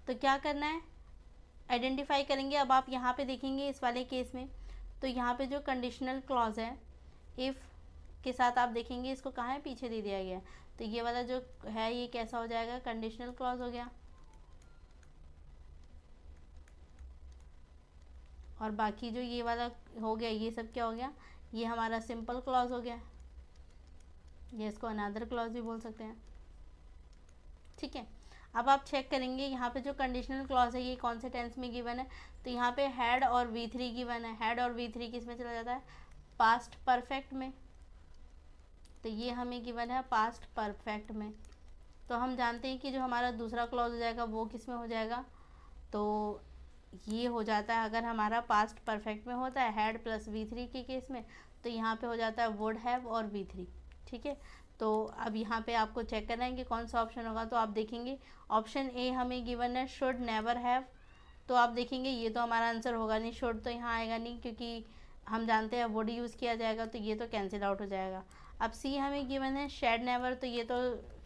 Speaker 1: तो क्या करना है, आइडेंटिफाई करेंगे। अब आप यहाँ पे देखेंगे इस वाले केस में, तो यहाँ पे जो कंडीशनल क्लॉज है इफ़ के साथ आप देखेंगे इसको कहाँ है, पीछे दे दिया गया। तो ये वाला जो है ये कैसा हो जाएगा, कंडीशनल क्लॉज हो गया, और बाकी जो ये वाला हो गया ये सब क्या हो गया, ये हमारा सिंपल क्लॉज हो गया, ये इसको अनदर क्लॉज भी बोल सकते हैं। ठीक है, अब आप चेक करेंगे यहाँ पे जो कंडीशनल क्लॉज है ये कौन से टेंस में गिवन है, तो यहाँ पे हैड और V3 गिवन है। हैड और V3 किस में चला जाता है, पास्ट परफेक्ट में, तो ये हमें गिवन है पास्ट परफेक्ट में। तो हम जानते हैं कि जो हमारा दूसरा क्लॉज हो जाएगा वो किस में हो जाएगा, तो ये हो जाता है अगर हमारा पास्ट परफेक्ट में होता है हैड प्लस V3 के केस में, तो यहाँ पे हो जाता है वुड हैव और V3। ठीक है, तो अब यहाँ पे आपको चेक करना है कि कौन सा ऑप्शन होगा। तो आप देखेंगे ऑप्शन ए हमें गिवन है शुड नेवर हैव, तो आप देखेंगे ये तो हमारा आंसर होगा नहीं, शुड तो यहाँ आएगा नहीं क्योंकि हम जानते हैं वुड यूज़ किया जाएगा, तो ये तो कैंसिल आउट हो जाएगा। अब सी हमें गिवन है शैड नेवर, तो ये तो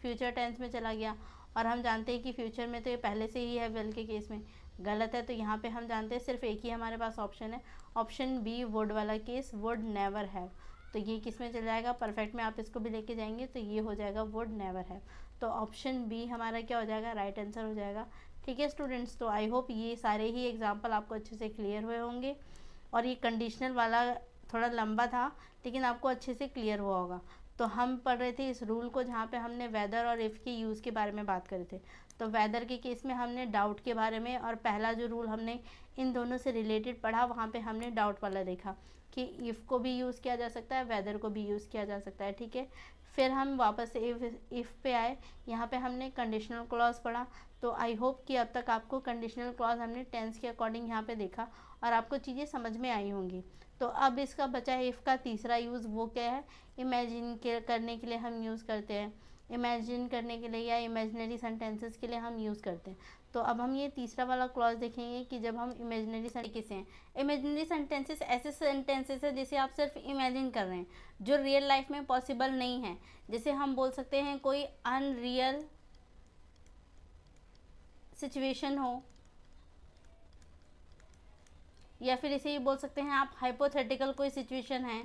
Speaker 1: फ्यूचर टेंस में चला गया, और हम जानते हैं कि फ्यूचर में तो ये पहले से ही है विल के केस में, गलत है। तो यहाँ पे हम जानते हैं सिर्फ एक ही हमारे पास ऑप्शन है, ऑप्शन बी वुड वाला केस, वुड नेवर हैव। तो ये किस में चल जाएगा, परफेक्ट में आप इसको भी लेके जाएंगे तो ये हो जाएगा वुड नेवर हैव। तो ऑप्शन बी हमारा क्या हो जाएगा, राइट आंसर हो जाएगा। ठीक है स्टूडेंट्स, तो आई होप ये सारे ही एग्जाम्पल आपको अच्छे से क्लियर हुए होंगे, और ये कंडीशनल वाला थोड़ा लंबा था लेकिन आपको अच्छे से क्लियर हुआ होगा। तो हम पढ़ रहे थे इस रूल को जहाँ पे हमने वेदर और इफ़ के यूज़ के बारे में बात करे थे। तो वेदर के केस में हमने डाउट के बारे में, और पहला जो रूल हमने इन दोनों से रिलेटेड पढ़ा वहाँ पे हमने डाउट वाला देखा कि इफ़ को भी यूज़ किया जा सकता है, वेदर को भी यूज़ किया जा सकता है। ठीक है, फिर हम वापस से इफ़ पे आए, यहाँ पे हमने कंडीशनल क्लॉज पढ़ा। तो आई होप कि अब तक आपको कंडीशनल क्लॉज हमने टेंस के अकॉर्डिंग यहाँ पे देखा और आपको चीज़ें समझ में आई होंगी। तो अब इसका बचा है इफ़ का तीसरा यूज़, वो क्या है, इमेजिन करने के लिए हम यूज़ करते हैं, इमेजिन करने के लिए या इमेजिनरी सेंटेंसेस के लिए हम यूज़ करते हैं। तो अब हम ये तीसरा वाला क्लॉज देखेंगे कि जब हम इमेजिनरी सेंटेंसेस हैं, इमेजिनरी सेंटेंसेस ऐसे सेंटेंसेस है जिसे आप सिर्फ इमेजिन कर रहे हैं, जो रियल लाइफ में पॉसिबल नहीं है। जैसे हम बोल सकते हैं कोई अनरियल सिचुएशन हो, या फिर इसे ही बोल सकते हैं आप हाइपोथेटिकल कोई सिचुएशन है,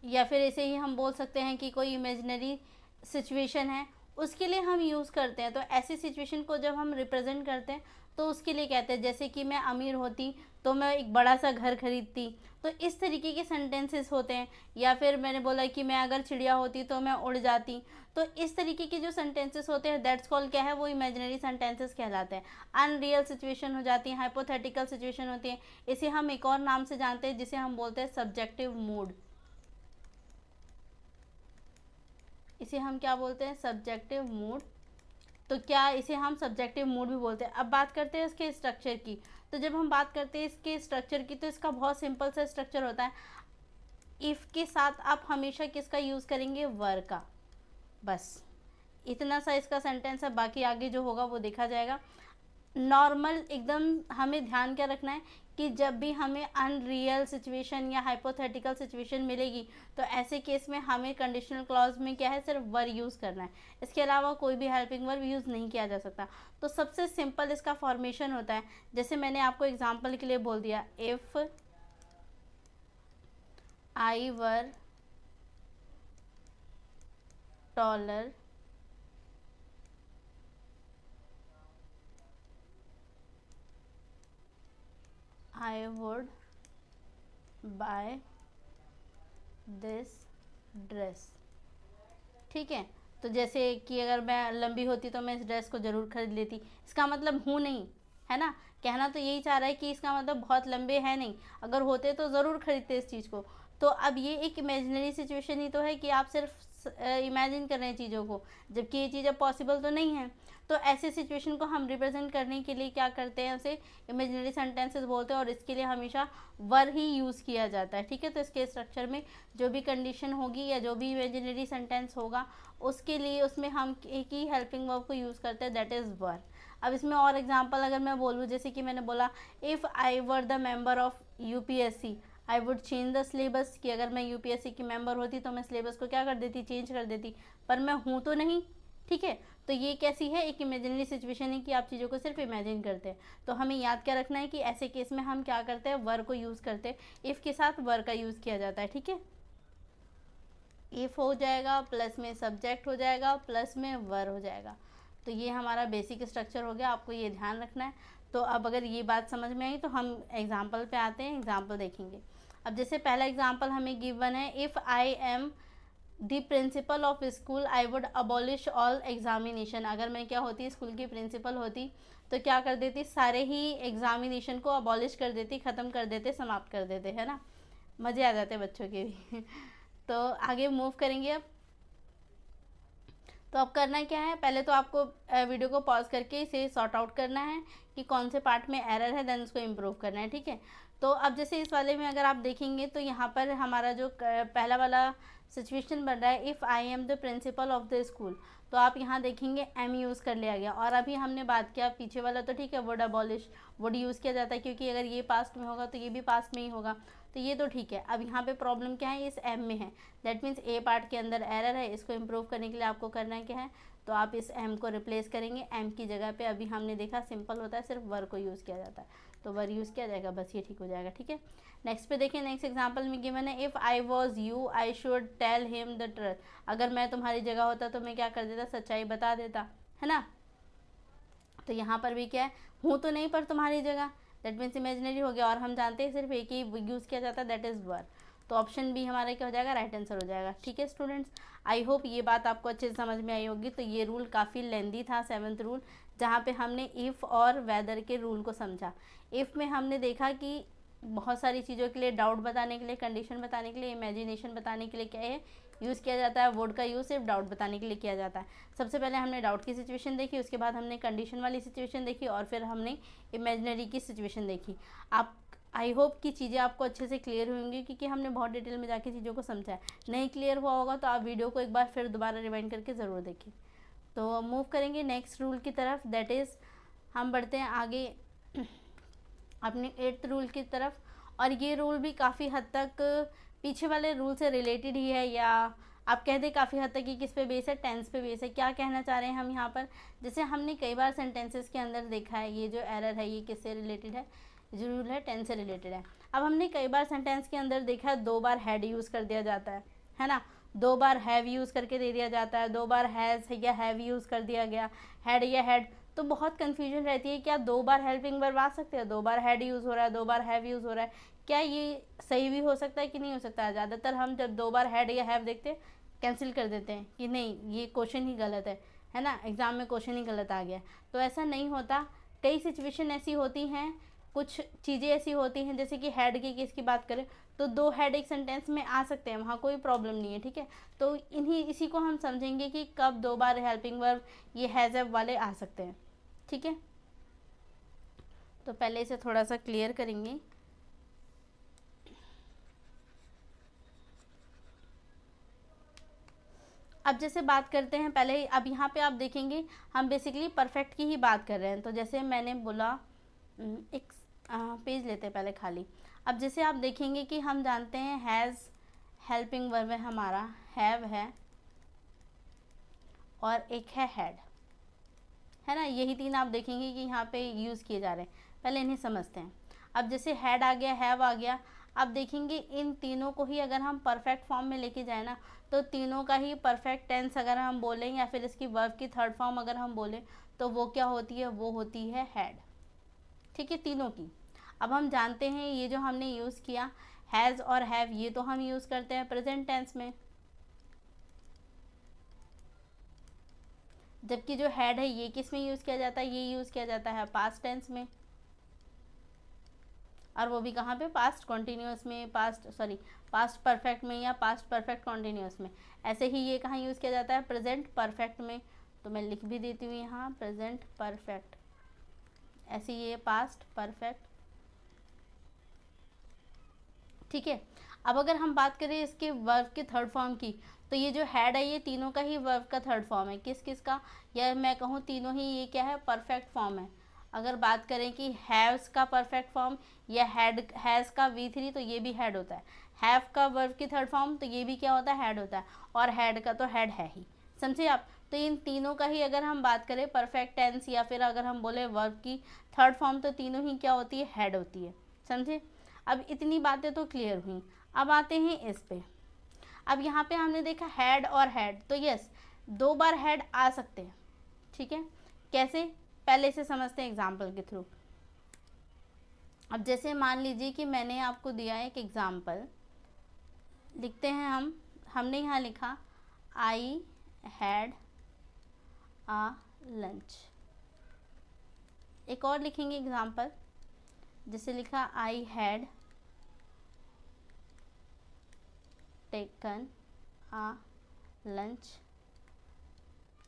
Speaker 1: या फिर इसे ही हम बोल सकते हैं कि कोई इमेजिनरी सिचुएशन है, उसके लिए हम यूज़ करते हैं। तो ऐसी सिचुएशन को जब हम रिप्रेजेंट करते हैं तो उसके लिए कहते हैं जैसे कि मैं अमीर होती तो मैं एक बड़ा सा घर खरीदती, तो इस तरीके के सेंटेंसेस होते हैं। या फिर मैंने बोला कि मैं अगर चिड़िया होती तो मैं उड़ जाती, तो इस तरीके के जो सेंटेंसेस होते हैं दैट्स कॉल्ड क्या है, वो इमेजिनरी सेंटेंसेस कहलाते हैं। अनरियल सिचुएशन हो जाती है, हाइपोथेटिकल सिचुएशन होती है। इसे हम एक और नाम से जानते हैं जिसे हम बोलते हैं सब्जेक्टिव मूड। इसे हम क्या बोलते हैं, सब्जेक्टिव मूड। तो क्या इसे हम सब्जेक्टिव मूड भी बोलते हैं। अब बात करते हैं इसके स्ट्रक्चर की। तो जब हम बात करते हैं इसके स्ट्रक्चर की, तो इसका बहुत सिंपल सा स्ट्रक्चर होता है। इफ़ के साथ आप हमेशा किसका यूज़ करेंगे, वर का, बस इतना सा इसका सेंटेंस है। बाकी आगे जो होगा वो देखा जाएगा। नॉर्मल एकदम हमें ध्यान क्या रखना है कि जब भी हमें अनरियल सिचुएशन या हाइपोथेटिकल सिचुएशन मिलेगी तो ऐसे केस में हमें कंडीशनल क्लॉज में क्या है, सिर्फ वर यूज़ करना है। इसके अलावा कोई भी हेल्पिंग वर्ब यूज़ नहीं किया जा सकता। तो सबसे सिंपल इसका फॉर्मेशन होता है, जैसे मैंने आपको एग्जांपल के लिए बोल दिया, if I were taller I would buy this dress। ठीक है, तो जैसे कि अगर मैं लंबी होती तो मैं इस ड्रेस को ज़रूर खरीद लेती। इसका मतलब हूँ नहीं, है ना, कहना तो यही चाह रहा है कि इसका मतलब बहुत लंबे हैं नहीं, अगर होते तो ज़रूर खरीदते इस चीज़ को। तो अब ये एक इमेजिनरी सिचुएशन ही तो है कि आप सिर्फ इमेजिन कर रहे हैं चीज़ों को, जबकि ये चीज़ें पॉसिबल तो नहीं है। तो ऐसे सिचुएशन को हम रिप्रेजेंट करने के लिए क्या करते हैं, उसे इमेजिनरी सेंटेंसेस बोलते हैं, और इसके लिए हमेशा वर ही यूज़ किया जाता है। ठीक है, तो इसके स्ट्रक्चर में जो भी कंडीशन होगी या जो भी इमेजिनरी सेंटेंस होगा उसके लिए उसमें हम एक ही हेल्पिंग वर्ब को यूज़ करते हैं, दैट इज़ वर। अब इसमें और एग्जांपल अगर मैं बोलूँ, जैसे कि मैंने बोला if I were the member of UPSC I would change the syllabus, कि अगर मैं यूपीएससी की मेंबर होती तो मैं सिलेबस को क्या कर देती, चेंज कर देती, पर मैं हूँ तो नहीं। ठीक है, तो ये कैसी है, एक इमेजिनरी सिचुएशन है कि आप चीज़ों को सिर्फ इमेजिन करते हैं। तो हमें याद क्या रखना है कि ऐसे केस में हम क्या करते हैं, वर को यूज़ करते हैं। इफ़ के साथ वर का यूज़ किया जाता है। ठीक है, इफ़ हो जाएगा, प्लस में सब्जेक्ट हो जाएगा, प्लस में वर हो जाएगा। तो ये हमारा बेसिक स्ट्रक्चर हो गया, आपको ये ध्यान रखना है। तो अब अगर ये बात समझ में आई तो हम एग्जाम्पल पे आते हैं, एग्जाम्पल देखेंगे। अब जैसे पहला एग्जाम्पल हमें गिवन है, if I am the principle of school I would abolish all examination. अगर मैं क्या होती, स्कूल की प्रिंसिपल होती तो क्या कर देती, सारे ही एग्जामिनेशन को अबॉलिश कर देती, ख़त्म कर देते, समाप्त कर देते, है ना, मज़े आ जाते बच्चों के भी। तो आगे मूव करेंगे अब। तो अब करना क्या है, पहले तो आपको वीडियो को पॉज करके इसे सॉर्ट आउट करना है कि कौन से पार्ट में एरर है, देन उसको इम्प्रूव करना है। ठीक है, तो अब जैसे इस वाले में अगर आप देखेंगे तो यहाँ पर हमारा जो पहला वाला सिचुएशन बन रहा है, if I am the principle of the school, तो आप यहाँ देखेंगे एम यूज़ कर लिया गया। और अभी हमने बात किया पीछे वाला, तो ठीक है, वुड अबॉलिश, वुड यूज़ किया जाता है क्योंकि अगर ये पास्ट में होगा तो ये भी पास्ट में ही होगा, तो ये तो ठीक है। अब यहाँ पे प्रॉब्लम क्या है, इस एम में है, दैट मीन्स ए पार्ट के अंदर एरर है। इसको इम्प्रूव करने के लिए आपको करना क्या है, तो आप इस एम को रिप्लेस करेंगे। एम की जगह पे अभी हमने देखा सिंपल होता है, सिर्फ वर को यूज़ किया जाता है, तो वर यूज़ किया जाएगा, बस ये ठीक हो जाएगा। ठीक है, नेक्स्ट पे देखिए, नेक्स्ट एग्जांपल में गिवन है, if I was you I should tell him the truth. अगर मैं तुम्हारी जगह होता तो मैं क्या कर देता, सच्चाई बता देता, है ना। तो यहाँ पर भी क्या है, हूँ तो नहीं पर तुम्हारी जगह, दैट मीन्स इमेजिनरी हो गया, और हम जानते हैं सिर्फ एक ही यूज़ किया जाता है, दैट इज़ वर। तो ऑप्शन बी हमारा क्या हो जाएगा, राइट आंसर हो जाएगा। ठीक है स्टूडेंट्स, आई होप ये बात आपको अच्छे से समझ में आई होगी। तो ये रूल काफ़ी लेंदी था, 7th रूल, जहाँ पे हमने इफ़ और वेदर के रूल को समझा। इफ़ में हमने देखा कि बहुत सारी चीज़ों के लिए, डाउट बताने के लिए, कंडीशन बताने के लिए, इमेजिनेशन बताने के लिए क्या है यूज़ किया जाता है, वुड का यूज़ सिर्फ डाउट बताने के लिए किया जाता है। सबसे पहले हमने डाउट की सिचुएशन देखी, उसके बाद हमने कंडीशन वाली सिचुएशन देखी, और फिर हमने इमेजिनरी की सिचुएशन देखी। आप आई होप कि चीज़ें आपको अच्छे से क्लियर होंगी, क्योंकि हमने बहुत डिटेल में जाके चीज़ों को समझा है। नहीं क्लियर हुआ होगा तो आप वीडियो को एक बार फिर दोबारा रिवाइंड करके ज़रूर देखें। तो मूव करेंगे नेक्स्ट रूल की तरफ, दैट इज़ हम बढ़ते हैं आगे अपने 8th रूल की तरफ। और ये रूल भी काफ़ी हद तक पीछे वाले रूल से रिलेटेड ही है, या आप कह दें काफ़ी हद तक कि किस पे बेस है, टेंस पे बेस है। क्या कहना चाह रहे हैं हम यहाँ पर, जैसे हमने कई बार सेंटेंसेस के अंदर देखा है, ये जो एरर है ये किससे रिलेटेड है, जो रूल है टेंस से रिलेटेड है। अब हमने कई बार सेंटेंस के अंदर देखा है 2 बार हैड यूज़ कर दिया जाता है ना, 2 बार हैव यूज़ करके दे दिया जाता है, 2 बार हैज़ या हैव यूज़ कर दिया गया, हैड या हैड। तो बहुत कन्फ्यूजन रहती है, क्या 2 बार हेल्पिंग वर्ब आ सकते हैं, 2 बार हैड यूज़ हो रहा है, 2 बार हैव यूज़ हो रहा है, क्या ये सही भी हो सकता है कि नहीं हो सकता है। ज़्यादातर हम जब 2 बार हैड या हैव देखते हैं कैंसिल कर देते हैं कि नहीं ये क्वेश्चन ही गलत है ना, एग्ज़ाम में क्वेश्चन ही गलत आ गया। तो ऐसा नहीं होता, कई सिचुएशन ऐसी होती हैं, कुछ चीज़ें ऐसी होती हैं, जैसे कि हेड के केस की बात करें तो 2 हेड एक सेंटेंस में आ सकते हैं, वहाँ कोई प्रॉब्लम नहीं है, ठीक है। तो इसी को हम समझेंगे कि कब 2 बार हेल्पिंग वर्ब ये हैज़ हैव वाले आ सकते हैं, ठीक है। तो पहले इसे थोड़ा सा क्लियर करेंगे। अब जैसे बात करते हैं पहले, अब यहाँ पे आप देखेंगे हम बेसिकली परफेक्ट की ही बात कर रहे हैं। तो जैसे मैंने बोला, एक पेज लेते हैं पहले खाली। अब जैसे आप देखेंगे कि हम जानते हैं हैज़ हेल्पिंग वर्ब है हमारा, हैव है और एक है हैड, है ना। यही 3 आप देखेंगे कि यहाँ पे यूज़ किए जा रहे हैं। पहले इन्हें समझते हैं। अब जैसे हैड आ गया, हैव आ गया, अब देखेंगे इन तीनों को ही अगर हम परफेक्ट फॉर्म में लेके जाए ना, तो तीनों का ही परफेक्ट टेंस अगर हम बोलें या फिर इसकी वर्ब की थर्ड फॉर्म अगर हम बोलें तो वो क्या होती है, वो होती है हैड, ठीक है, तीनों की। अब हम जानते हैं ये जो हमने यूज़ किया हैज़ और हैव, ये तो हम यूज़ करते हैं प्रेजेंट टेंस में, जबकि जो हैड है ये किस में यूज़ किया जाता है, ये यूज़ किया जाता है पास्ट टेंस में, और वो भी कहाँ पे, पास्ट कॉन्टीन्यूअस में, पास्ट परफेक्ट में या पास्ट परफेक्ट कॉन्टीन्यूअस में। ऐसे ही ये कहाँ यूज़ किया जाता है, प्रेजेंट परफेक्ट में। तो मैं लिख भी देती हूँ यहाँ प्रेजेंट परफेक्ट, ऐसे ये पास्ट परफेक्ट, ठीक है। अब अगर हम बात करें इसके वर्ब के थर्ड फॉर्म की, तो ये जो हैड है ये तीनों का ही वर्ब का थर्ड फॉर्म है। किस किस का, या मैं कहूँ तीनों ही ये क्या है, परफेक्ट फॉर्म है। अगर बात करें कि हैव्स का परफेक्ट फॉर्म या हैज़ का V3 तो ये भी हैड होता है, हैव का वर्ब की थर्ड फॉर्म तो ये भी क्या होता है, हैड होता है, और हैड का तो हैड है ही, समझे आप। तो इन तीनों का ही अगर हम बात करें परफेक्ट टेंस या फिर अगर हम बोले वर्ब की थर्ड फॉर्म, तो तीनों ही क्या होती है, हैड होती है, समझे। अब इतनी बातें तो क्लियर हुई। अब आते हैं इस पे। अब यहाँ पे हमने देखा हैड और हैड, तो यस 2 बार हैड आ सकते हैं, ठीक है। कैसे, पहले से समझते हैं एग्जाम्पल के थ्रू। अब जैसे मान लीजिए कि मैंने आपको दिया एक एग्जाम्पल, लिखते हैं हमने यहाँ लिखा आई हैड आ लंच। एक और लिखेंगे एग्जाम्पल, जैसे लिखा I had taken a lunch,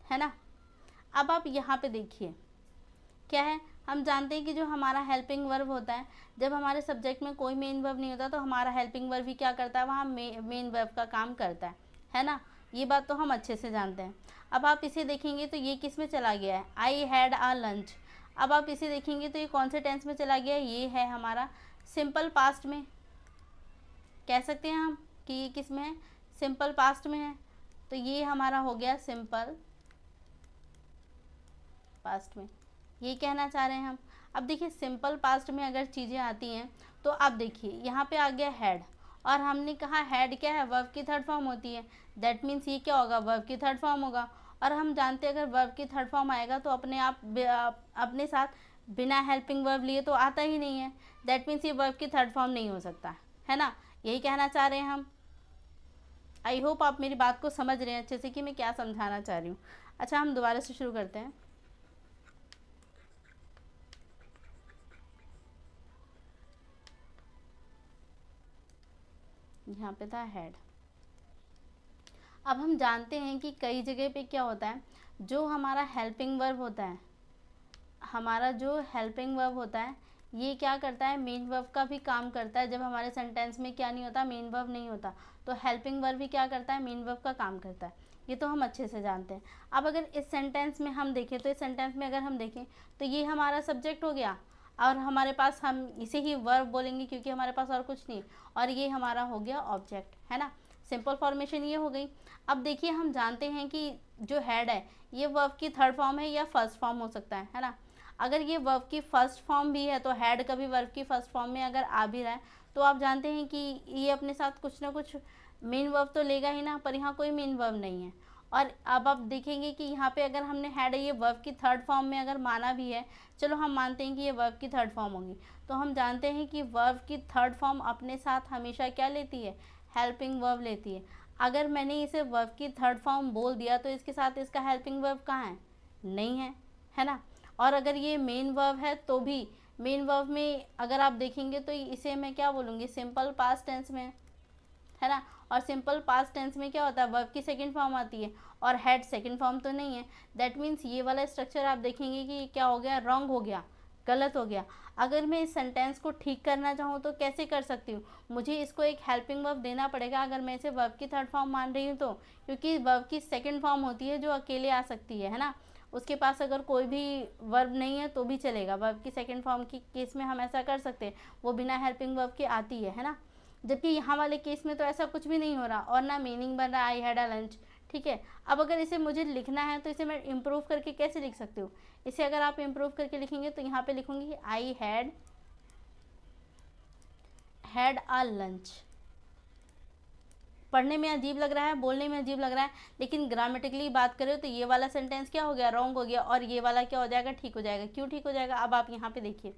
Speaker 1: है ना। अब आप यहाँ पे देखिए क्या है, हम जानते हैं कि जो हमारा हेल्पिंग वर्ब होता है, जब हमारे सब्जेक्ट में कोई मेन वर्ब नहीं होता तो हमारा हेल्पिंग वर्ब ही क्या करता है, वहाँ मेन वर्ब का काम करता है ना। ये बात तो हम अच्छे से जानते हैं। अब आप इसे देखेंगे तो ये किस में चला गया है, आई हैड आ लंच। अब आप इसे देखेंगे तो ये कौन से टेंस में चला गया है, ये है हमारा सिंपल पास्ट में, कह सकते हैं हम कि ये किस में है, सिंपल पास्ट में है। तो ये हमारा हो गया सिंपल पास्ट में, ये कहना चाह रहे हैं हम। अब देखिए सिंपल पास्ट में अगर चीज़ें आती हैं तो आप देखिए यहाँ पे आ गया हैड, और हमने कहा हैड क्या है, वर्ब की थर्ड फॉर्म होती है, दैट मीन्स ये क्या होगा, वर्ब की थर्ड फॉर्म होगा। और हम जानते हैं अगर वर्ब की थर्ड फॉर्म आएगा तो अपने साथ बिना हेल्पिंग वर्ब लिए तो आता ही नहीं है, दैट मीन्स ये वर्ब की थर्ड फॉर्म नहीं हो सकता, है ना। यही कहना चाह रहे हैं हम। आई होप आप मेरी बात को समझ रहे हैं अच्छे से कि मैं क्या समझाना चाह रही हूँ। अच्छा, हम दोबारा से शुरू करते हैं। यहाँ पे था हैड। अब हम जानते हैं कि कई जगह पे क्या होता है, जो हमारा हेल्पिंग वर्ब होता है, हमारा जो हेल्पिंग वर्ब होता है ये क्या करता है, मेन वर्ब का भी काम करता है। जब हमारे सेंटेंस में क्या नहीं होता, मेन वर्ब नहीं होता, तो हेल्पिंग वर्ब भी क्या करता है, मेन वर्ब का काम करता है। ये तो हम अच्छे से जानते हैं। अब अगर इस सेंटेंस में हम देखें, तो इस सेंटेंस में अगर हम देखें तो ये हमारा सब्जेक्ट हो गया, और हमारे पास हम इसे ही वर्ब बोलेंगे क्योंकि हमारे पास और कुछ नहीं, और ये हमारा हो गया ऑब्जेक्ट, है ना। सिंपल फॉर्मेशन ये हो गई। अब देखिए हम जानते हैं कि जो हेड है ये वर्ब की थर्ड फॉर्म है या फर्स्ट फॉर्म हो सकता है ना। अगर ये वर्ब की फर्स्ट फॉर्म भी है तो हैड कभी वर्ब की फर्स्ट फॉर्म में अगर आ भी रहा है तो आप जानते हैं कि ये अपने साथ कुछ ना कुछ मेन वर्ब तो लेगा ही ना, पर यहाँ कोई मेन वर्ब नहीं है। और अब आप देखेंगे कि यहाँ पे अगर हमने हैड ये वर्ब की थर्ड फॉर्म में अगर माना भी है, चलो हम मानते हैं कि ये वर्ब की थर्ड फॉर्म होगी, तो हम जानते हैं कि वर्ब की थर्ड फॉर्म अपने साथ हमेशा क्या लेती है, हेल्पिंग वर्ब लेती है। अगर मैंने इसे वर्ब की थर्ड फॉर्म बोल दिया तो इसके साथ इसका हेल्पिंग वर्ब कहाँ है, नहीं है, है ना। और अगर ये मेन वर्ब है तो भी मेन वर्ब में अगर आप देखेंगे तो इसे मैं क्या बोलूँगी, सिंपल पास्ट टेंस में, है ना। और सिंपल पास्ट टेंस में क्या होता है, वर्ब की सेकंड फॉर्म आती है और हेड सेकंड फॉर्म तो नहीं है। दैट मीन्स ये वाला स्ट्रक्चर आप देखेंगे कि क्या हो गया, रॉन्ग हो गया, गलत हो गया। अगर मैं इस सेंटेंस को ठीक करना चाहूँ तो कैसे कर सकती हूँ, मुझे इसको एक हेल्पिंग वर्ब देना पड़ेगा अगर मैं इसे वर्ब की थर्ड फॉर्म मान रही हूँ तो, क्योंकि वर्ब की सेकंड फॉर्म होती है जो अकेले आ सकती है ना। उसके पास अगर कोई भी वर्ब नहीं है तो भी चलेगा, वर्ब की सेकंड फॉर्म की केस में हम ऐसा कर सकते हैं, वो बिना हेल्पिंग वर्ब के आती है ना। जबकि यहाँ वाले केस में तो ऐसा कुछ भी नहीं हो रहा और ना मीनिंग बन रहा आई हैड अ लंच, ठीक है। अब अगर इसे मुझे लिखना है तो इसे मैं इम्प्रूव करके कैसे लिख सकती हूँ, इसे अगर आप इम्प्रूव करके लिखेंगे तो यहाँ पे लिखूंगी आई हैड अ लंच। पढ़ने में अजीब लग रहा है, बोलने में अजीब लग रहा है, लेकिन ग्रामेटिकली बात करें तो ये वाला सेंटेंस क्या हो गया, रॉन्ग हो गया, और ये वाला क्या हो जाएगा, ठीक हो जाएगा। क्यों ठीक हो जाएगा, अब आप यहाँ पे देखिए,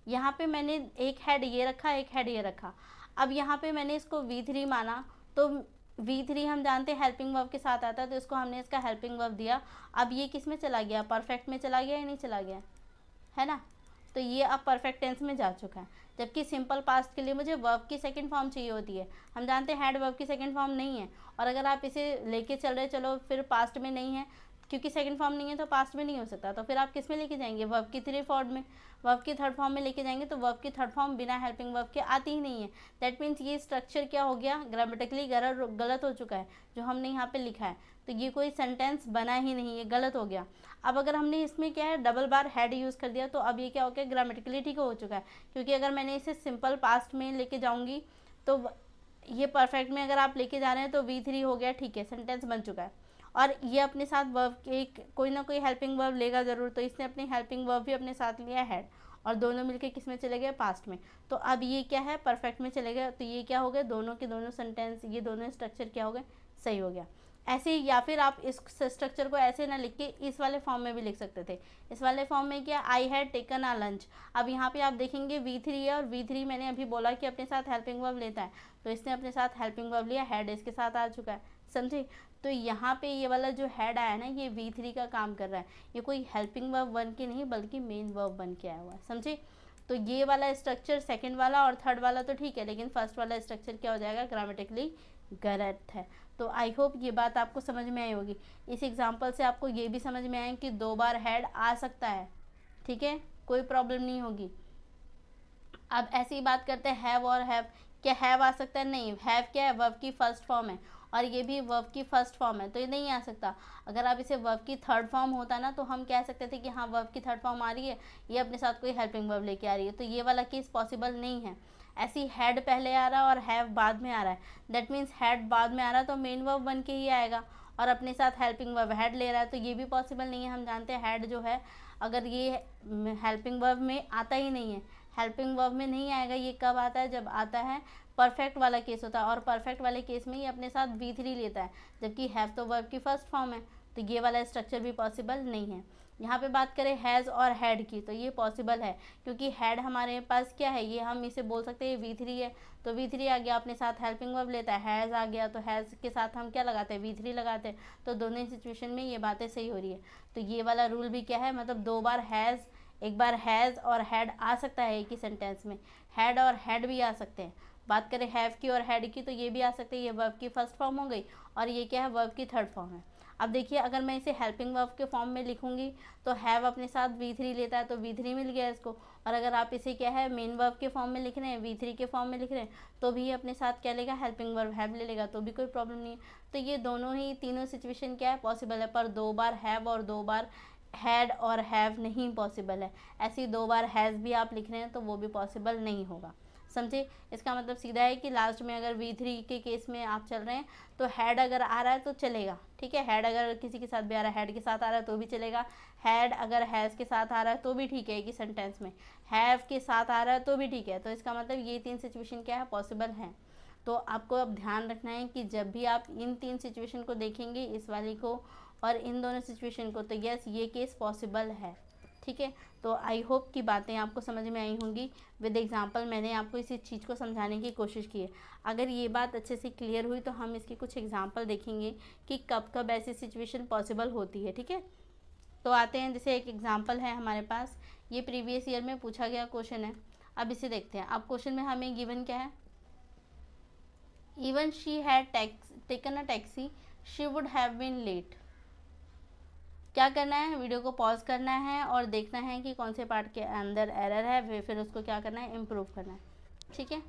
Speaker 1: यहाँ पे मैंने एक हेड ये रखा, एक हेड ये रखा। अब यहाँ पे मैंने इसको V3 माना, तो V3 हम जानते हैं हेल्पिंग वर्ब के साथ आता है, तो इसको हमने इसका हेल्पिंग वर्ब दिया। अब ये किस में चला गया, परफेक्ट में चला गया या नहीं चला गया, है ना। तो ये अब परफेक्ट टेंस में जा चुका है। जबकि सिंपल पास्ट के लिए मुझे वर्ब की सेकंड फॉर्म चाहिए होती है, हम जानते हैं हैड वर्ब की सेकंड फॉर्म नहीं है। और अगर आप इसे लेके चल रहे, चलो फिर पास्ट में नहीं है, क्योंकि सेकंड फॉर्म नहीं है तो पास्ट में नहीं हो सकता, तो फिर आप किस में लेके जाएंगे, वर्ब की थर्ड फॉर्म में, वर्ब की थर्ड फॉर्म में लेके जाएंगे। तो वर्ब की थर्ड फॉर्म बिना हेल्पिंग वर्ब के आती ही नहीं है। दैट मीन्स ये स्ट्रक्चर क्या हो गया, ग्रामेटिकली गलत हो चुका है जो हमने यहाँ पे लिखा है। तो ये कोई सेंटेंस बना ही नहीं, ये गलत हो गया। अब अगर हमने इसमें क्या है, डबल बार हैड यूज़ कर दिया, तो अब ये क्या हो गया, ग्रामेटिकली ठीक हो चुका है। क्योंकि अगर मैंने इसे सिंपल पास्ट में लेके जाऊँगी तो ये परफेक्ट में अगर आप लेके जा रहे हैं तो V3 हो गया, ठीक है, सेंटेंस बन चुका है। और ये अपने साथ वर्ब के कोई ना कोई हेल्पिंग वर्ब लेगा ज़रूर, तो इसने अपनी हेल्पिंग वर्ब भी अपने साथ लिया हैड, और दोनों मिलके किस में चले गए, पास्ट में। तो अब ये क्या है, परफेक्ट में चले गए। तो ये क्या हो गए, दोनों के दोनों सेंटेंस, ये दोनों स्ट्रक्चर क्या हो गए, सही हो गया। ऐसे, या फिर आप इस स्ट्रक्चर को ऐसे ना लिख के इस वाले फॉर्म में भी लिख सकते थे। इस वाले फॉर्म में क्या, आई हैड टेकन अ लंच। अब यहाँ पे आप देखेंगे V3 है, और V3 मैंने अभी बोला कि अपने साथ हेल्पिंग वर्ब लेता है, तो इसने अपने साथ हेल्पिंग वर्ब लिया, हैड इसके साथ आ चुका है, समझे। तो यहाँ पे ये वाला जो हैड आया ना, ये V3 का काम कर रहा है, ये कोई हेल्पिंग वर्ब बन के नहीं बल्कि मेन वर्ब बन के आया हुआ है, समझे। तो ये वाला स्ट्रक्चर सेकंड वाला और थर्ड वाला तो ठीक है, लेकिन फर्स्ट वाला स्ट्रक्चर क्या हो जाएगा, ग्रामेटिकली गलत है। तो आई होप ये बात आपको समझ में आई होगी। इस एग्जांपल से आपको ये भी समझ में आए कि 2 बार हैड आ सकता है, ठीक है, कोई प्रॉब्लम नहीं होगी। अब ऐसी ही बात करते हैं हैव और हैव। क्या हैव आ सकता है, नहीं। हैव क्या है, वर्ब की फर्स्ट फॉर्म है, और ये भी वर्ब की फर्स्ट फॉर्म है, तो ये नहीं आ सकता। अगर आप इसे वर्ब की थर्ड फॉर्म होता ना तो हम कह सकते थे कि हाँ वर्ब की थर्ड फॉर्म आ रही है, ये अपने साथ कोई हेल्पिंग वर्ब लेके आ रही है, तो ये वाला केस पॉसिबल नहीं है। ऐसी हैड पहले आ रहा है और हैव बाद में आ रहा है, दैट मीन्स हैड बाद में आ रहा है तो मेन वर्ब बन के ही आएगा, और अपने साथ हेल्पिंग वर्ब हैड ले रहा है, तो ये भी पॉसिबल नहीं है। हम जानते हैं हैड जो है, अगर ये हेल्पिंग वर्ब में आता ही नहीं है, हेल्पिंग वर्ब में नहीं आएगा, ये कब आता है, जब आता है परफेक्ट वाला केस होता है, और परफेक्ट वाले केस में ये अपने साथ V3 लेता है, जबकि हैव तो वर्ब की फर्स्ट फॉर्म है, तो ये वाला स्ट्रक्चर भी पॉसिबल नहीं है। यहाँ पे बात करें हैज़ और हैड की, तो ये पॉसिबल है, क्योंकि हैड हमारे पास क्या है, ये हम इसे बोल सकते हैं V3 है, तो V3 आ गया, अपने साथ हेल्पिंग वर्ब लेता है, हैज़ आ गया, तो हैज़ के साथ हम क्या लगाते हैं, V3 लगाते हैं, तो दोनों ही सिचुएशन में ये बातें सही हो रही है। तो ये वाला रूल भी क्या है, मतलब 2 बार हैज़, एक बार हैज़ और हैड आ सकता है एक ही सेंटेंस में, हैड और हैड भी आ सकते हैं। बात करें हैव की और हैड की, तो ये भी आ सकते हैं, ये वर्ब की फर्स्ट फॉर्म हो गई, और ये क्या है, वर्ब की थर्ड फॉर्म है। अब देखिए, अगर मैं इसे हेल्पिंग वर्ब के फॉर्म में लिखूंगी तो हैव अपने साथ V3 लेता है, तो V3 मिल गया इसको। और अगर आप इसे क्या है, मेन वर्ब के फॉर्म में लिख रहे हैं, V3 के फॉर्म में लिख रहे हैं, तो भी अपने साथ क्या लेगा, हेल्पिंग वर्ब हैव ले लेगा, तो भी कोई प्रॉब्लम नहीं है। तो ये दोनों ही तीनों सिचुएशन क्या है, पॉसिबल है, पर 2 बार हैव और 2 बार हैड और हैव नहीं पॉसिबल है। ऐसी 2 बार हैज़ भी आप लिख रहे हैं तो वो भी पॉसिबल नहीं होगा, समझे। इसका मतलब सीधा है कि लास्ट में अगर V3 के केस में आप चल रहे हैं तो हैड अगर आ रहा है तो चलेगा, ठीक है। हैड अगर किसी के साथ भी आ रहा है, हैड के साथ आ रहा है तो भी चलेगा। हैड अगर हैज़ के साथ आ रहा है तो भी ठीक है, कि सेंटेंस में हैव के साथ आ रहा है तो भी ठीक है। तो इसका मतलब ये 3 सिचुएशन क्या है, पॉसिबल हैं। तो आपको अब ध्यान रखना है कि जब भी आप इन 3 सिचुएशन को देखेंगे, इस वाली को और इन दोनों सिचुएशन को, तो यस ये केस पॉसिबल है। ठीक है, तो आई होप कि बातें आपको समझ में आई होंगी। विद एग्जांपल मैंने आपको इसी चीज़ को समझाने की कोशिश की है। अगर ये बात अच्छे से क्लियर हुई तो हम इसके कुछ एग्जांपल देखेंगे कि कब कब ऐसी सिचुएशन पॉसिबल होती है। ठीक है, तो आते हैं, जैसे एक एग्जांपल है हमारे पास, ये प्रीवियस ईयर में पूछा गया क्वेश्चन है। अब इसे देखते हैं। अब क्वेश्चन में हमें गिवन क्या है, even she had taken a taxi she would have been late. क्या करना है, वीडियो को पॉज करना है और देखना है कि कौन से पार्ट के अंदर एरर है, फिर उसको क्या करना है, इम्प्रूव करना है। ठीक है,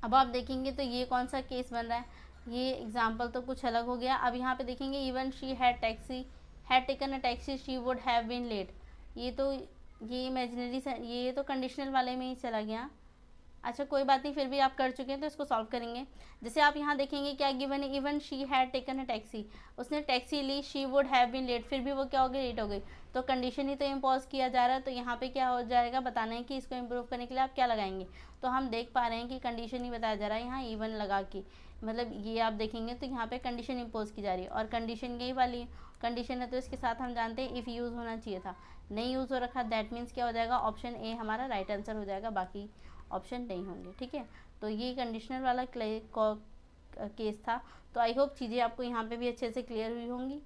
Speaker 1: अब आप देखेंगे तो ये कौन सा केस बन रहा है, ये एग्जाम्पल तो कुछ अलग हो गया। अब यहाँ पे देखेंगे even she had taken a taxi she would have been late, ये इमेजिनरी, ये तो कंडीशनल वाले में ही चला गया। अच्छा कोई बात नहीं, फिर भी आप कर चुके हैं तो इसको सॉल्व करेंगे। जैसे आप यहाँ देखेंगे क्या गिवन है, even she had taken a taxi, उसने टैक्सी ली, she would have been late, फिर भी वो क्या हो गई, लेट हो गई। तो कंडीशन ही तो इम्पोज किया जा रहा है, तो यहाँ पे क्या हो जाएगा, बताना है कि इसको इम्प्रूव करने के लिए आप क्या लगाएंगे। तो हम देख पा रहे हैं कि कंडीशन ही बताया जा रहा है यहाँ इवन लगा के, मतलब ये आप देखेंगे तो यहाँ पे कंडीशन इम्पोज की जा रही है और कंडीशन यही वाली कंडीशन है, तो इसके साथ हम जानते हैं इफ़ यूज़ होना चाहिए था, नहीं यूज़ हो रखा, दैट मीन्स क्या हो जाएगा, ऑप्शन ए हमारा राइट आंसर हो जाएगा, बाकी ऑप्शन नहीं होंगे। ठीक है, तो ये कंडीशनल वाला केस था। तो आई होप चीज़ें आपको यहाँ पे भी अच्छे से क्लियर हुई होंगी।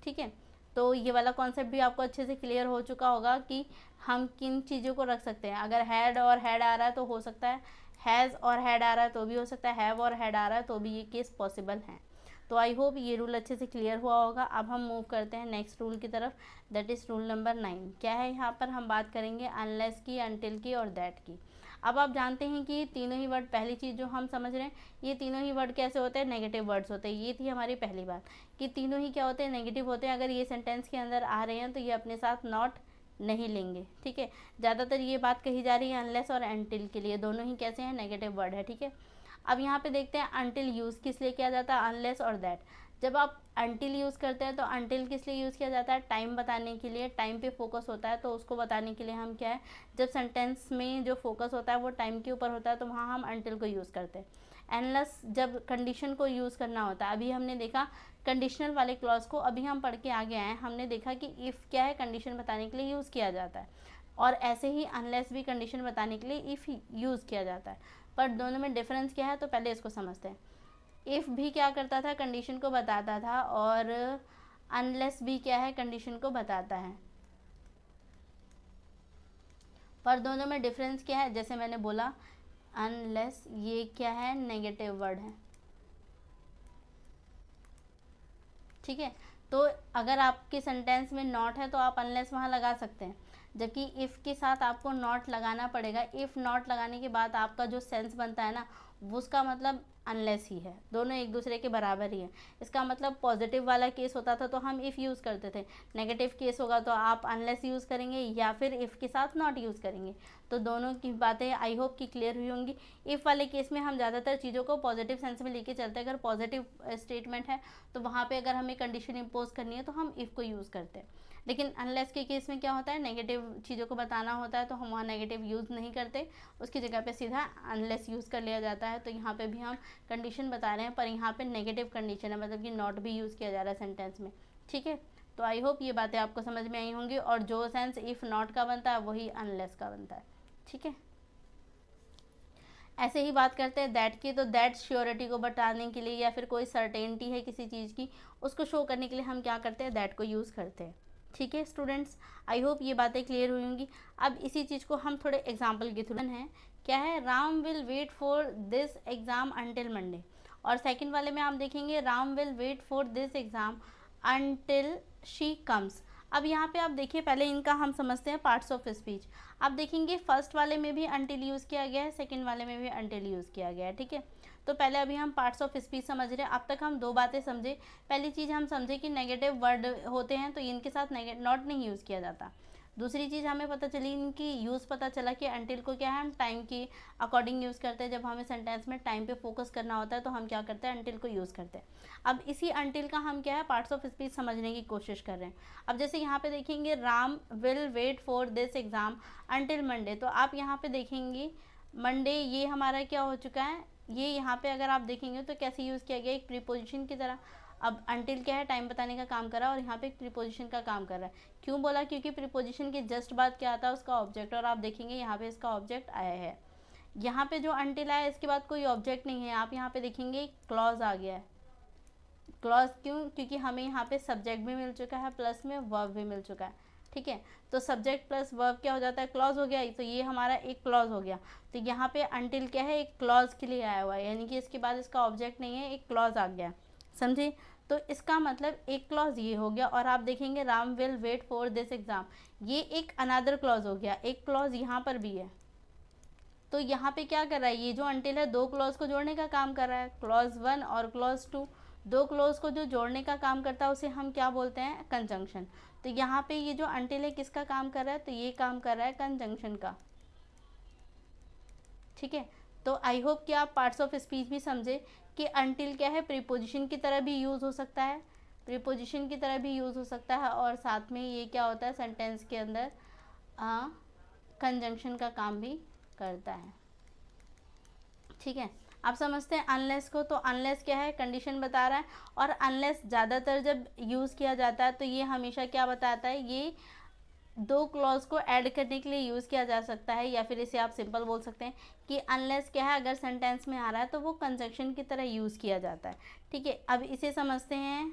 Speaker 1: ठीक है, तो ये वाला कॉन्सेप्ट भी आपको अच्छे से क्लियर हो चुका होगा कि हम किन चीज़ों को रख सकते हैं। अगर हैड और हैड आ रहा है तो हो सकता है, हैज़ और हैड आ रहा है तो भी हो सकता है, हैव और हैड आ रहा है तो भी ये केस पॉसिबल है। तो आई होप ये रूल अच्छे से क्लियर हुआ होगा। अब हम मूव करते हैं नेक्स्ट रूल की तरफ, दैट इज़ रूल नंबर 9। क्या है यहाँ पर, हम बात करेंगे अनलेस की, अनटिल की और दैट की। अब आप जानते हैं कि तीनों ही वर्ड, पहली चीज़ जो हम समझ रहे हैं, ये तीनों ही वर्ड कैसे होते हैं, नेगेटिव वर्ड्स होते हैं। ये थी हमारी पहली बात कि तीनों ही क्या होते हैं, नेगेटिव होते हैं। अगर ये सेंटेंस के अंदर आ रहे हैं तो ये अपने साथ नॉट नहीं लेंगे। ठीक है, ज़्यादातर ये बात कही जा रही है अनलेस और अनटिल के लिए, दोनों ही कैसे हैं, नेगेटिव वर्ड है। ठीक है, अब यहाँ पे देखते हैं अनटिल यूज़ किस लिए किया जाता है, अनलेस और दैट। जब आप अनटिल यूज़ करते हैं तो अनटिल किस लिए यूज़ किया जाता है, टाइम बताने के लिए, टाइम पे फोकस होता है, तो उसको बताने के लिए हम क्या है, जब सेंटेंस में जो फोकस होता है वो टाइम के ऊपर होता है तो वहाँ हम अनटिल को यूज़ करते हैं। अनलेस जब कंडीशन को यूज़ करना होता है, अभी हमने देखा कंडीशनल वाले क्लॉज को, अभी हम पढ़ के आगे आए, हमने देखा कि इफ़ क्या है, कंडीशन बताने के लिए यूज़ किया जाता है, और ऐसे ही अनलेस भी कंडीशन बताने के लिए इफ़ यूज़ किया जाता है। पर दोनों में डिफरेंस क्या है, तो पहले इसको समझते हैं। इफ़ भी क्या करता था, कंडीशन को बताता था, और अनलेस भी क्या है, कंडीशन को बताता है। पर दोनों में डिफरेंस क्या है, जैसे मैंने बोला अनलेस ये क्या है, नेगेटिव वर्ड है। ठीक है, तो अगर आपके सेंटेंस में नॉट है तो आप अनलेस वहाँ लगा सकते हैं, जबकि इफ़ के साथ आपको नॉट लगाना पड़ेगा। इफ़ नॉट लगाने के बाद आपका जो सेंस बनता है ना, उसका मतलब अनलेस ही है, दोनों एक दूसरे के बराबर ही है। इसका मतलब पॉजिटिव वाला केस होता था तो हम इफ़ यूज़ करते थे, नेगेटिव केस होगा तो आप अनलेस यूज़ करेंगे या फिर इफ़ के साथ नॉट यूज़ करेंगे। तो दोनों की बातें आई होप कि क्लियर हुई होंगी। इफ़ वाले केस में हम ज़्यादातर चीज़ों को पॉजिटिव सेंस में लेके चलते हैं। अगर पॉजिटिव स्टेटमेंट है तो वहाँ पे अगर हमें कंडीशन इम्पोज करनी है तो हम इफ़ को यूज़ करते हैं। लेकिन अनलेस के केस में क्या होता है, नेगेटिव चीज़ों को बताना होता है तो हम वहाँ नेगेटिव यूज़ नहीं करते, उसकी जगह पे सीधा अनलेस यूज़ कर लिया जाता है। तो यहाँ पे भी हम कंडीशन बता रहे हैं, पर यहाँ पे नेगेटिव कंडीशन है, मतलब कि नॉट भी यूज़ किया जा रहा है सेंटेंस में। ठीक है, तो आई होप ये बातें आपको समझ में आई होंगी, और जो सेंस इफ़ नॉट का बनता है वही अनलेस का बनता है। ठीक है, ऐसे ही बात करते हैं दैट की, तो दैट श्योरिटी को बताने के लिए या फिर कोई सर्टेनिटी है किसी चीज़ की, उसको शो करने के लिए हम क्या करते हैं, दैट को यूज़ करते हैं। ठीक है स्टूडेंट्स, आई होप ये बातें क्लियर हुई होंगी। अब इसी चीज़ को हम थोड़े एग्जाम्पल के थ्रू है, क्या है, Ram will wait for this exam until Monday, और सेकंड वाले में आप देखेंगे Ram will wait for this exam until she comes. अब यहाँ पे आप देखिए, पहले इनका हम समझते हैं पार्ट्स ऑफ स्पीच। आप देखेंगे फर्स्ट वाले में भी अनटिल यूज़ किया गया है, सेकंड वाले में भी अनटिल यूज़ किया गया है। ठीक है, तो पहले अभी हम पार्ट्स ऑफ स्पीच समझ रहे हैं। अब तक हम दो बातें समझे। पहली चीज़ हम समझे कि नेगेटिव वर्ड होते हैं तो इनके साथ नॉट नहीं यूज़ किया जाता। दूसरी चीज़ हमें पता चली, इनकी यूज़ पता चला कि अनटिल को क्या है, हम टाइम की अकॉर्डिंग यूज़ करते हैं। जब हमें सेंटेंस में टाइम पे फोकस करना होता है तो हम क्या करते हैं, अनटिल को यूज़ करते हैं। अब इसी अनटिल का हम क्या है, पार्ट्स ऑफ स्पीच समझने की कोशिश कर रहे हैं। अब जैसे यहाँ पे देखेंगे, Ram will wait for this exam until Monday, तो आप यहाँ पे देखेंगे मंडे ये हमारा क्या हो चुका है, ये यहाँ पे अगर आप देखेंगे तो कैसे यूज़ किया गया, एक प्रीपोजिशन की तरह। अब अनटिल क्या है, टाइम बताने का काम कर रहा है, और यहाँ पे एक प्रीपोजिशन का काम कर रहा है। क्यों बोला, क्योंकि प्रीपोजिशन के जस्ट बाद क्या आता है, उसका ऑब्जेक्ट, और आप देखेंगे यहाँ पे इसका ऑब्जेक्ट आया है। यहाँ पे जो अनटिल आया इसके बाद कोई ऑब्जेक्ट नहीं है, आप यहाँ पे देखेंगे क्लॉज आ गया है। क्लॉज क्यों, क्योंकि हमें यहाँ पे सब्जेक्ट भी मिल चुका है, प्लस में वर्ब भी मिल चुका है, ठीक है। तो सब्जेक्ट प्लस वर्ब क्या हो जाता है, क्लॉज हो गया, तो ये हमारा एक क्लॉज हो गया। तो यहाँ पे अनटिल क्या है, एक क्लॉज के लिए आया हुआ है, यानी कि इसके बाद इसका ऑब्जेक्ट नहीं है, एक क्लॉज आ गया, समझे। तो इसका मतलब एक क्लॉज ये हो गया। और आप देखेंगे Ram will wait for this exam, ये एक अनदर क्लॉज हो गया, एक क्लॉज यहाँ पर भी है। तो यहाँ पे क्या कर रहा है, ये जो अनटिल है दो क्लॉज को जोड़ने का काम कर रहा है, क्लॉज 1 और क्लॉज 2, दो क्लॉज को जो जोड़ने का काम करता है उसे हम क्या बोलते हैं, कंजंक्शन। तो यहाँ पे ये जो अनटिल है किसका काम कर रहा है, तो ये काम कर रहा है कंजंक्शन का, ठीक है। तो आई होप कि आप पार्ट्स ऑफ स्पीच भी समझे कि अनटिल क्या है, प्रीपोजिशन की तरह भी यूज़ हो सकता है, प्रीपोजिशन की तरह भी यूज़ हो सकता है, और साथ में ये क्या होता है, सेंटेंस के अंदर कंजंक्शन का काम भी करता है, ठीक है। आप समझते हैं अनलेस को, तो अनलेस क्या है, कंडीशन बता रहा है। और अनलेस ज़्यादातर जब यूज़ किया जाता है तो ये हमेशा क्या बताता है, ये दो क्लॉज को ऐड करने के लिए यूज़ किया जा सकता है, या फिर इसे आप सिंपल बोल सकते हैं कि अनलेस क्या है, अगर सेंटेंस में आ रहा है तो वो कंजंक्शन की तरह यूज़ किया जाता है, ठीक है। अब इसे समझते हैं,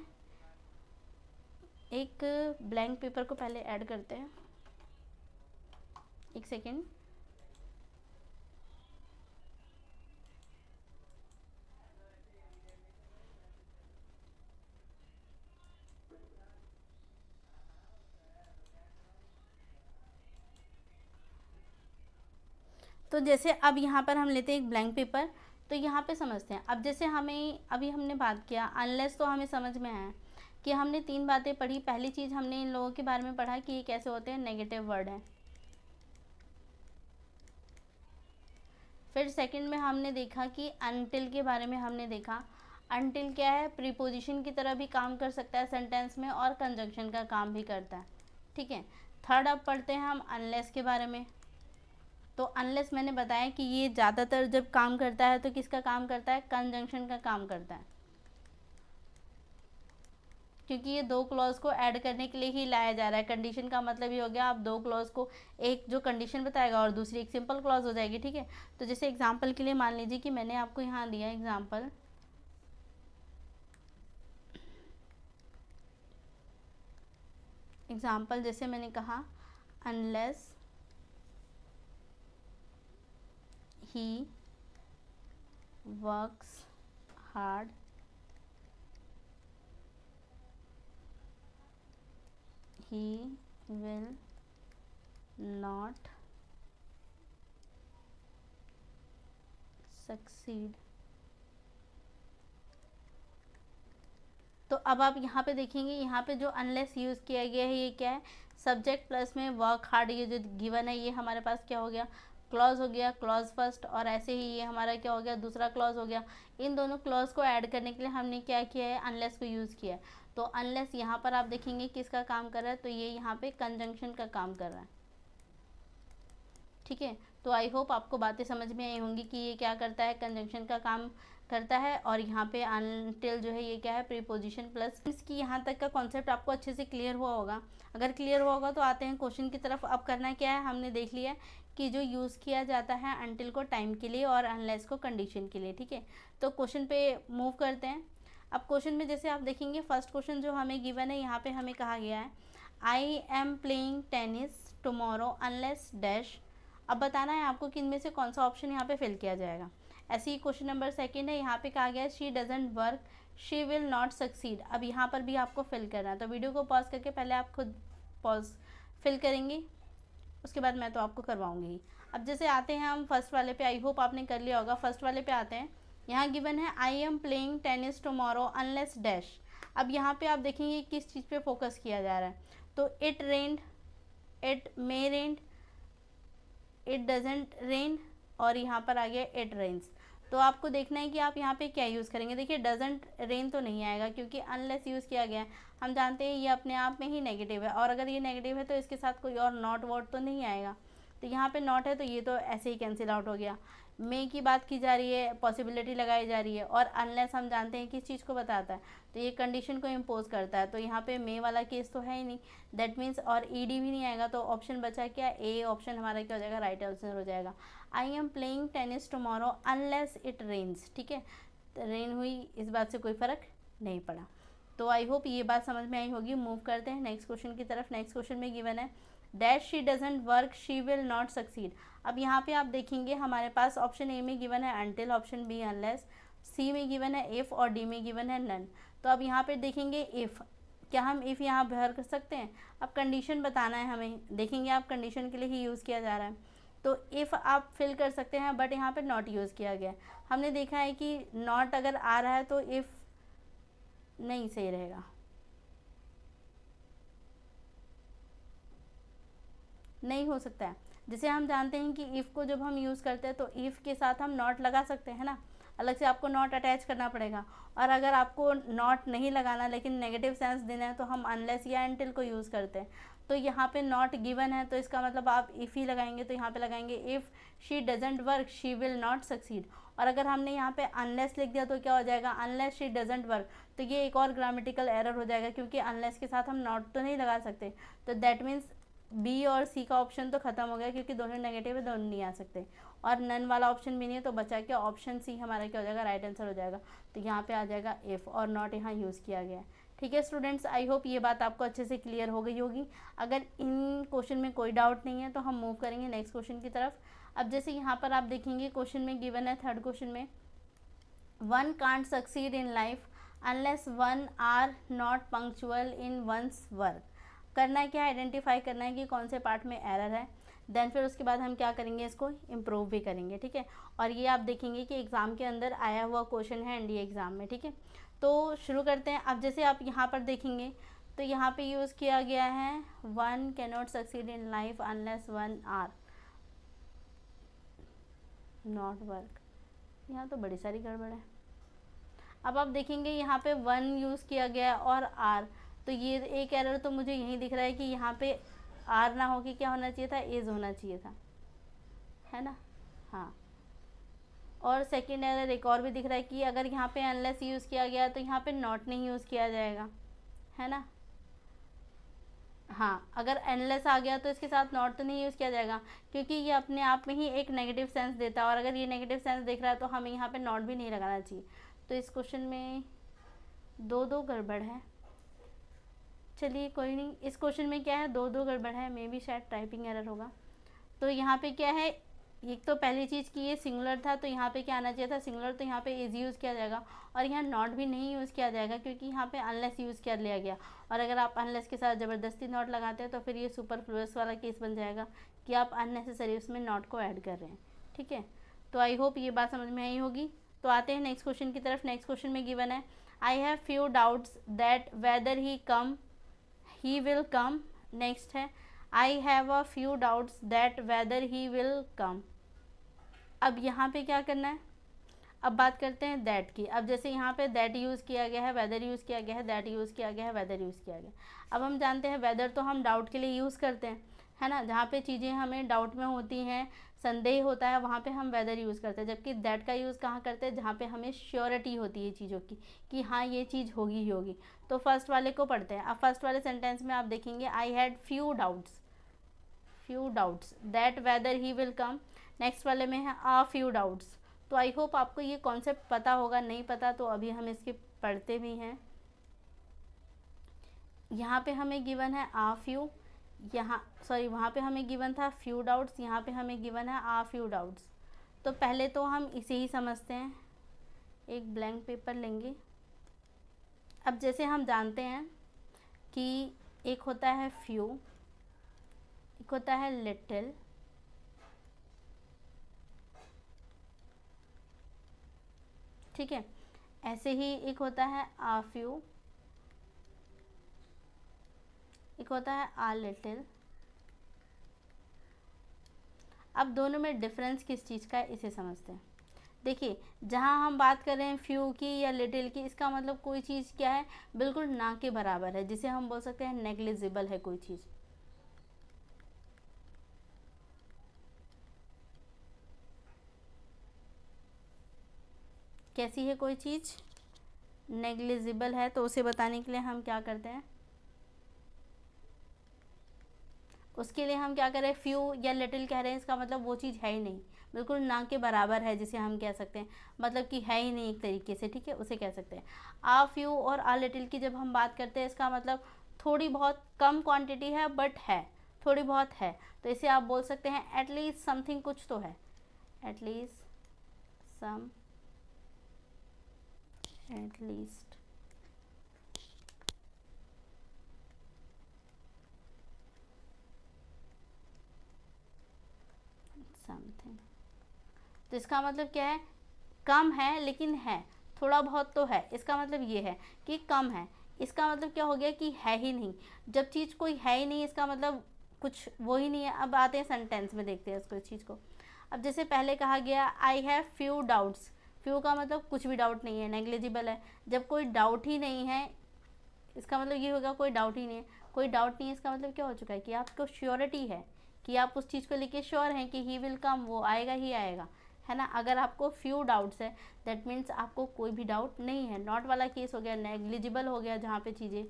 Speaker 1: एक ब्लैंक पेपर को पहले ऐड करते हैं, एक सेकेंड। तो जैसे अब यहाँ पर हम लेते हैं एक ब्लैंक पेपर, तो यहाँ पे समझते हैं। अब जैसे हमें अभी हमने बात किया अनलेस, तो हमें समझ में आया कि हमने 3 बातें पढ़ी। पहली चीज़ हमने इन लोगों के बारे में पढ़ा कि ये कैसे होते हैं, नेगेटिव वर्ड है। फिर सेकंड में हमने देखा कि अनटिल के बारे में हमने देखा, अनटिल क्या है, प्रीपोजिशन की तरह भी काम कर सकता है सेंटेंस में, और कंजंक्शन का काम भी करता है, ठीक है। थर्ड अब पढ़ते हैं हम अनलेस के बारे में। तो अनलेस मैंने बताया कि ये ज़्यादातर जब काम करता है तो किसका काम करता है, कंजंक्शन का काम करता है, क्योंकि ये दो क्लॉज को ऐड करने के लिए ही लाया जा रहा है। कंडीशन का मतलब ये हो गया, आप दो क्लॉज को, एक जो कंडीशन बताएगा और दूसरी एक सिंपल क्लॉज हो जाएगी, ठीक है। तो जैसे एग्जांपल के लिए मान लीजिए कि मैंने आपको यहाँ दिया एग्जांपल, जैसे मैंने कहा unless he works hard he will not succeed। तो अब आप यहाँ पे देखेंगे, यहाँ पे जो अनलेस यूज़ किया गया है ये क्या है, सब्जेक्ट प्लस में वर्क हार्ड, ये जो गिवन है ये हमारे पास क्या हो गया, क्लॉज हो गया, क्लॉज फर्स्ट, और ऐसे ही ये हमारा क्या हो गया, दूसरा क्लॉज हो गया। इन दोनों क्लॉज को ऐड करने के लिए हमने क्या किया है, अनलेस को यूज़ किया है। तो अनलेस यहाँ पर आप देखेंगे किसका काम कर रहा है, तो ये यहाँ पे कंजंक्शन का काम कर रहा है, ठीक है। तो आई होप आपको बातें समझ में आई होंगी कि ये क्या करता है, कंजंक्शन का काम करता है, और यहाँ पे अनटिल जो है ये क्या है, प्रीपोजिशन प्लस। इसकी यहाँ तक का कॉन्सेप्ट आपको अच्छे से क्लियर हुआ होगा। अगर क्लियर हुआ होगा तो आते हैं क्वेश्चन की तरफ। अब करना क्या है, हमने देख लिया कि जो यूज़ किया जाता है अनटिल को टाइम के लिए और अनलेस को कंडीशन के लिए, ठीक है। तो क्वेश्चन पे मूव करते हैं। अब क्वेश्चन में जैसे आप देखेंगे, फर्स्ट क्वेश्चन जो हमें गिवन है, यहाँ पे हमें कहा गया है आई am playing tennis tomorrow unless dash. अब बताना है आपको कि इनमें से कौन सा ऑप्शन यहाँ पे फिल किया जाएगा। ऐसे ही क्वेश्चन नंबर सेकंड है, यहाँ पे कहा गया है she doesn't work she will not succeed. अब यहाँ पर भी आपको फिल करना है, तो वीडियो को पॉज करके पहले आप खुद पॉज फिल करेंगे, उसके बाद मैं तो आपको करवाऊँगी। अब जैसे आते हैं हम फर्स्ट वाले पे, आई होप आपने कर लिया होगा। फर्स्ट वाले पे आते हैं, यहाँ गिवन है आई am playing tennis tomorrow unless dash. अब यहाँ पे आप देखेंगे किस चीज़ पे फोकस किया जा रहा है, तो it rained, it may rain, it doesn't rain, और यहाँ पर आ गया इट रेन्स। तो आपको देखना है कि आप यहाँ पे क्या यूज़ करेंगे। देखिए डजेंट रेन तो नहीं आएगा क्योंकि अनलेस यूज़ किया गया है, हम जानते हैं ये अपने आप में ही नेगेटिव है, और अगर ये नेगेटिव है तो इसके साथ कोई और नॉट वर्ड तो नहीं आएगा, तो यहाँ पे नॉट है तो ये तो ऐसे ही कैंसिल आउट हो गया। मे की बात की जा रही है, पॉसिबिलिटी लगाई जा रही है, और अनलेस हम जानते हैं किस चीज़ को बताता है, तो ये कंडीशन को इम्पोज करता है, तो यहाँ पे मे वाला केस तो है ही नहीं, दैट मीन्स, और ईडी भी नहीं आएगा, तो ऑप्शन बचा क्या, ए ऑप्शन हमारा क्या हो जाएगा, राइट आंसर हो जाएगा। I am playing tennis tomorrow unless it rains, ठीक है, रेन हुई इस बात से कोई फ़र्क नहीं पड़ा। तो आई होप ये बात समझ में आई होगी। मूव करते हैं नेक्स्ट क्वेश्चन की तरफ। नेक्स्ट क्वेश्चन में गिवन है dash she doesn't work she will not succeed. अब यहाँ पे आप देखेंगे हमारे पास ऑप्शन ए में गिवन है अनटिल, ऑप्शन बी अनलेस, सी में गिवन है इफ़, और डी में गिवन है नन। तो अब यहाँ पे देखेंगे इफ़, क्या हम इफ़ यहाँ भर कर सकते हैं। अब कंडीशन बताना है हमें, देखेंगे आप कंडीशन के लिए ही यूज़ किया जा रहा है, तो इफ़ आप फिल कर सकते हैं, बट यहाँ पे नॉट यूज़ किया गया है। हमने देखा है कि नॉट अगर आ रहा है तो इफ़ नहीं सही रहेगा, नहीं हो सकता है। जैसे हम जानते हैं कि इफ़ को जब हम यूज़ करते हैं तो इफ़ के साथ हम नॉट लगा सकते हैं ना, अलग से आपको नॉट अटैच करना पड़ेगा। और अगर आपको नॉट नहीं लगाना लेकिन नेगेटिव सेंस देना है तो हम अनलेस या अनटिल को यूज़ करते हैं। तो यहाँ पे नॉट गिवन है तो इसका मतलब आप इफ़ ही लगाएंगे, तो यहाँ पे लगाएंगे if she doesn't work she will not succeed. और अगर हमने यहाँ पे अनलेस लिख दिया तो क्या हो जाएगा, अनलेस शी डजेंट वर्क, तो ये एक और ग्रामेटिकल एरर हो जाएगा क्योंकि अनलेस के साथ हम नॉट तो नहीं लगा सकते। तो दैट मीन्स बी और सी का ऑप्शन तो ख़त्म हो गया क्योंकि दोनों नेगेटिव है, दोनों नहीं आ सकते, और नन वाला ऑप्शन भी नहीं है, तो बचा क्या, ऑप्शन सी हमारा क्या हो जाएगा, राइट आंसर हो जाएगा। तो यहाँ पे आ जाएगा इफ़, और नॉट यहाँ यूज़ किया गया है। ठीक है स्टूडेंट्स, आई होप ये बात आपको अच्छे से क्लियर हो गई होगी। अगर इन क्वेश्चन में कोई डाउट नहीं है तो हम मूव करेंगे नेक्स्ट क्वेश्चन की तरफ। अब जैसे यहाँ पर आप देखेंगे क्वेश्चन में गिवन है, थर्ड क्वेश्चन में, one can't succeed in life unless one are not punctual in one's work. करना है क्या, आइडेंटिफाई करना है कि कौन से पार्ट में एरर है, देन फिर उसके बाद हम क्या करेंगे, इसको इम्प्रूव भी करेंगे। ठीक है, और ये आप देखेंगे कि एग्ज़ाम के अंदर आया हुआ क्वेश्चन है एनडीए एग्ज़ाम में। ठीक है, तो शुरू करते हैं। अब जैसे आप यहाँ पर देखेंगे तो यहाँ पे यूज़ किया गया है one can not succeed in life unless one are not work, यहाँ तो बड़ी सारी गड़बड़ है। अब आप देखेंगे यहाँ पे वन यूज़ किया गया है और आर, तो ये एक एरर तो मुझे यही दिख रहा है कि यहाँ पे आर ना हो के क्या होना चाहिए था, इज़ होना चाहिए था, है ना। हाँ, और सेकेंड एरर एक और भी दिख रहा है कि अगर यहाँ पे अनलेस यूज़ किया गया तो यहाँ पे नॉट नहीं यूज़ किया जाएगा, है ना। हाँ, अगर अनलेस आ गया तो इसके साथ नॉट तो नहीं यूज़ किया जाएगा क्योंकि ये अपने आप में ही एक नेगेटिव सेंस देता है, और अगर ये नेगेटिव सेंस देख रहा है तो हमें यहाँ पे नॉट भी नहीं लगाना चाहिए। तो इस क्वेश्चन में दो गड़बड़ है। चलिए कोई नहीं, इस क्वेश्चन में क्या है, दो गड़बड़ है, मे भी शायद टाइपिंग एरर होगा। तो यहाँ पे क्या है, एक तो पहली चीज़ कि ये सिंगुलर था तो यहाँ पे क्या आना चाहिए था, सिंगुलर, तो यहाँ पे इज यूज़ किया जाएगा, और यहाँ नॉट भी नहीं यूज़ किया जाएगा क्योंकि यहाँ पे अनलेस यूज़ कर लिया गया, और अगर आप अनलेस के साथ ज़बरदस्ती नॉट लगाते हैं तो फिर ये सुपरफ्लुअस वाला केस बन जाएगा कि आप अननेसेसरी उसमें नॉट को ऐड कर रहे हैं। ठीक है, तो आई होप ये बात समझ में आई होगी। तो आते हैं नेक्स्ट क्वेश्चन की तरफ। नेक्स्ट क्वेश्चन में गिवन है I have few doubts that whether he will come. Next है I have a few doubts that whether he will come. अब यहाँ पे क्या करना है, अब बात करते हैं दैट की। अब जैसे यहाँ पे दैट यूज़ किया गया है, वेदर यूज़ किया गया है, दैट यूज़ किया गया है, वेदर यूज़ किया गया। अब हम जानते हैं वेदर तो हम डाउट के लिए यूज़ करते हैं, है ना, जहाँ पे चीज़ें हमें डाउट में होती हैं, संदेह होता है, वहाँ पे हम वेदर यूज़ करते हैं। जबकि दैट का यूज़ कहाँ करते हैं, जहाँ पे हमें श्योरिटी होती है चीज़ों की कि हाँ ये चीज़ होगी ही होगी। तो फर्स्ट वाले को पढ़ते हैं। अब फर्स्ट वाले सेंटेंस में आप देखेंगे I had few doubts that whether he will come. Next वाले में है आ फ्यू डाउट्स। तो आई होप आपको ये कॉन्सेप्ट पता होगा, नहीं पता तो अभी हम इसके पढ़ते भी हैं। यहाँ पे हमें गिवन है आ फ्यू, यहाँ सॉरी वहाँ पे हमें गिवन था फ्यू डाउट्स, यहाँ पे हमें गिवन है आ फ्यू डाउट्स। तो पहले तो हम इसे ही समझते हैं, एक ब्लैंक पेपर लेंगे। अब जैसे हम जानते हैं कि एक होता है फ्यू, एक होता है लिटिल, ठीक है, ऐसे ही एक होता है आ फ्यू, एक होता है आ लिटिल, अब दोनों में डिफरेंस किस चीज़ का है इसे समझते हैं। देखिए, जहाँ हम बात कर रहे हैं फ्यू की या लिटिल की, इसका मतलब कोई चीज़ क्या है, बिल्कुल ना के बराबर है, जिसे हम बोल सकते हैं नेग्लिजिबल है कोई चीज़। कैसी है कोई चीज़, नेग्लिजिबल है। तो उसे बताने के लिए हम क्या करते हैं, उसके लिए हम क्या करें, फ्यू या लिटिल कह रहे हैं, इसका मतलब वो चीज़ है ही नहीं, बिल्कुल ना के बराबर है, जिसे हम कह सकते हैं, मतलब कि है ही नहीं एक तरीके से, ठीक है, उसे कह सकते हैं। आ फ्यू और आ लिटिल की जब हम बात करते हैं, इसका मतलब थोड़ी बहुत कम क्वांटिटी है बट है, थोड़ी बहुत है, तो इसे आप बोल सकते हैं एटलीस्ट समथिंग, कुछ तो है, एटलीस्ट सम, एटलीस्ट समथिंग। तो इसका मतलब क्या है, कम है लेकिन है, थोड़ा बहुत तो है, इसका मतलब ये है कि कम है। इसका मतलब क्या हो गया कि है ही नहीं, जब चीज़ कोई है ही नहीं, इसका मतलब कुछ वो ही नहीं है। अब आते हैं सेंटेंस में, देखते हैं इसको, इस चीज़ को। अब जैसे पहले कहा गया आई हैव फ्यू डाउट्स, फ्यू का मतलब कुछ भी डाउट नहीं है, नेग्लिजिबल है। जब कोई डाउट ही नहीं है, इसका मतलब ये होगा कोई डाउट ही नहीं है। कोई डाउट नहीं है, इसका मतलब क्या हो चुका है कि आपको श्योरिटी है, कि आप उस चीज़ को लेके श्योर हैं कि ही विल कम, वो आएगा ही आएगा, है ना। अगर आपको फ्यू डाउट्स है, दैट मीन्स आपको कोई भी डाउट नहीं है। नॉट वाला केस हो गया, नेग्लिजिबल हो गया जहाँ पे चीज़ें,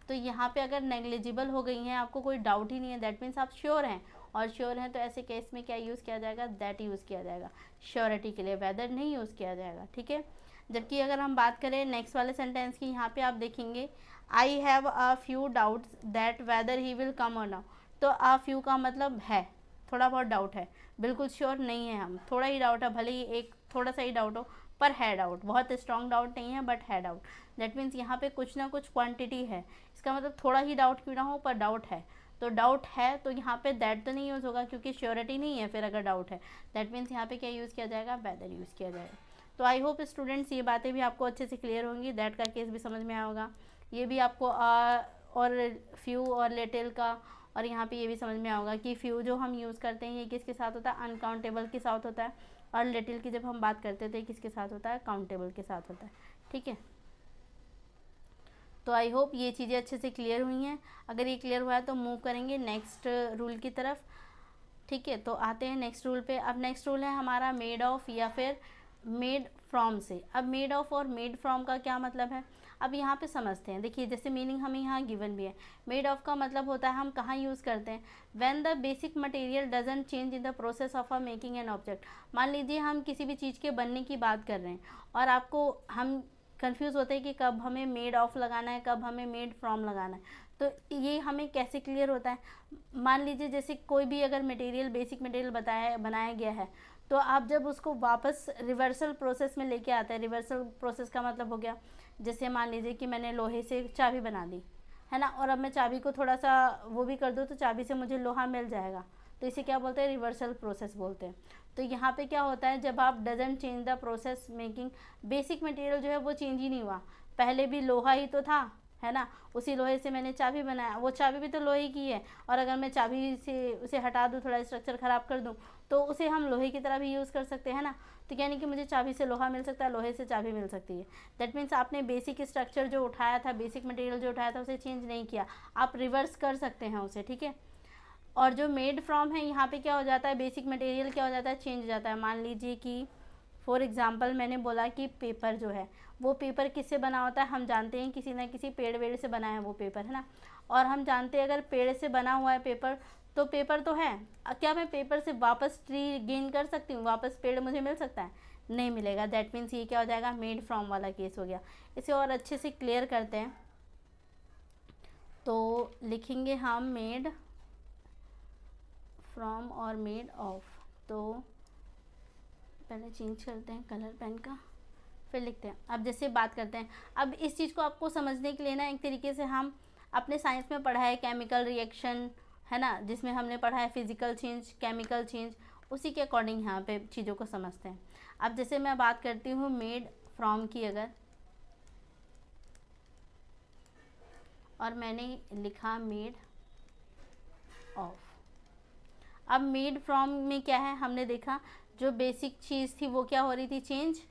Speaker 1: तो यहाँ पे अगर नेग्लिजिबल हो गई हैं, आपको कोई डाउट ही नहीं है, दैट मीन्स आप श्योर हैं। और श्योर हैं तो ऐसे केस में क्या यूज़ किया जाएगा, दैट यूज़ किया जाएगा श्योरिटी के लिए, वेदर नहीं यूज़ किया जाएगा, ठीक है। जबकि अगर हम बात करें नेक्स्ट वाले सेंटेंस की, यहाँ पे आप देखेंगे आई have a few doubts that whether he will कम और नाउ। तो अ फ्यू का मतलब है, थोड़ा बहुत डाउट है, बिल्कुल श्योर नहीं है हम, थोड़ा ही डाउट है, भले ही एक थोड़ा सा ही डाउट हो, पर है डाउट, बहुत स्ट्रॉन्ग डाउट नहीं है बट है डाउट। दैट मीन्स यहाँ पे कुछ ना कुछ क्वांटिटी है, इसका मतलब थोड़ा ही डाउट क्यों ना हो पर डाउट है। तो डाउट है तो यहाँ पे दैट तो नहीं यूज़ होगा, क्योंकि श्योरिटी नहीं है, फिर अगर डाउट है दैट मीन्स यहाँ पे क्या यूज़ किया जाएगा, वेदर यूज़ किया जाएगा। तो आई होप स्टूडेंट्स ये बातें भी आपको अच्छे से क्लियर होंगी, दैट का केस भी समझ में आया होगा, ये भी आपको और फ्यू और लिटिल का, और यहाँ पे ये भी समझ में आया होगा कि फ्यू जो हम यूज़ करते हैं ये किसके साथ होता है, अनकाउंटेबल के साथ होता है, और लिटिल की जब हम बात करते थे किसके साथ होता है, काउंटेबल के साथ होता है, ठीक है। तो आई होप ये चीज़ें अच्छे से क्लियर हुई हैं। अगर ये क्लियर हुआ है तो मूव करेंगे नेक्स्ट रूल की तरफ, ठीक है। तो आते हैं नेक्स्ट रूल पे। अब नेक्स्ट रूल है हमारा मेड ऑफ या फिर मेड फ्रॉम से। अब मेड ऑफ और मेड फ्रॉम का क्या मतलब है, अब यहाँ पे समझते हैं। देखिए जैसे मीनिंग हमें यहाँ गिवन भी है, मेड ऑफ का मतलब होता है हम कहाँ यूज़ करते हैं, when the basic material doesn't change in the process of a making an object. मान लीजिए हम किसी भी चीज़ के बनने की बात कर रहे हैं और आपको हम कंफ्यूज होते हैं कि कब हमें मेड ऑफ लगाना है, कब हमें मेड फ्रॉम लगाना है। तो ये हमें कैसे क्लियर होता है, मान लीजिए जैसे कोई भी अगर मटेरियल, बेसिक मटेरियल बनाया गया है, तो आप जब उसको वापस रिवर्सल प्रोसेस में लेके आते हैं, रिवर्सल प्रोसेस का मतलब हो गया, जैसे मान लीजिए कि मैंने लोहे से चाबी बना दी, है ना, और अब मैं चाबी को थोड़ा सा वो भी कर दूँ तो चाबी से मुझे लोहा मिल जाएगा, तो इसे क्या बोलते हैं, रिवर्सल प्रोसेस बोलते हैं। तो यहाँ पे क्या होता है, जब आप doesn't change the process making, basic material जो है वो चेंज ही नहीं हुआ, पहले भी लोहा ही तो था, है ना, उसी लोहे से मैंने चाबी बनाया, वो चाबी भी तो लोहे की है, और अगर मैं चाबी से उसे हटा दूँ, थोड़ा स्ट्रक्चर ख़राब कर दूँ, तो उसे हम लोहे की तरह भी यूज़ कर सकते हैं ना। तो यानी कि मुझे चाबी से लोहा मिल सकता है, लोहे से चाबी मिल सकती है। दैट मीन्स आपने बेसिक स्ट्रक्चर जो उठाया था, बेसिक मटेरियल जो उठाया था, उसे चेंज नहीं किया, आप रिवर्स कर सकते हैं उसे, ठीक है। और जो मेड फ्रॉम है, यहाँ पे क्या हो जाता है, बेसिक मटेरियल क्या हो जाता है, चेंज हो जाता है। मान लीजिए कि फॉर एग्जांपल मैंने बोला कि पेपर जो है, वो पेपर किससे बना होता है, हम जानते हैं किसी ना किसी पेड़ वेड़ से बना है वो पेपर, है ना। और हम जानते हैं अगर पेड़ से बना हुआ है पेपर, तो पेपर तो है, क्या मैं पेपर से वापस ट्री गेन कर सकती हूँ, वापस पेड़ मुझे मिल सकता है, नहीं मिलेगा। दैट मीन्स ये क्या हो जाएगा, मेड फ्रॉम वाला केस हो गया। इसे और अच्छे से क्लियर करते हैं, तो लिखेंगे हम मेड फ्रॉम और मेड ऑफ। तो पहले चेंज करते हैं कलर पेन का, फिर लिखते हैं। अब जैसे बात करते हैं, अब इस चीज़ को आपको समझने के लिए ना, एक तरीके से हम अपने साइंस में पढ़ा है केमिकल रिएक्शन, है ना, जिसमें हमने पढ़ा है फिजिकल चेंज, केमिकल चेंज, उसी के अकॉर्डिंग यहाँ पे चीज़ों को समझते हैं। अब जैसे मैं बात करती हूँ मेड फ्रॉम की, अगर, और मैंने लिखा मेड ऑफ। अब मेड फ्रॉम में क्या है, हमने देखा जो बेसिक चीज़ थी वो क्या हो रही थी, चेंज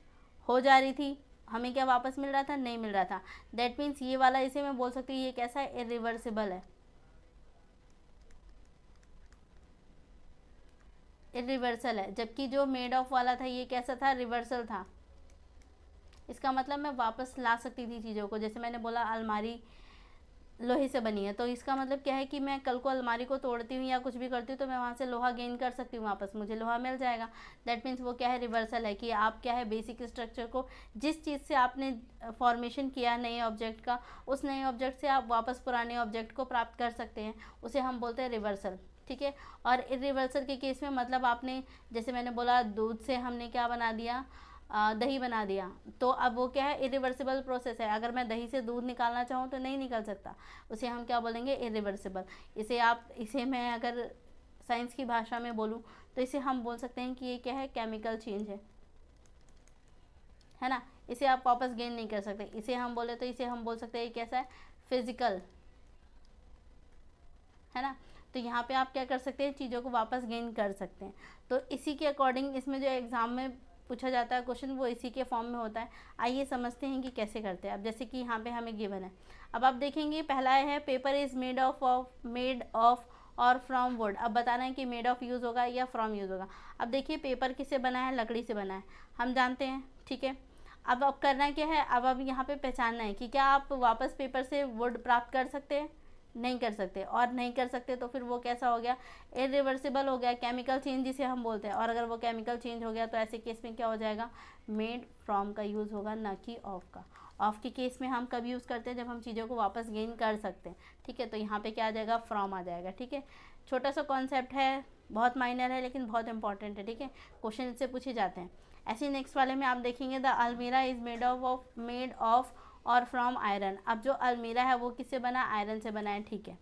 Speaker 1: हो जा रही थी, हमें क्या वापस मिल रहा था, नहीं मिल रहा था। दैट मीन्स ये वाला इसे मैं बोल सकती हूँ ये कैसा है, इरिवर्सिबल है, इरिवर्सल है। जबकि जो मेड ऑफ वाला था ये कैसा था, रिवर्सल था। इसका मतलब मैं वापस ला सकती थी चीज़ों को, जैसे मैंने बोला अलमारी लोहे से बनी है, तो इसका मतलब क्या है कि मैं कल को अलमारी को तोड़ती हूँ या कुछ भी करती हूँ तो मैं वहाँ से लोहा गेन कर सकती हूँ, वापस मुझे लोहा मिल जाएगा। दैट मीन्स वो क्या है, रिवर्सल है, कि आप क्या है बेसिक स्ट्रक्चर को, जिस चीज़ से आपने फॉर्मेशन किया नए ऑब्जेक्ट का, उस नए ऑब्जेक्ट से आप वापस पुराने ऑब्जेक्ट को प्राप्त कर सकते हैं, उसे हम बोलते हैं रिवर्सल। ठीक है। और इरिवर्सल के केस में मतलब आपने, जैसे मैंने बोला दूध से हमने क्या बना दिया, दही बना दिया, तो अब वो क्या है, इरिवर्सिबल प्रोसेस है। अगर मैं दही से दूध निकालना चाहूँ तो नहीं निकल सकता, उसे हम क्या बोलेंगे, इरिवर्सिबल। इसे मैं अगर साइंस की भाषा में बोलूँ तो इसे हम बोल सकते हैं कि ये क्या है, केमिकल चेंज है ना। इसे आप वापस गेन नहीं कर सकते। इसे हम बोले तो इसे हम बोल सकते हैं कैसा है, फिजिकल, है ना। तो यहाँ पे आप क्या कर सकते हैं, चीज़ों को वापस गेन कर सकते हैं। तो इसी के अकॉर्डिंग इसमें जो एग्ज़ाम में पूछा जाता है क्वेश्चन, वो इसी के फॉर्म में होता है। आइए समझते हैं कि कैसे करते हैं। अब जैसे कि यहाँ पे हमें गिवन है, अब आप देखेंगे पहला है पेपर इज़ मेड ऑफ और फ्रॉम वुड। अब बताना है कि मेड ऑफ यूज़ होगा या फ्रॉम यूज़ होगा। अब देखिए पेपर किससे बना है, लकड़ी से बना है, हम जानते हैं, ठीक है। अब करना क्या है, अब यहाँ पे पहचानना है कि क्या आप वापस पेपर से वुड प्राप्त कर सकते हैं, नहीं कर सकते। और नहीं कर सकते तो फिर वो कैसा हो गया, इरिवर्सिबल हो गया, केमिकल चेंज जिसे हम बोलते हैं। और अगर वो केमिकल चेंज हो गया तो ऐसे केस में क्या हो जाएगा, मेड फ्रॉम का यूज़ होगा, ना कि ऑफ का। ऑफ के केस में हम कब यूज़ करते हैं, जब हम चीज़ों को वापस गेन कर सकते हैं, ठीक है। तो यहाँ पे क्या आ जाएगा, फ्रॉम आ जाएगा, ठीक है। छोटा सा कॉन्सेप्ट है, बहुत माइनर है लेकिन बहुत इंपॉर्टेंट है, ठीक है। क्वेश्चन इससे पूछे जाते हैं। ऐसे नेक्स्ट वाले में आप देखेंगे द अलमीरा इज़ मेड ऑफ और फ्रॉम आयरन। अब जो अलमीरा है वो किससे बना, आयरन से बना है, ठीक है।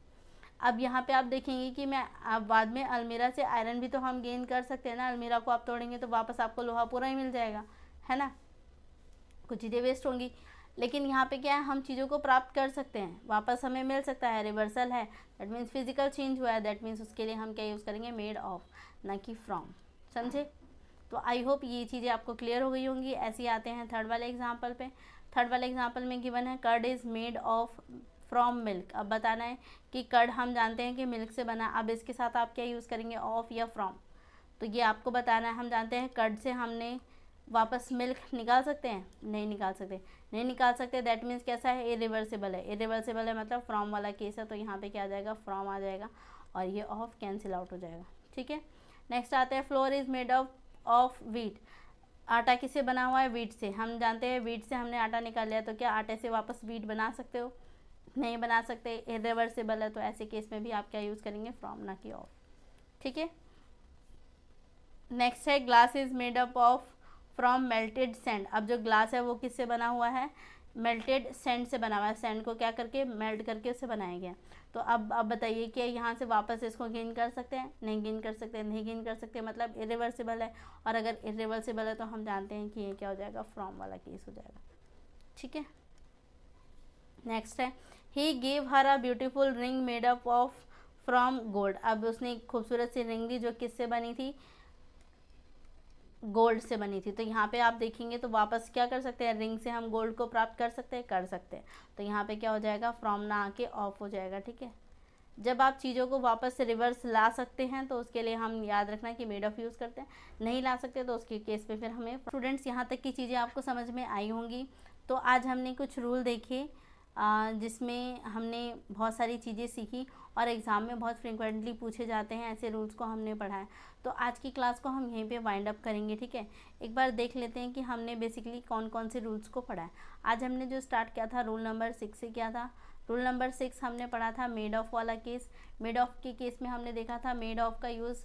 Speaker 1: अब यहाँ पे आप देखेंगे कि मैं अब बाद में अलमीरा से आयरन भी तो हम गेन कर सकते हैं ना। अलमीरा को आप तोड़ेंगे तो वापस आपको लोहा पूरा ही मिल जाएगा, है ना, कुछ चीज़ें वेस्ट होंगी। लेकिन यहाँ पे क्या है, हम चीज़ों को प्राप्त कर सकते हैं, वापस हमें मिल सकता है, रिवर्सल है, दैट मीन्स फिजिकल चेंज हुआ है। दैट मीन्स उसके लिए हम क्या यूज़ करेंगे, मेड ऑफ, ना कि फ्रॉम। समझे। तो आई होप ये चीज़ें आपको क्लियर हो गई होंगी। ऐसे ही आते हैं थर्ड वाले एग्जाम्पल पे। थर्ड वाले एग्जाम्पल में गिवन है curd is made of from milk. अब बताना है कि कर्ड हम जानते हैं कि मिल्क से बना, अब इसके साथ आप क्या यूज़ करेंगे, ऑफ या फ्रॉम। तो ये आपको बताना है। हम जानते हैं कर्ड से हमने वापस मिल्क निकाल सकते हैं, नहीं निकाल सकते, नहीं निकाल सकते। दैट मीन्स कैसा है, इरिवर्सिबल है। इरिवर्सिबल है मतलब फ्रॉम वाला केस है, तो यहाँ पे क्या आ जाएगा, फ्रॉम आ जाएगा, और ये ऑफ कैंसिल आउट हो जाएगा, ठीक है। नेक्स्ट आते हैं floor is made of wheat. आटा किससे बना हुआ है, वीट से। हम जानते हैं वीट से हमने आटा निकाल लिया, तो क्या आटे से वापस वीट बना सकते हो, नहीं बना सकते, इरिवर्सिबल है। तो ऐसे केस में भी आप क्या यूज़ करेंगे, फ्रॉम, ना कि ऑफ, ठीक है। नेक्स्ट है glass is made up of from melted sand. अब जो ग्लास है वो किससे बना हुआ है, मेल्टेड सैंड से बना हुआ है। सैंड को क्या करके, मेल्ट करके उससे बनाया गया। तो अब बताइए कि यहाँ से वापस इसको गेन कर सकते हैं, नहीं गेन कर सकते, नहीं गेन कर सकते, मतलब इरिवर्सिबल है। और अगर इरिवर्सिबल है तो हम जानते हैं कि ये क्या हो जाएगा, फ्रॉम वाला केस हो जाएगा, ठीक है। नेक्स्ट है he gave her a beautiful ring made up of from gold. अब उसने एक खूबसूरत सी रिंग दी जो किससे बनी थी, गोल्ड से बनी थी। तो यहाँ पे आप देखेंगे तो वापस क्या कर सकते हैं, रिंग से हम गोल्ड को प्राप्त कर सकते हैं, कर सकते हैं। तो यहाँ पे क्या हो जाएगा, फ्रॉम ना आके ऑफ हो जाएगा, ठीक है। जब आप चीज़ों को वापस से रिवर्स ला सकते हैं तो उसके लिए हम याद रखना कि मेड ऑफ यूज़ करते हैं। नहीं ला सकते तो उसके केस पे फिर हमें। स्टूडेंट्स, यहाँ तक की चीज़ें आपको समझ में आई होंगी। तो आज हमने कुछ रूल देखे जिसमें हमने बहुत सारी चीज़ें सीखी और एग्ज़ाम में बहुत फ्रिक्वेंटली पूछे जाते हैं, ऐसे रूल्स को हमने पढ़ा है। तो आज की क्लास को हम यहीं पे वाइंड अप करेंगे, ठीक है। एक बार देख लेते हैं कि हमने बेसिकली कौन कौन से रूल्स को पढ़ा है। आज हमने जो स्टार्ट किया था रूल नंबर 6 से किया था। रूल नंबर 6 हमने पढ़ा था मेड ऑफ वाला केस। मेड ऑफ के केस में हमने देखा था मेड ऑफ का यूज़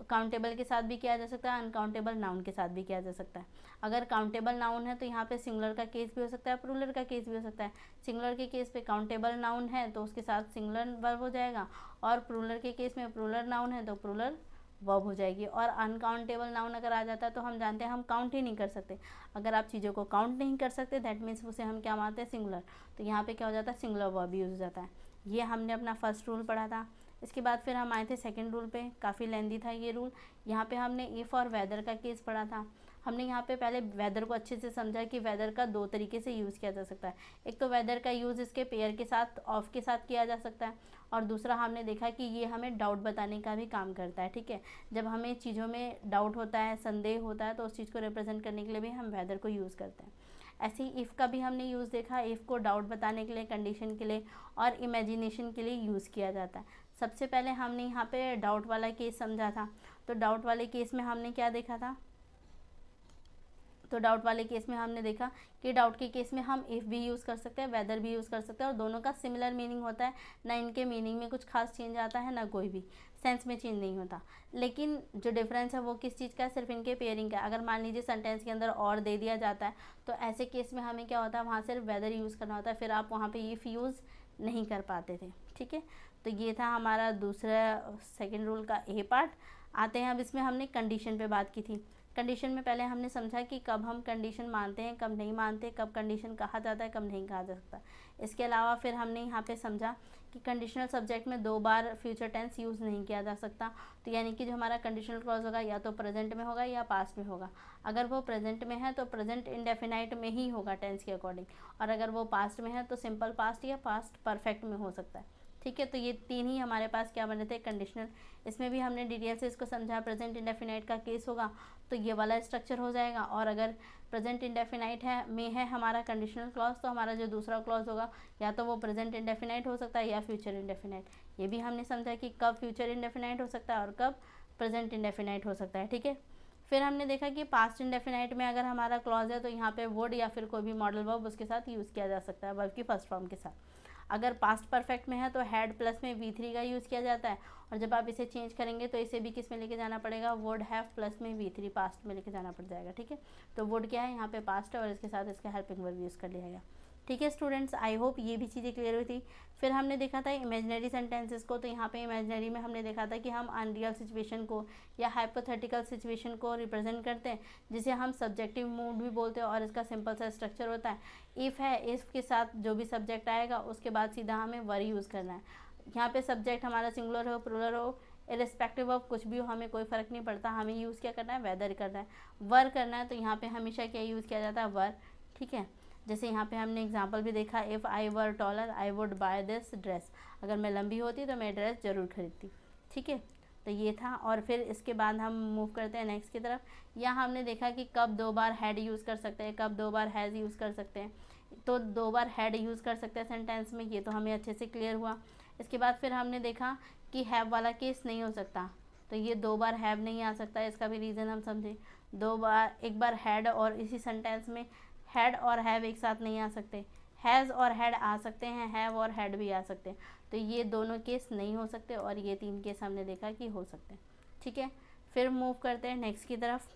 Speaker 1: काउंटेबल के साथ भी किया जा सकता है, अनकाउंटेबल नाउन के साथ भी किया जा सकता है। अगर काउंटेबल नाउन है तो यहाँ पे सिंगुलर का केस भी हो सकता है, प्लूरल का केस भी हो सकता है। सिंगुलर के केस पे काउंटेबल नाउन है तो उसके साथ सिंगुलर वर्ब हो जाएगा, और प्लूरल के केस में प्लूरल नाउन है तो प्लूरल वर्ब हो जाएगी। और अनकाउंटेबल नाउन अगर आ जाता है तो हम जानते हैं हम काउंट ही नहीं कर सकते। अगर आप चीज़ों को काउंट नहीं कर सकते दैट मीन्स उसे हम क्या मानते हैं, सिंगुलर। तो यहाँ पे क्या हो जाता है, सिंगुलर वर्ब यूज हो जाता है। ये हमने अपना फर्स्ट रूल पढ़ा था। इसके बाद फिर हम आए थे सेकंड रूल पे, काफ़ी लेंदी था ये रूल। यहाँ पे हमने इफ़ और वेदर का केस पढ़ा था। हमने यहाँ पे पहले वेदर को अच्छे से समझा कि वेदर का दो तरीके से यूज़ किया जा सकता है। एक तो वेदर का यूज़ इसके पेयर के साथ, ऑफ के साथ किया जा सकता है, और दूसरा हमने देखा कि ये हमें डाउट बताने का भी काम करता है। ठीक है, जब हमें चीज़ों में डाउट होता है, संदेह होता है, तो उस चीज़ को रिप्रेजेंट करने के लिए भी हम वेदर को यूज़ करते हैं। ऐसे ही इफ़ का भी हमने यूज़ देखा, इफ़ को डाउट बताने के लिए, कंडीशन के लिए और इमेजिनेशन के लिए यूज़ किया जाता है। सबसे पहले हमने यहाँ पे डाउट वाला केस समझा था। तो डाउट वाले केस में हमने क्या देखा था, तो डाउट वाले केस में हमने देखा कि डाउट के केस में हम इफ़ भी यूज़ कर सकते हैं, वेदर भी यूज़ कर सकते हैं, और दोनों का सिमिलर मीनिंग होता है। ना इनके मीनिंग में कुछ खास चेंज आता है, ना कोई भी सेंस में चेंज नहीं होता। लेकिन जो डिफरेंस है वो किस चीज़ का है, सिर्फ इनके पेयरिंग का। अगर मान लीजिए सेंटेंस के अंदर और दे दिया जाता है, तो ऐसे केस में हमें क्या होता है, वहाँ सिर्फ वेदर यूज़ करना होता है, फिर आप वहाँ पर इफ़ यूज़ नहीं कर पाते थे। ठीक है, तो ये था हमारा दूसरा सेकेंड रूल का ए पार्ट। आते हैं अब इसमें हमने कंडीशन पे बात की थी। कंडीशन में पहले हमने समझा कि कब हम कंडीशन मानते हैं, कब नहीं मानते, कब कंडीशन कहा जाता है, कब नहीं कहा जा सकता। इसके अलावा फिर हमने यहाँ पे समझा कि कंडीशनल सब्जेक्ट में 2 बार फ्यूचर टेंस यूज़ नहीं किया जा सकता। तो यानी कि जो हमारा कंडीशनल क्लॉज होगा या तो प्रेजेंट में होगा या पास्ट में होगा। अगर वो प्रेजेंट में है तो प्रेजेंट इंडेफिनाइट में ही होगा टेंस के अकॉर्डिंग, और अगर वो पास्ट में है तो सिंपल पास्ट या पास्ट परफेक्ट में हो सकता है। ठीक है, तो ये 3 ही हमारे पास क्या बने थे, कंडीशनल। इसमें भी हमने डिटेल से इसको समझा। प्रेजेंट इंडेफिनाइट का केस होगा तो ये वाला स्ट्रक्चर हो जाएगा, और अगर प्रेजेंट इंडेफिनाइट है हमारा कंडीशनल क्लॉज, तो हमारा जो दूसरा क्लॉज होगा या तो वो प्रेजेंट इंडेफिनाइट हो सकता है या फ्यूचर इंडेफिनाइट। ये भी हमने समझा कि कब फ्यूचर इंडेफिनाइट हो सकता है और कब प्रेजेंट इंडेफिनाइट हो सकता है। ठीक है, फिर हमने देखा कि पास्ट इंडेफिनाइट में अगर हमारा क्लॉज है तो यहाँ पे वुड या फिर कोई भी मॉडल वर्ब उसके साथ यूज़ किया जा सकता है, वर्ब की फर्स्ट फॉर्म के साथ। अगर पास्ट परफेक्ट में है तो हैड प्लस में V3 का यूज़ किया जाता है, और जब आप इसे चेंज करेंगे तो इसे भी किस में लेके जाना पड़ेगा, वुड हैव प्लस में V3 पास्ट में लेके जाना पड़ जाएगा। ठीक है, तो वुड क्या है, यहाँ पे पास्ट है, और इसके साथ इसका हेल्पिंग वर्ब यूज़ कर लिया गया। ठीक है स्टूडेंट्स, आई होप ये भी चीज़ें क्लियर हुई थी। फिर हमने देखा था इमेजिनरी सेंटेंसेस को। तो यहाँ पे इमेजिनरी में हमने देखा था कि हम अनरियल सिचुएशन को या हाइपोथेटिकल सिचुएशन को रिप्रेजेंट करते हैं, जिसे हम सब्जेक्टिव मूड भी बोलते हैं, और इसका सिंपल सा स्ट्रक्चर होता है, इफ़ है, इफ़ के साथ जो भी सब्जेक्ट आएगा उसके बाद सीधा हमें वर यूज़ करना है। यहाँ पे सब्जेक्ट हमारा सिंगुलर हो, प्लूरल हो, इरिस्पेक्टिव ऑफ कुछ भी हो, हमें कोई फ़र्क नहीं पड़ता। हमें यूज़ क्या करना है, वेदर करना है, वर करना है। तो यहाँ पे हमेशा क्या यूज़ किया जाता है, वर। ठीक है, जैसे यहाँ पे हमने एग्जांपल भी देखा, if I were taller I would by this dress. अगर मैं लंबी होती तो मैं ड्रेस ज़रूर खरीदती। ठीक है, तो ये था। और फिर इसके बाद हम मूव करते हैं नेक्स्ट की तरफ। यहाँ हमने देखा कि कब 2 बार हैड यूज़ कर सकते हैं, कब 2 बार हैज़ यूज़ कर सकते हैं। तो 2 बार हैड यूज़ कर सकते हैं सेंटेंस में, ये तो हमें अच्छे से क्लियर हुआ। इसके बाद फिर हमने देखा कि हैव वाला केस नहीं हो सकता, तो ये 2 बार हैव नहीं आ सकता। इसका भी रीज़न हम समझे। 2 बार, एक बार हैड और इसी सेंटेंस में हैड और हैव एक साथ नहीं आ सकते। हैज़ और हैड आ सकते हैं, हैव और हैड भी आ सकते हैं। तो ये दोनों केस नहीं हो सकते, और ये 3 केस हमने देखा कि हो सकते हैं। ठीक है, फिर मूव करते हैं नेक्स्ट की तरफ।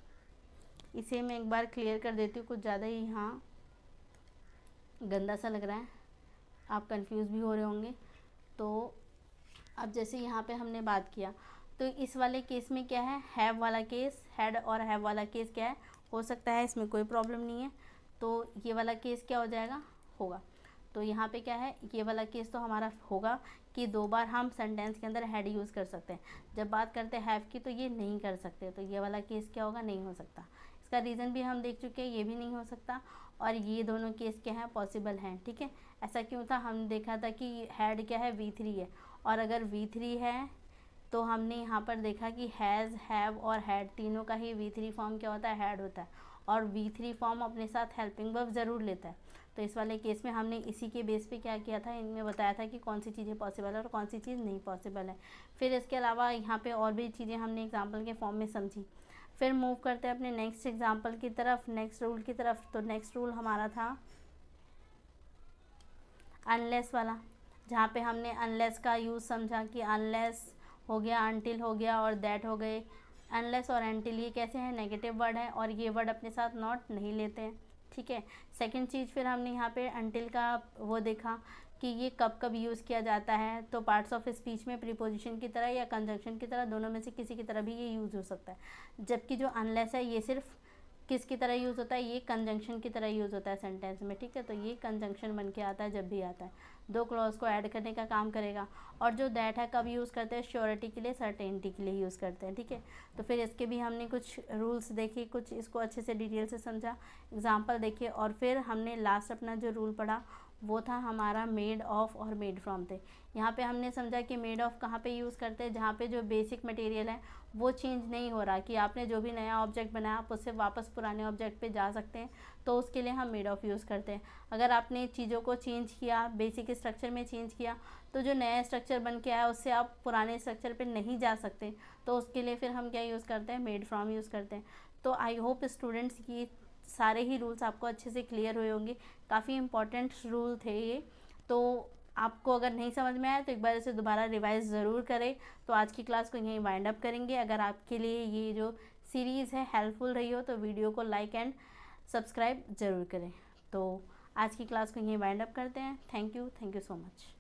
Speaker 1: इसे मैं एक बार क्लियर कर देती हूँ, कुछ ज़्यादा ही यहाँ गंदा सा लग रहा है, आप कंफ्यूज भी हो रहे होंगे। तो अब जैसे यहाँ पे हमने बात किया, तो इस वाले केस में क्या है, हैव वाला केस, हैड और हैव वाला केस क्या है, हो सकता है, इसमें कोई प्रॉब्लम नहीं है। तो ये वाला केस क्या हो जाएगा, होगा। तो यहाँ पे क्या है, ये वाला केस तो हमारा होगा कि 2 बार हम सेंटेंस के अंदर हैड यूज़ कर सकते हैं। जब बात करते हैं हैव की तो ये नहीं कर सकते, तो ये वाला केस क्या होगा, नहीं हो सकता। इसका रीज़न भी हम देख चुके हैं, ये भी नहीं हो सकता, और ये दोनों केस क्या हैं, पॉसिबल हैं। ठीक है, ऐसा क्यों था, हम देखा था कि हैड क्या है, V3 है, और अगर V3 है तो हमने यहाँ पर देखा कि हैज़, हैव और हैड तीनों का ही V3 फॉर्म क्या होता है, हैड होता है, और V3 फॉर्म अपने साथ हेल्पिंग वर्ब ज़रूर लेता है। तो इस वाले केस में हमने इसी के बेस पे क्या किया था, इनमें बताया था कि कौन सी चीज़ें पॉसिबल है और कौन सी चीज़ नहीं पॉसिबल है। फिर इसके अलावा यहाँ पे और भी चीज़ें हमने एग्जांपल के फॉर्म में समझी। फिर मूव करते हैं अपने नेक्स्ट एग्जांपल की तरफ, नेक्स्ट रूल की तरफ। तो नेक्स्ट रूल हमारा था अनलेस वाला, जहाँ पे हमने अनलेस का यूज़ समझा कि अनलेस हो गया, अनटिल हो गया और दैट हो गए। अनलेस और अनटिल ये कैसे हैं, नेगेटिव वर्ड है, और ये वर्ड अपने साथ नॉट नहीं लेते हैं। ठीक है, सेकंड चीज़ फिर हमने यहाँ पे अनटिल का वो देखा कि ये कब कब यूज़ किया जाता है। तो पार्ट्स ऑफ स्पीच में प्रीपोजिशन की तरह या कंजंक्शन की तरह, दोनों में से किसी की तरह भी ये यूज़ हो सकता है। जबकि जो अनलेस है ये सिर्फ किस की तरह यूज़ होता है, ये कंजंक्शन की तरह यूज़ होता है सेंटेंस में, ठीक है। तो ये कंजंक्शन बन के आता है जब भी आता है, दो क्लॉज को ऐड करने का काम करेगा। और जो दैट है कब यूज़ करते हैं, श्योरिटी के लिए, सर्टेनिटी के लिए यूज़ करते हैं, ठीक है। तो फिर इसके भी हमने कुछ रूल्स देखे, कुछ इसको अच्छे से डिटेल से समझा, एग्जाम्पल देखे, और फिर हमने लास्ट अपना जो रूल पढ़ा वो था हमारा मेड ऑफ और मेड फ्रॉम थे। यहाँ पे हमने समझा कि मेड ऑफ कहाँ पे यूज़ करते हैं, जहाँ पे जो बेसिक मटेरियल है वो चेंज नहीं हो रहा, कि आपने जो भी नया ऑब्जेक्ट बनाया आप उससे वापस पुराने ऑब्जेक्ट पे जा सकते हैं, तो उसके लिए हम मेड ऑफ यूज़ करते हैं। अगर आपने चीज़ों को चेंज किया, बेसिक स्ट्रक्चर में चेंज किया, तो जो नया स्ट्रक्चर बन के आया उससे आप पुराने स्ट्रक्चर पे नहीं जा सकते, तो उसके लिए फिर हम क्या यूज़ करते हैं, मेड फ्रॉम यूज़ करते हैं। तो आई होप स्टूडेंट्स की सारे ही रूल्स आपको अच्छे से क्लियर हुए होंगे, काफ़ी इंपॉर्टेंट रूल थे ये। तो आपको अगर नहीं समझ में आया तो एक बार इसे दोबारा रिवाइज ज़रूर करें। तो आज की क्लास को यहीं वाइंड अप करेंगे। अगर आपके लिए ये जो सीरीज़ है हेल्पफुल रही हो तो वीडियो को लाइक एंड सब्सक्राइब ज़रूर करें। तो आज की क्लास को यहीं वाइंड अप करते हैं। Thank you so much.